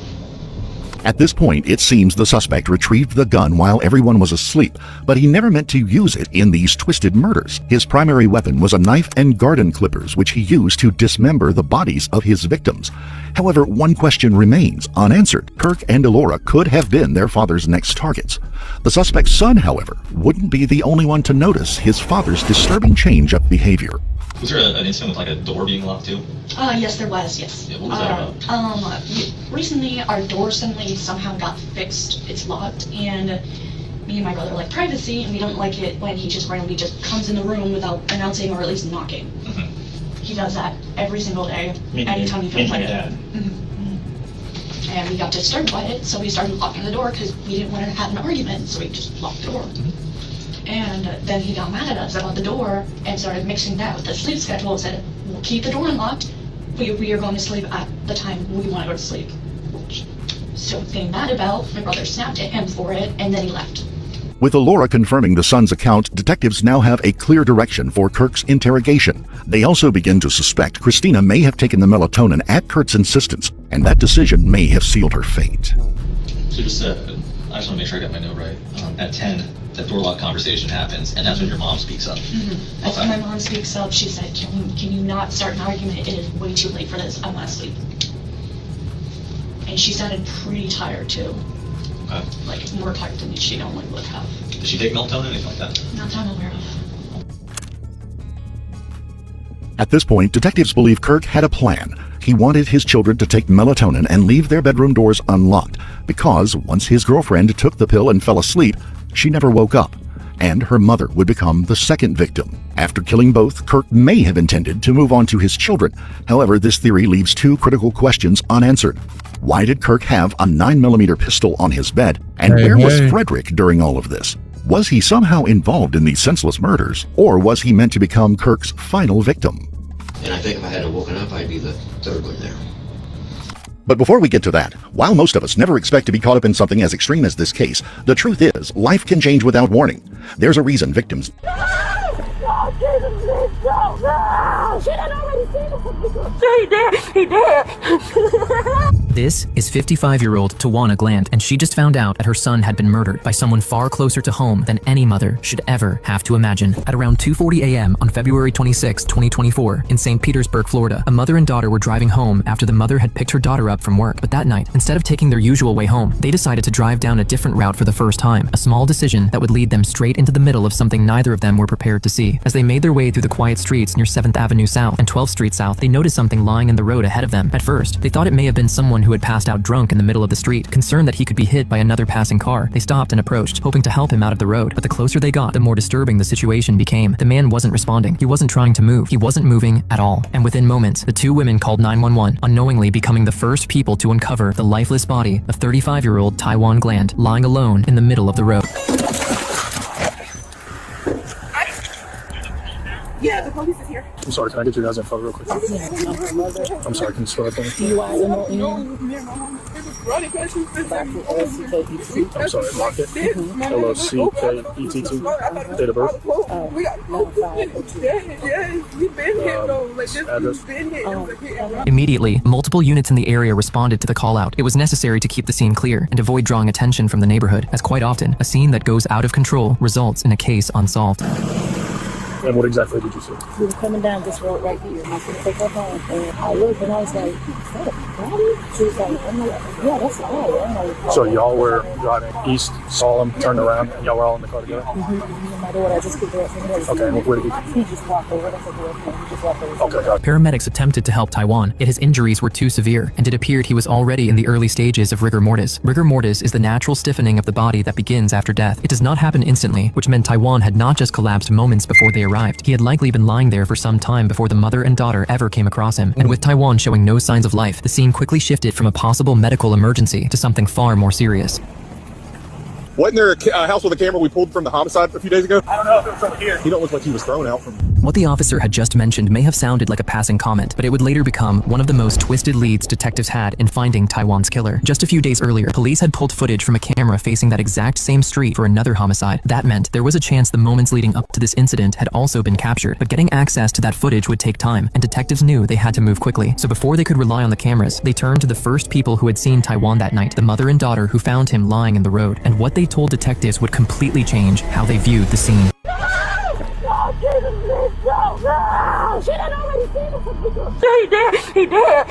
At this point, it seems the suspect retrieved the gun while everyone was asleep, but he never meant to use it in these twisted murders. His primary weapon was a knife and garden clippers, which he used to dismember the bodies of his victims. However, one question remains unanswered. Kirk and Elora could have been their father's next targets. The suspect's son, however, wouldn't be the only one to notice his father's disturbing change of behavior. Was there an incident with like a door being locked too? Yes, there was, yes. Yeah, what was that about? Recently our door suddenly somehow got fixed. It's locked, and me and my brother like privacy, and we don't like it when he just randomly just comes in the room without announcing or at least knocking. He does that every single day, anytime he feels like it. And we got disturbed by it, so we started locking the door because we didn't want to have an argument, so we just locked the door. And then he got mad at us about the door and started mixing that with the sleep schedule and said, we'll keep the door unlocked, but we are going to sleep at the time we want to go to sleep. Which still getting mad about, my brother snapped at him for it, and then he left. With Elora confirming the son's account, detectives now have a clear direction for Kirk's interrogation. They also begin to suspect Christina may have taken the melatonin at Kurt's insistence, and that decision may have sealed her fate. So just, I just want to make sure I got my note right. At 10, that door lock conversation happens, and that's when your mom speaks up. That's when my mom speaks up. She said, can you not start an argument? It is way too late for this. I want to sleep. And she sounded pretty tired too. Okay. Like more tired than she normally would have. Did she take melatonin or anything like that? Not that I'm aware of. At this point, detectives believe Kirk had a plan. He wanted his children to take melatonin and leave their bedroom doors unlocked, because once his girlfriend took the pill and fell asleep, she never woke up, and her mother would become the second victim. After killing both, Kirk may have intended to move on to his children. However, this theory leaves two critical questions unanswered. Why did Kirk have a 9mm pistol on his bed, and where was Frederick during all of this? Was he somehow involved in these senseless murders, or was he meant to become Kirk's final victim? And I think if I had woken up, I'd be the third one there. But before we get to that, while most of us never expect to be caught up in something as extreme as this case, the truth is, life can change without warning. There's a reason victims... He did. This is 55-year-old Tawana Gland, and she just found out that her son had been murdered by someone far closer to home than any mother should ever have to imagine. At around 2:40 a.m. on February 26, 2024, in St. Petersburg, Florida, a mother and daughter were driving home after the mother had picked her daughter up from work. But that night, instead of taking their usual way home, they decided to drive down a different route for the first time, a small decision that would lead them straight into the middle of something neither of them were prepared to see. As they made their way through the quiet streets near 7th Avenue South and 12th Street South, they noticed something lying in the road ahead of them. At first, they thought it may have been someone who had passed out drunk in the middle of the street. Concerned that he could be hit by another passing car, they stopped and approached, hoping to help him out of the road. But the closer they got, the more disturbing the situation became. The man wasn't responding. He wasn't trying to move. He wasn't moving at all. And within moments, the two women called 911, unknowingly becoming the first people to uncover the lifeless body of 35-year-old Tawana Gland lying alone in the middle of the road. Yeah, the police is here. I'm sorry, can I get your guys' info real quick? I'm sorry, can you spell it for me? I'm sorry, Lockett. L-O-C-K-E-T-T. Date of birth? Address? Immediately, multiple units in the area responded to the call-out. It was necessary to keep the scene clear and avoid drawing attention from the neighborhood, as quite often, a scene that goes out of control results in a case unsolved. And what exactly did you see? We were coming down this road right here. I was going to take her home. And I looked and I was like, is that a body? She was like, I'm like, yeah, that's a body. I'm like, so y'all were driving east, saw him, turned around, and y'all were all in the car together? Mm-hmm. My daughter, I just picked her up from there. Okay, and where did he just walked over. That's a girlfriend. He just walked over. Okay, got it. Paramedics attempted to help Tawana, yet his injuries were too severe, and it appeared he was already in the early stages of rigor mortis. Rigor mortis is the natural stiffening of the body that begins after death. It does not happen instantly, which meant Tawana had not just collapsed moments before they arrived. He had likely been lying there for some time before the mother and daughter ever came across him. And with Tawana showing no signs of life, the scene quickly shifted from a possible medical emergency to something far more serious. Wasn't there a house with a camera we pulled from the homicide a few days ago? I don't know if it was over here. He don't look like he was thrown out from... What the officer had just mentioned may have sounded like a passing comment, but it would later become one of the most twisted leads detectives had in finding Taiwan's killer. Just a few days earlier, police had pulled footage from a camera facing that exact same street for another homicide. That meant there was a chance the moments leading up to this incident had also been captured, but getting access to that footage would take time, and detectives knew they had to move quickly. So before they could rely on the cameras, they turned to the first people who had seen Taiwan that night, the mother and daughter who found him lying in the road, and what they told detectives would completely change how they viewed the scene. He did.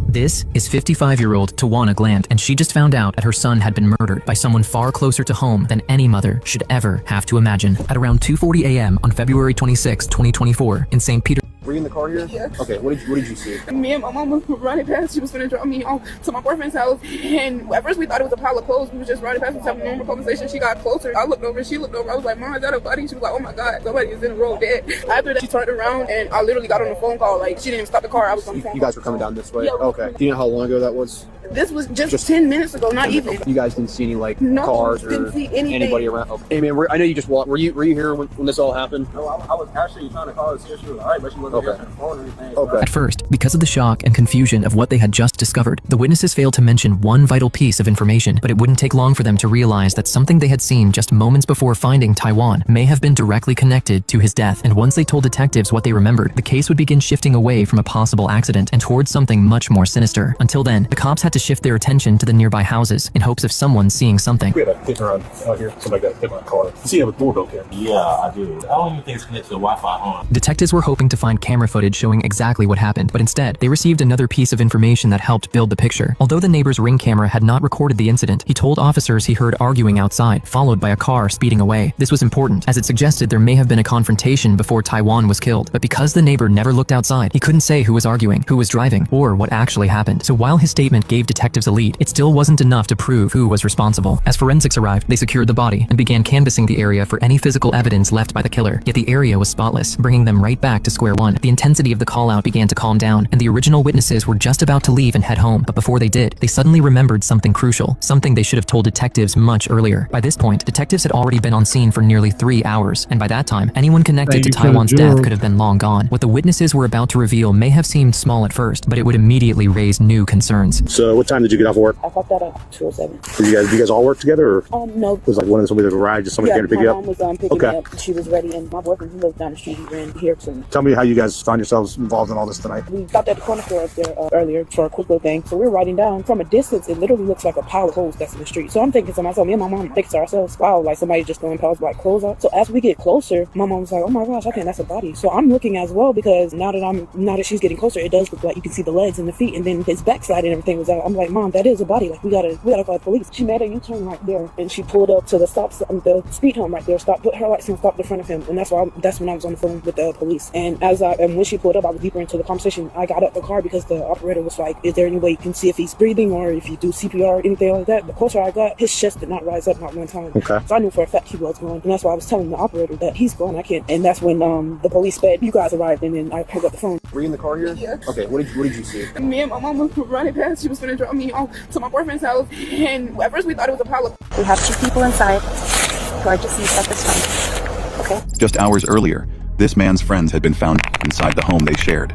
This is 55-year-old Tawana Glant, and she just found out that her son had been murdered by someone far closer to home than any mother should ever have to imagine. At around 2:40 a.m. on February 26, 2024, in St. Peter. Were you in the car here? Yeah. Okay, what did you see? Me and my mom were running past. She was gonna drop me off to my boyfriend's house. And at first we thought it was a pile of clothes. We were just running past and having a normal conversation. She got closer. I looked over, she looked over. I was like, Mom, is that a body? She was like, oh my God, somebody is in the road dead. After that, she turned around and I literally got on the phone call. Like, she didn't even stop the car. I was on the phone. You guys were coming down this way? Yeah. Okay. Do you know how long ago that was? This was just 10 minutes ago, not even. You guys didn't see any No, cars didn't or see anything. anybody around? Okay. Hey man, I know you just walked. Were you here when this all happened? No, I was actually trying to call her to see if she was alright, but she wasn't answering the phone or anything. Okay. At first, because of the shock and confusion of what they had just discovered, the witnesses failed to mention one vital piece of information, but it wouldn't take long for them to realize that something they had seen just moments before finding Taiwan may have been directly connected to his death. And once they told detectives what they remembered, the case would begin shifting away from a possible accident and towards something much more sinister. Until then, the cops had to shift their attention to the nearby houses in hopes of someone seeing something. We had a hit and run out here. Somebody got hit by a car. You see, you have a doorbell camera. Yeah, I do. I don't even think it's connected to the Wi-Fi on. Detectives were hoping to find camera footage showing exactly what happened, but instead, they received another piece of information that helped build the picture. Although the neighbor's Ring camera had not recorded the incident, he told officers he heard arguing outside, followed by a car speeding away. This was important, as it suggested there may have been a confrontation before Taiwan was killed, but because the neighbor never looked outside, he couldn't say who was arguing, who was driving, or what actually happened. So while his statement gave detectives a lead, it still wasn't enough to prove who was responsible. As forensics arrived, they secured the body and began canvassing the area for any physical evidence left by the killer. Yet the area was spotless, bringing them right back to square one. The intensity of the call-out began to calm down, and the original witnesses were just about to leave and head home. But before they did, they suddenly remembered something crucial, something they should have told detectives much earlier. By this point, detectives had already been on scene for nearly 3 hours, and by that time, anyone connected to Taiwan's death could have been long gone. What the witnesses were about to reveal may have seemed small at first, but it would immediately raise new concerns. So what time did you get off work? I got that at 2:07. Do you guys all work together, or No. was like one of somebody that arrived, just somebody came to pick you up? My mom was picking me up. She was ready, and my boyfriend, he lived down the street. He ran here to me. Tell me how you guys found yourselves involved in all this tonight. We stopped at the corner store up there earlier for a quick little thing. So we were riding down. From a distance, it literally looks like a pile of clothes that's in the street. So I'm thinking to myself, me and my mom think to ourselves, wow, like somebody just throwing piles of like clothes out. So as we get closer, my mom was like, oh my gosh, I think that's a body. So I'm looking as well, because now that she's getting closer, it does look like you can see the legs and the feet, and then his backside and everything was out. I'm like, Mom, that is a body. Like we gotta call the police. She made a U-turn right there, and she pulled up to the the speed hump right there. Put her lights on, stopped in front of him, and that's when I was on the phone with the police. And when she pulled up, I was deeper into the conversation. I got up the car because the operator was like, is there any way you can see if he's breathing, or if you do CPR or anything like that? The closer I got, his chest did not rise up not one time. Okay. So I knew for a fact he was going, and that's why I was telling the operator that he's going. I can't. And that's when the police sped. You guys arrived, and then I picked up the phone. Were you in the car here? Yeah. Okay. What did you see? Me and my mom were running past. She was gonna drop me off to my boyfriend's house. And at first we thought it was a pile of... We have 2 people inside who are deceased at this time. Okay? Just hours earlier, this man's friends had been found inside the home they shared.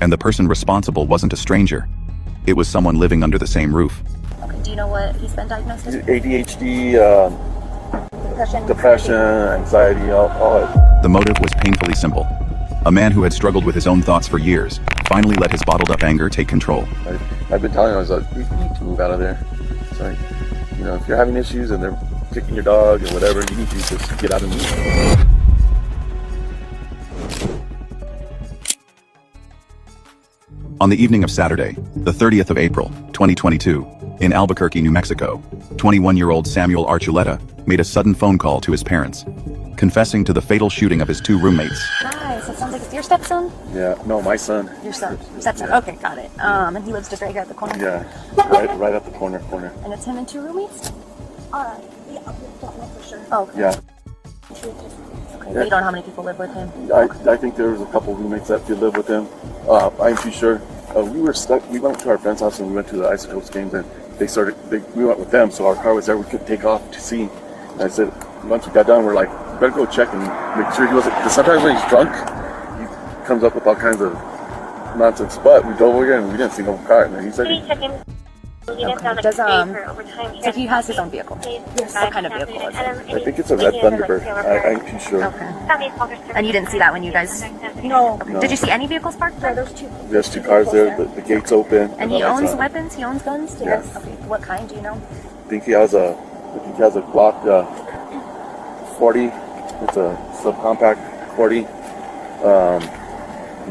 And the person responsible wasn't a stranger. It was someone living under the same roof. Okay, do you know what he's been diagnosed with? ADHD, depression, anxiety, all that. The motive was painfully simple. A man who had struggled with his own thoughts for years finally let his bottled-up anger take control. I've been telling him, I was like, you need to move out of there. It's like, if you're having issues and they're kicking your dog and whatever, you need to just get out and move. On the evening of Saturday, the 30th of April, 2022, in Albuquerque, New Mexico, 21-year-old Samuel Archuleta made a sudden phone call to his parents, confessing to the fatal shooting of his 2 roommates. Hi, so it sounds like it's your stepson? Yeah, no, my son. Your son. Stepson, Yeah. okay, got it. And he lives just right here at the corner? Yeah, right at the corner. And it's him and 2 roommates? Yeah, don't know for sure. Oh, okay. Yeah. Okay, but you don't know how many people live with him? I think there was a couple roommates that did live with him. I'm too sure. We were stuck. We went to our friend's house and we went to the Isotopes games, and we went with them, so our car was there. We could take off to see. And I said, once we got done, we're like, better go check and make sure he wasn't. Because sometimes when he's drunk, he comes up with all kinds of nonsense. But we drove over here and we didn't see no car. And then he said, Does so he has his own vehicle? Yes. What kind of vehicle is it? I think it's a red Thunderbird. I ain't too sure. Okay. And you didn't see that when you guys? No. No. Did you see any vehicles parked there? There's two. There's 2 cars there. The gate's open. And he owns weapons. He owns guns. Yes. Okay. What kind? Do you know? I think he has a Glock 40. It's a subcompact 40,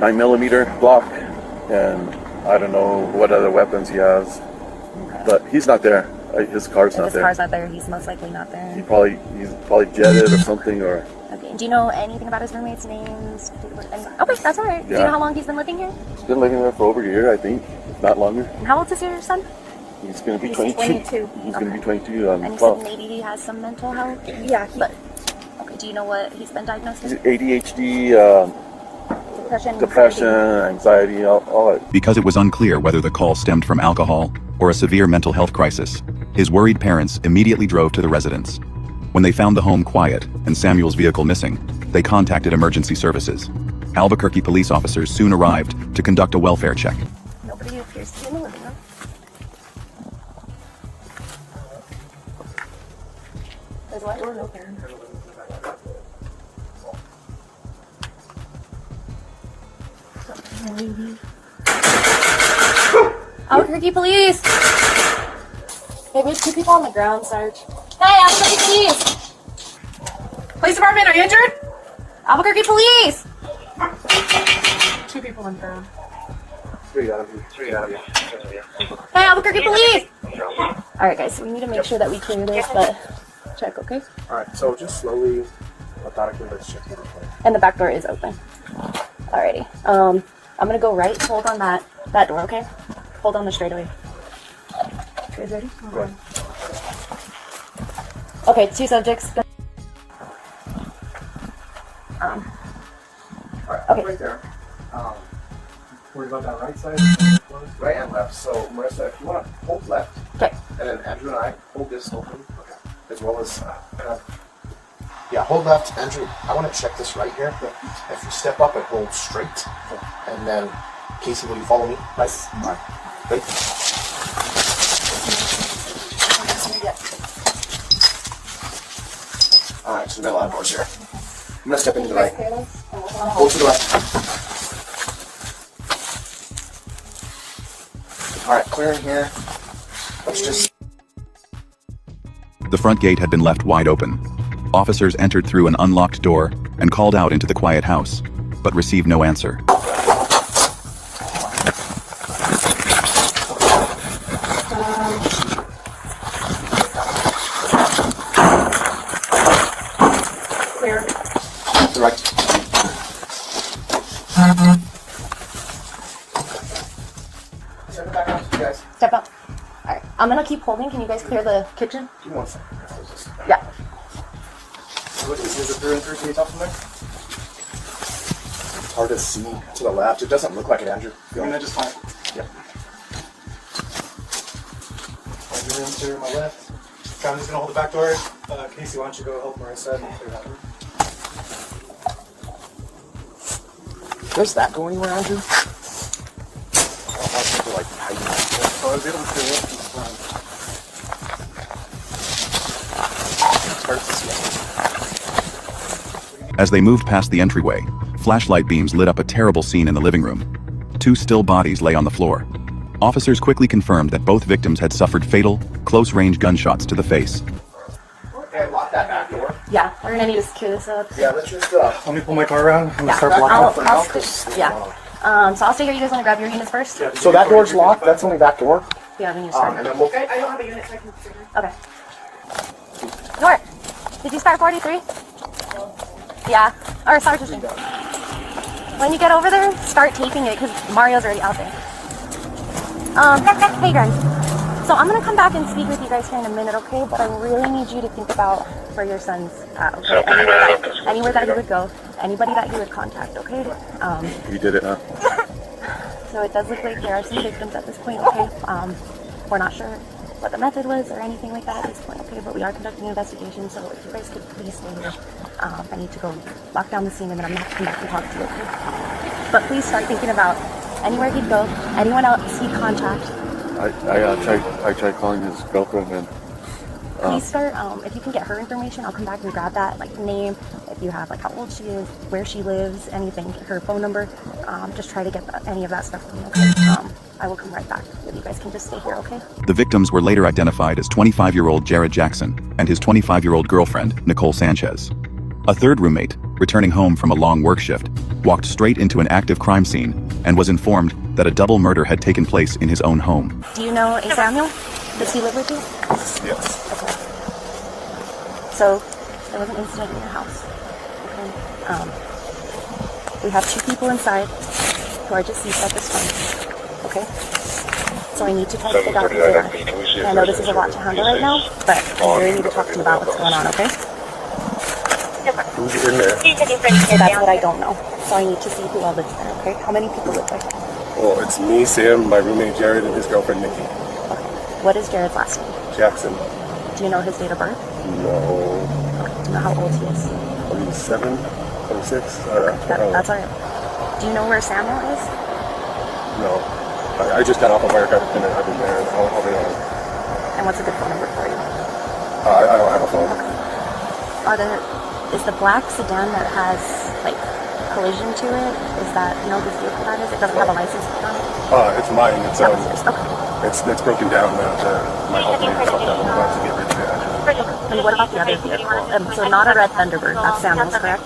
9mm Glock, and I don't know what other weapons he has. But he's not there. His car's not there. His car's not there. He's most likely not there. He's probably jetted or something, or. Okay. Do you know anything about his roommates' names? Okay, that's all right. Yeah. Do you know how long he's been living here? He's been living there for over a year, I think, if not longer. And how old is your son? He's going to be 22. 22. He's going to be 22. And you said maybe he has some mental health? Yeah. But, okay, do you know what he's been diagnosed with? ADHD, depression, anxiety, all that. Because it was unclear whether the call stemmed from alcohol or a severe mental health crisis, his worried parents immediately drove to the residence. When they found the home quiet and Samuel's vehicle missing, they contacted emergency services. Albuquerque police officers soon arrived to conduct a welfare check. Nobody appears to be in the living room. There's one door open. Albuquerque police! Hey, there's 2 people on the ground, Sarge. Hey, Albuquerque police! Police department, are you injured? Albuquerque police! 2 people on the ground. 3 out of you. 3 out of you. Hey, Albuquerque police! Alright guys, so we need to make sure that we clear this, but check, okay? Alright, so just slowly, methodically, let's check it. And the back door is open. Alrighty. I'm gonna go right, hold on that door, okay? Hold on the straightaway. You guys ready? Go ahead. Okay, 2 subjects. Alright, okay. right there. Worried about that right side? Right and left. So, Marissa, if you want to hold left. Okay. And then Andrew and I hold this open. Okay. As well as, yeah, hold left. Andrew, I want to check this right here. If you step up and hold straight. And then, Casey, will you follow me? Right. Alright. Ready? Alright, so we got a lot of doors here. I'm going to step into the right. Hold to the left. Alright, clearing here. Let's just... The front gate had been left wide open. Officers entered through an unlocked door and called out into the quiet house, but received no answer. Clear. To the right. Step back up, you guys. Step up. Alright, I'm gonna keep holding. Can you guys clear the kitchen? Give me 1 second. Yeah. So what is it through and through? Can you tell from there? It's hard to see to the left. It doesn't look like it, Andrew. You want me to just find it? Yep. Your room to my left. County's gonna hold the back door. Casey, why don't you go help Marissa and clear that room? Does that go anywhere, Andrew? I don't want people like hiding. So I was able to clear it. It's hard to see. As they moved past the entryway, flashlight beams lit up a terrible scene in the living room. 2 still bodies lay on the floor. Officers quickly confirmed that both victims had suffered fatal, close-range gunshots to the face. Okay, lock that back door. Yeah, we're gonna need to secure this up. Yeah, let's just, let me pull my car around. I'm gonna start I'll blocking it for now. so I'll stay here. You guys wanna grab your units first? So that door's locked. That's only back door. Yeah, then you start. And then we'll... I don't have a unit, so I can figure it. Okay. Door, did you start 43? Yeah, or Sergeant. When you get over there, start taping it because Mario's already out there. Hey guys, so I'm gonna come back and speak with you guys here in a minute, okay? But I really need you to think about where your son's at, okay? Anywhere that he would go, anybody that he would contact, okay? You did it, huh? So it does look like there are some victims at this point, okay? We're not sure what the method was or anything like that at this point, okay? But we are conducting an investigation, so if you guys could please stay here. I need to go lock down the scene, and then I'm gonna have to come back and talk to you, okay? But please start thinking about anywhere he'd go, anyone else he'd contact. I tried calling his girlfriend, and Please start, if you can get her information, I'll come back and grab that, like name, if you have like how old she is, where she lives, anything, her phone number, just try to get any of that stuff for me, okay? I will come right back. If you guys can just stay here, okay? The victims were later identified as 25-year-old Jared Jackson and his 25-year-old girlfriend, Nicole Sanchez. A third roommate, returning home from a long work shift, walked straight into an active crime scene and was informed that a double murder had taken place in his own home. Do you know a Samuel? Does he live with you? Yes. Okay. So, there was an incident in your house. Okay. We have 2 people inside who are deceased at this time. Okay? So I need to try to figure out who they are. And I know this is a lot to handle right now, but I really need to talk to you about what's going on, okay? Who's in there? Okay, that's what I don't know. So I need to see who all lives there, okay? How many people live there? Well, it's me, Sam, my roommate Jared, and his girlfriend Nikki. What is Jared's last name? Jackson. Do you know his date of birth? No. Do you know how old he is? 27, 26. That's alright. Do you know where Samuel is? No. I just got off of work. I've been there all day long. And what's a good phone number for you? I don't have a phone. Is the black sedan that has like collision to it? Is that, you know, whose vehicle that is? It doesn't have a license plate on it? It's mine. It's okay. It's broken down. My husband dropped out and wants to get rid of it, actually. And what about the other vehicle? So not a red Thunderbird. That's Samuel's, correct?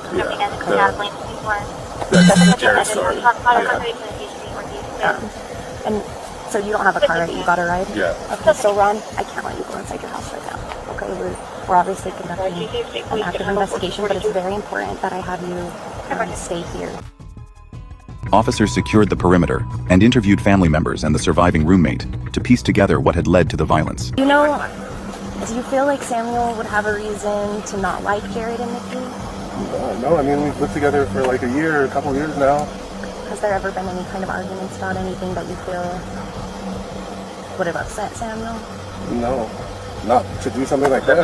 That's Jared's car. And so you don't have a car, right? You got a ride? Yeah. Okay, so Ron, I can't let you go inside your house right now. Okay, we're obviously conducting an active investigation, but it's very important that I have you stay here. Officers secured the perimeter and interviewed family members and the surviving roommate to piece together what had led to the violence. You know, do you feel like Samuel would have a reason to not like Jared and Nikki? No, I mean, we've lived together for like a couple years now. Has there ever been any kind of arguments about anything that you feel would have upset Samuel? No, not to do something like that.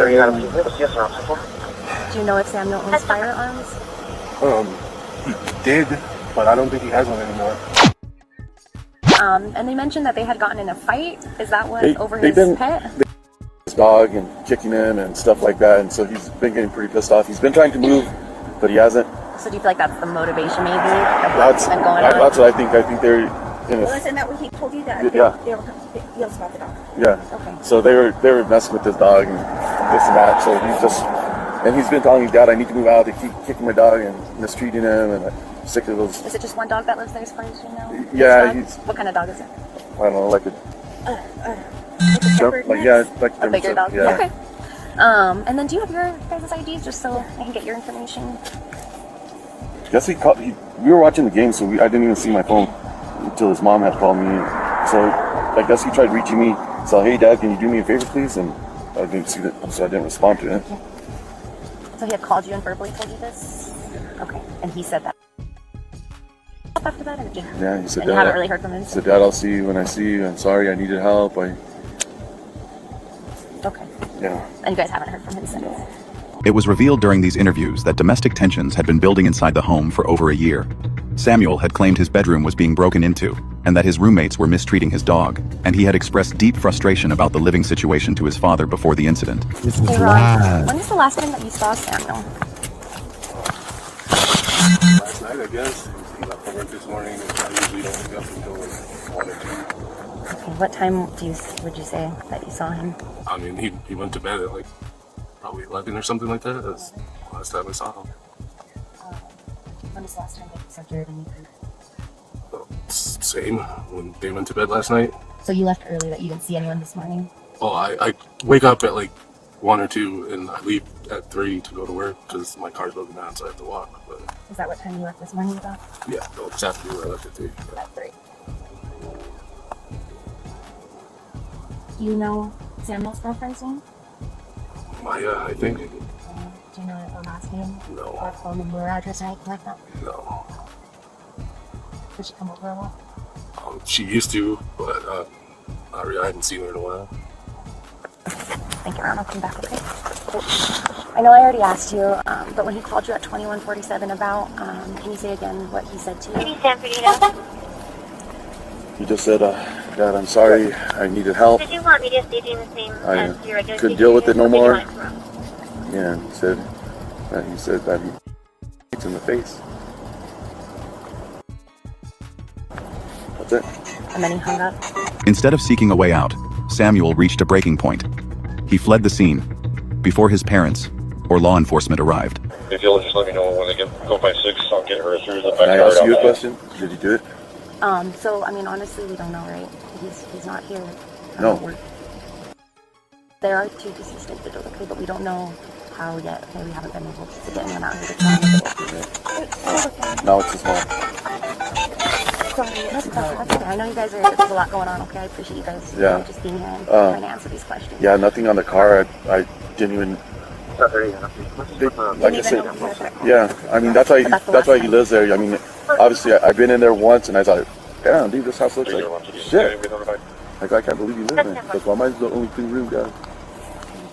Do you know if Samuel owns firearms? He did, but I don't think he has one anymore. And they mentioned that they had gotten in a fight. Is that what, over his pet? His dog and kicking him and stuff like that, and so he's been getting pretty pissed off. He's been trying to move, but he hasn't. So do you feel like that's the motivation, maybe, of what's been going on? That's what I think. I think they're in Well, isn't that what he told you that? Yeah. They were yells about the dog. Yeah. Okay. So they were messing with his dog and this and that. So he's been telling me, Dad, I need to move out. They keep kicking my dog and mistreating him, and I'm sick of those. Is it just one dog that lives there, as far as you know? Yeah, what kind of dog is it? I don't know, like a shepherd mix? like A bigger dog. Yeah. Okay. And then do you have your guys' IDs just so I can get your information? Guess we were watching the game, so I didn't even see my phone until his mom had called me. So I guess he tried reaching me. So, hey, Dad, can you do me a favor, please? And I didn't see that, so I didn't respond to it. So he had called you and verbally told you this? Okay. And he said that after that? Or Yeah, he said, and you haven't really heard from him? He said, Dad, I'll see you when I see you. I'm sorry, I needed help. Okay. Yeah. And you guys haven't heard from him since? It was revealed during these interviews that domestic tensions had been building inside the home for over a year. Samuel had claimed his bedroom was being broken into, and that his roommates were mistreating his dog, and he had expressed deep frustration about the living situation to his father before the incident. Hey Ron, when was the last time that you saw Samuel? Last night, I guess. He left for work this morning, and I usually don't wake up until like 1 or 2. Okay, what time would you say that you saw him? I mean, he went to bed at like probably 11 or something like that. That's the last time I saw him. When was the last time that you saw Jared and Ethan? Same, when they went to bed last night. So you left early, that you didn't see anyone this morning? Oh, I wake up at like 1 or 2 and I leave at 3 to go to work because my car's broken down, so I have to walk. But Is that what time you left this morning about? yeah, no, it's after I left at 3. At 3. Do you know Samuel's girlfriend's name? Maya, I think. Do you know her last name? No. Or phone number or address or anything like that? No. Did she come over a lot? She used to, but I haven't seen her in a while. Thank you, Ron. I'll come back, okay? I know I already asked you, but when he called you at 2147 about, can you say again what he said to you? He just said, Dad, I'm sorry, I needed help. Did you want me to stay doing the same as your regular Couldn't deal with it no more. Yeah, and he said that he hits in the face. That's it. And then he hung up. Instead of seeking a way out, Samuel reached a breaking point. He fled the scene before his parents or law enforcement arrived. If you'll just let me know when they go by 6, I'll get her as soon as the Can I ask you a question? Did you do it? So, I mean, honestly, we don't know, right? He's not here. No. There are 2 deceased individuals, okay, but we don't know how yet. Okay, we haven't been able to get anyone out here to try and get it. No, it's his mom. Sorry, that's okay. I know you guys there's a lot going on, okay? I appreciate you guys just being here and trying to answer these questions. Yeah, nothing on the car. I didn't even. Like I said, yeah. I mean, that's why he lives there. I mean, obviously, I've been in there once, and I thought, damn, dude, this house looks like shit. Like, I can't believe he lives there. That's why mine's the only clean room, guys.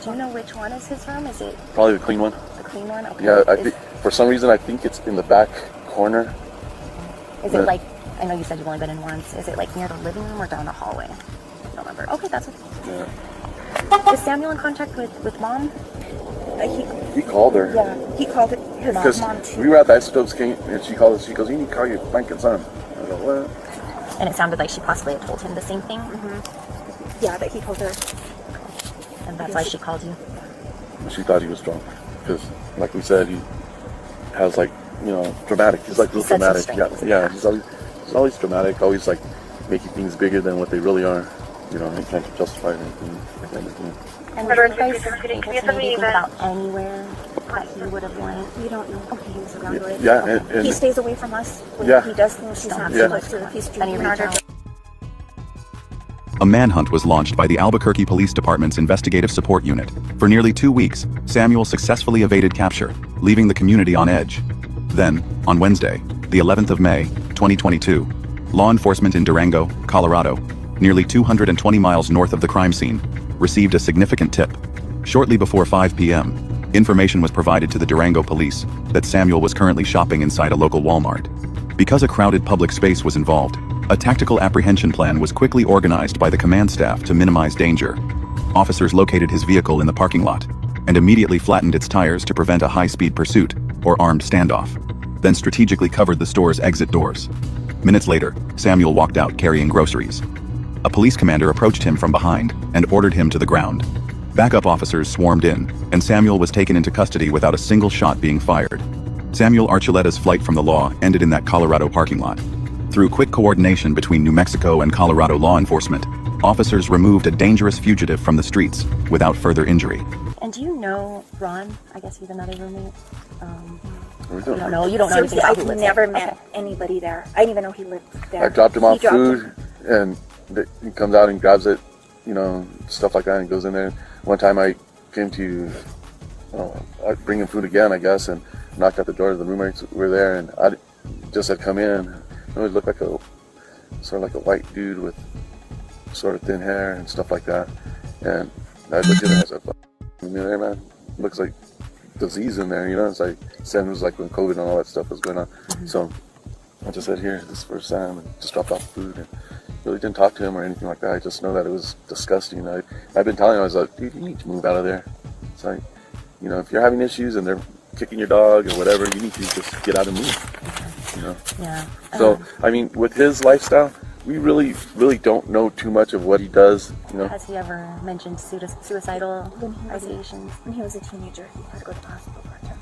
Do you know which one is his room? Is it probably the clean one? The clean one? Okay. Yeah, I think for some reason I think it's in the back corner. Is it like? I know you said you've only been in once. Is it like near the living room or down the hallway? I don't remember. Okay, that's okay. Yeah. Is Samuel in contact with mom? He called her. Yeah, he called his mom too. We were at the Isotopes King, and she called us. She goes, "You need to call your Franken son." I go, "What?" And it sounded like she possibly had told him the same thing. Yeah, that he told her. And that's why she called you. She thought he was drunk because, like we said, he has dramatic. He's like real dramatic. Yeah. He's always dramatic. Always like making things bigger than what they really are. You know, he can't justify anything. And did you guys think about anywhere that he would have went? You don't know. Okay, he was around with. Yeah, okay. and he stays away from us when he does things. He's not so much to he's any reach out. A manhunt was launched by the Albuquerque Police Department's Investigative Support Unit. For nearly 2 weeks, Samuel successfully evaded capture, leaving the community on edge. Then, on Wednesday, the 11th of May, 2022, law enforcement in Durango, Colorado, nearly 220 miles north of the crime scene, received a significant tip. Shortly before 5 p.m., information was provided to the Durango police that Samuel was currently shopping inside a local Walmart. Because a crowded public space was involved, a tactical apprehension plan was quickly organized by the command staff to minimize danger. Officers located his vehicle in the parking lot and immediately flattened its tires to prevent a high-speed pursuit or armed standoff, then strategically covered the store's exit doors. Minutes later, Samuel walked out carrying groceries. A police commander approached him from behind and ordered him to the ground. Backup officers swarmed in, and Samuel was taken into custody without a single shot being fired. Samuel Archuletta's flight from the law ended in that Colorado parking lot. Through quick coordination between New Mexico and Colorado law enforcement, officers removed a dangerous fugitive from the streets without further injury. And do you know Ron? I guess he's another roommate. You don't know anything about who lives there. I've never met anybody there. I didn't even know he lived there. I dropped him off food, and he comes out and grabs it, stuff like that, and goes in there. One time I came to bring him food again, I guess, and knocked at the door. The roommates were there, and I just had come in. It looked like a white dude with sort of thin hair and stuff like that. And I looked at him and I said, "Hey man, looks like disease in there, It's like Sam was like when COVID and all that stuff was going on." So I just said, "Here, this is for Sam," and just dropped off food. And really didn't talk to him or anything like that. I just know that it was disgusting. I've been telling him, I was like, "Dude, you need to move out of there." It's like, if you're having issues and they're kicking your dog or whatever, you need to just get out and move. Yeah. So, I mean, with his lifestyle, we really, really don't know too much of what he does, Has he ever mentioned suicidal ideations? When he was a teenager, he had to go to the hospital for a time.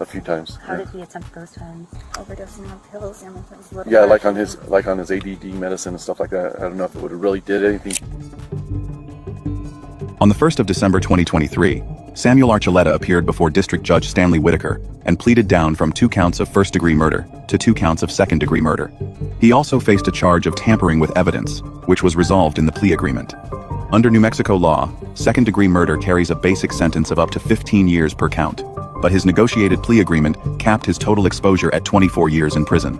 A few times. How did he attempt those times? Overdosing on pills and it was a little. Yeah, like on his ADD medicine and stuff like that. I don't know if it would have really did anything. On the 1st of December 2023, Samuel Archuleta appeared before District Judge Stanley Whitaker and pleaded down from 2 counts of first-degree murder to 2 counts of second-degree murder. He also faced a charge of tampering with evidence, which was resolved in the plea agreement. Under New Mexico law, second-degree murder carries a basic sentence of up to 15 years per count, but his negotiated plea agreement capped his total exposure at 24 years in prison.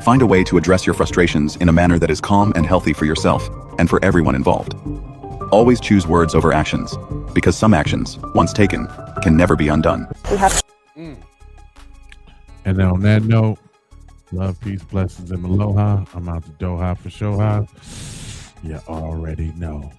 Find a way to address your frustrations in a manner that is calm and healthy for yourself and for everyone involved. Always choose words over actions, because some actions, once taken, can never be undone. We have And on that note, love, peace, blessings, and aloha. I'm out to Doha for Shoha. You already know.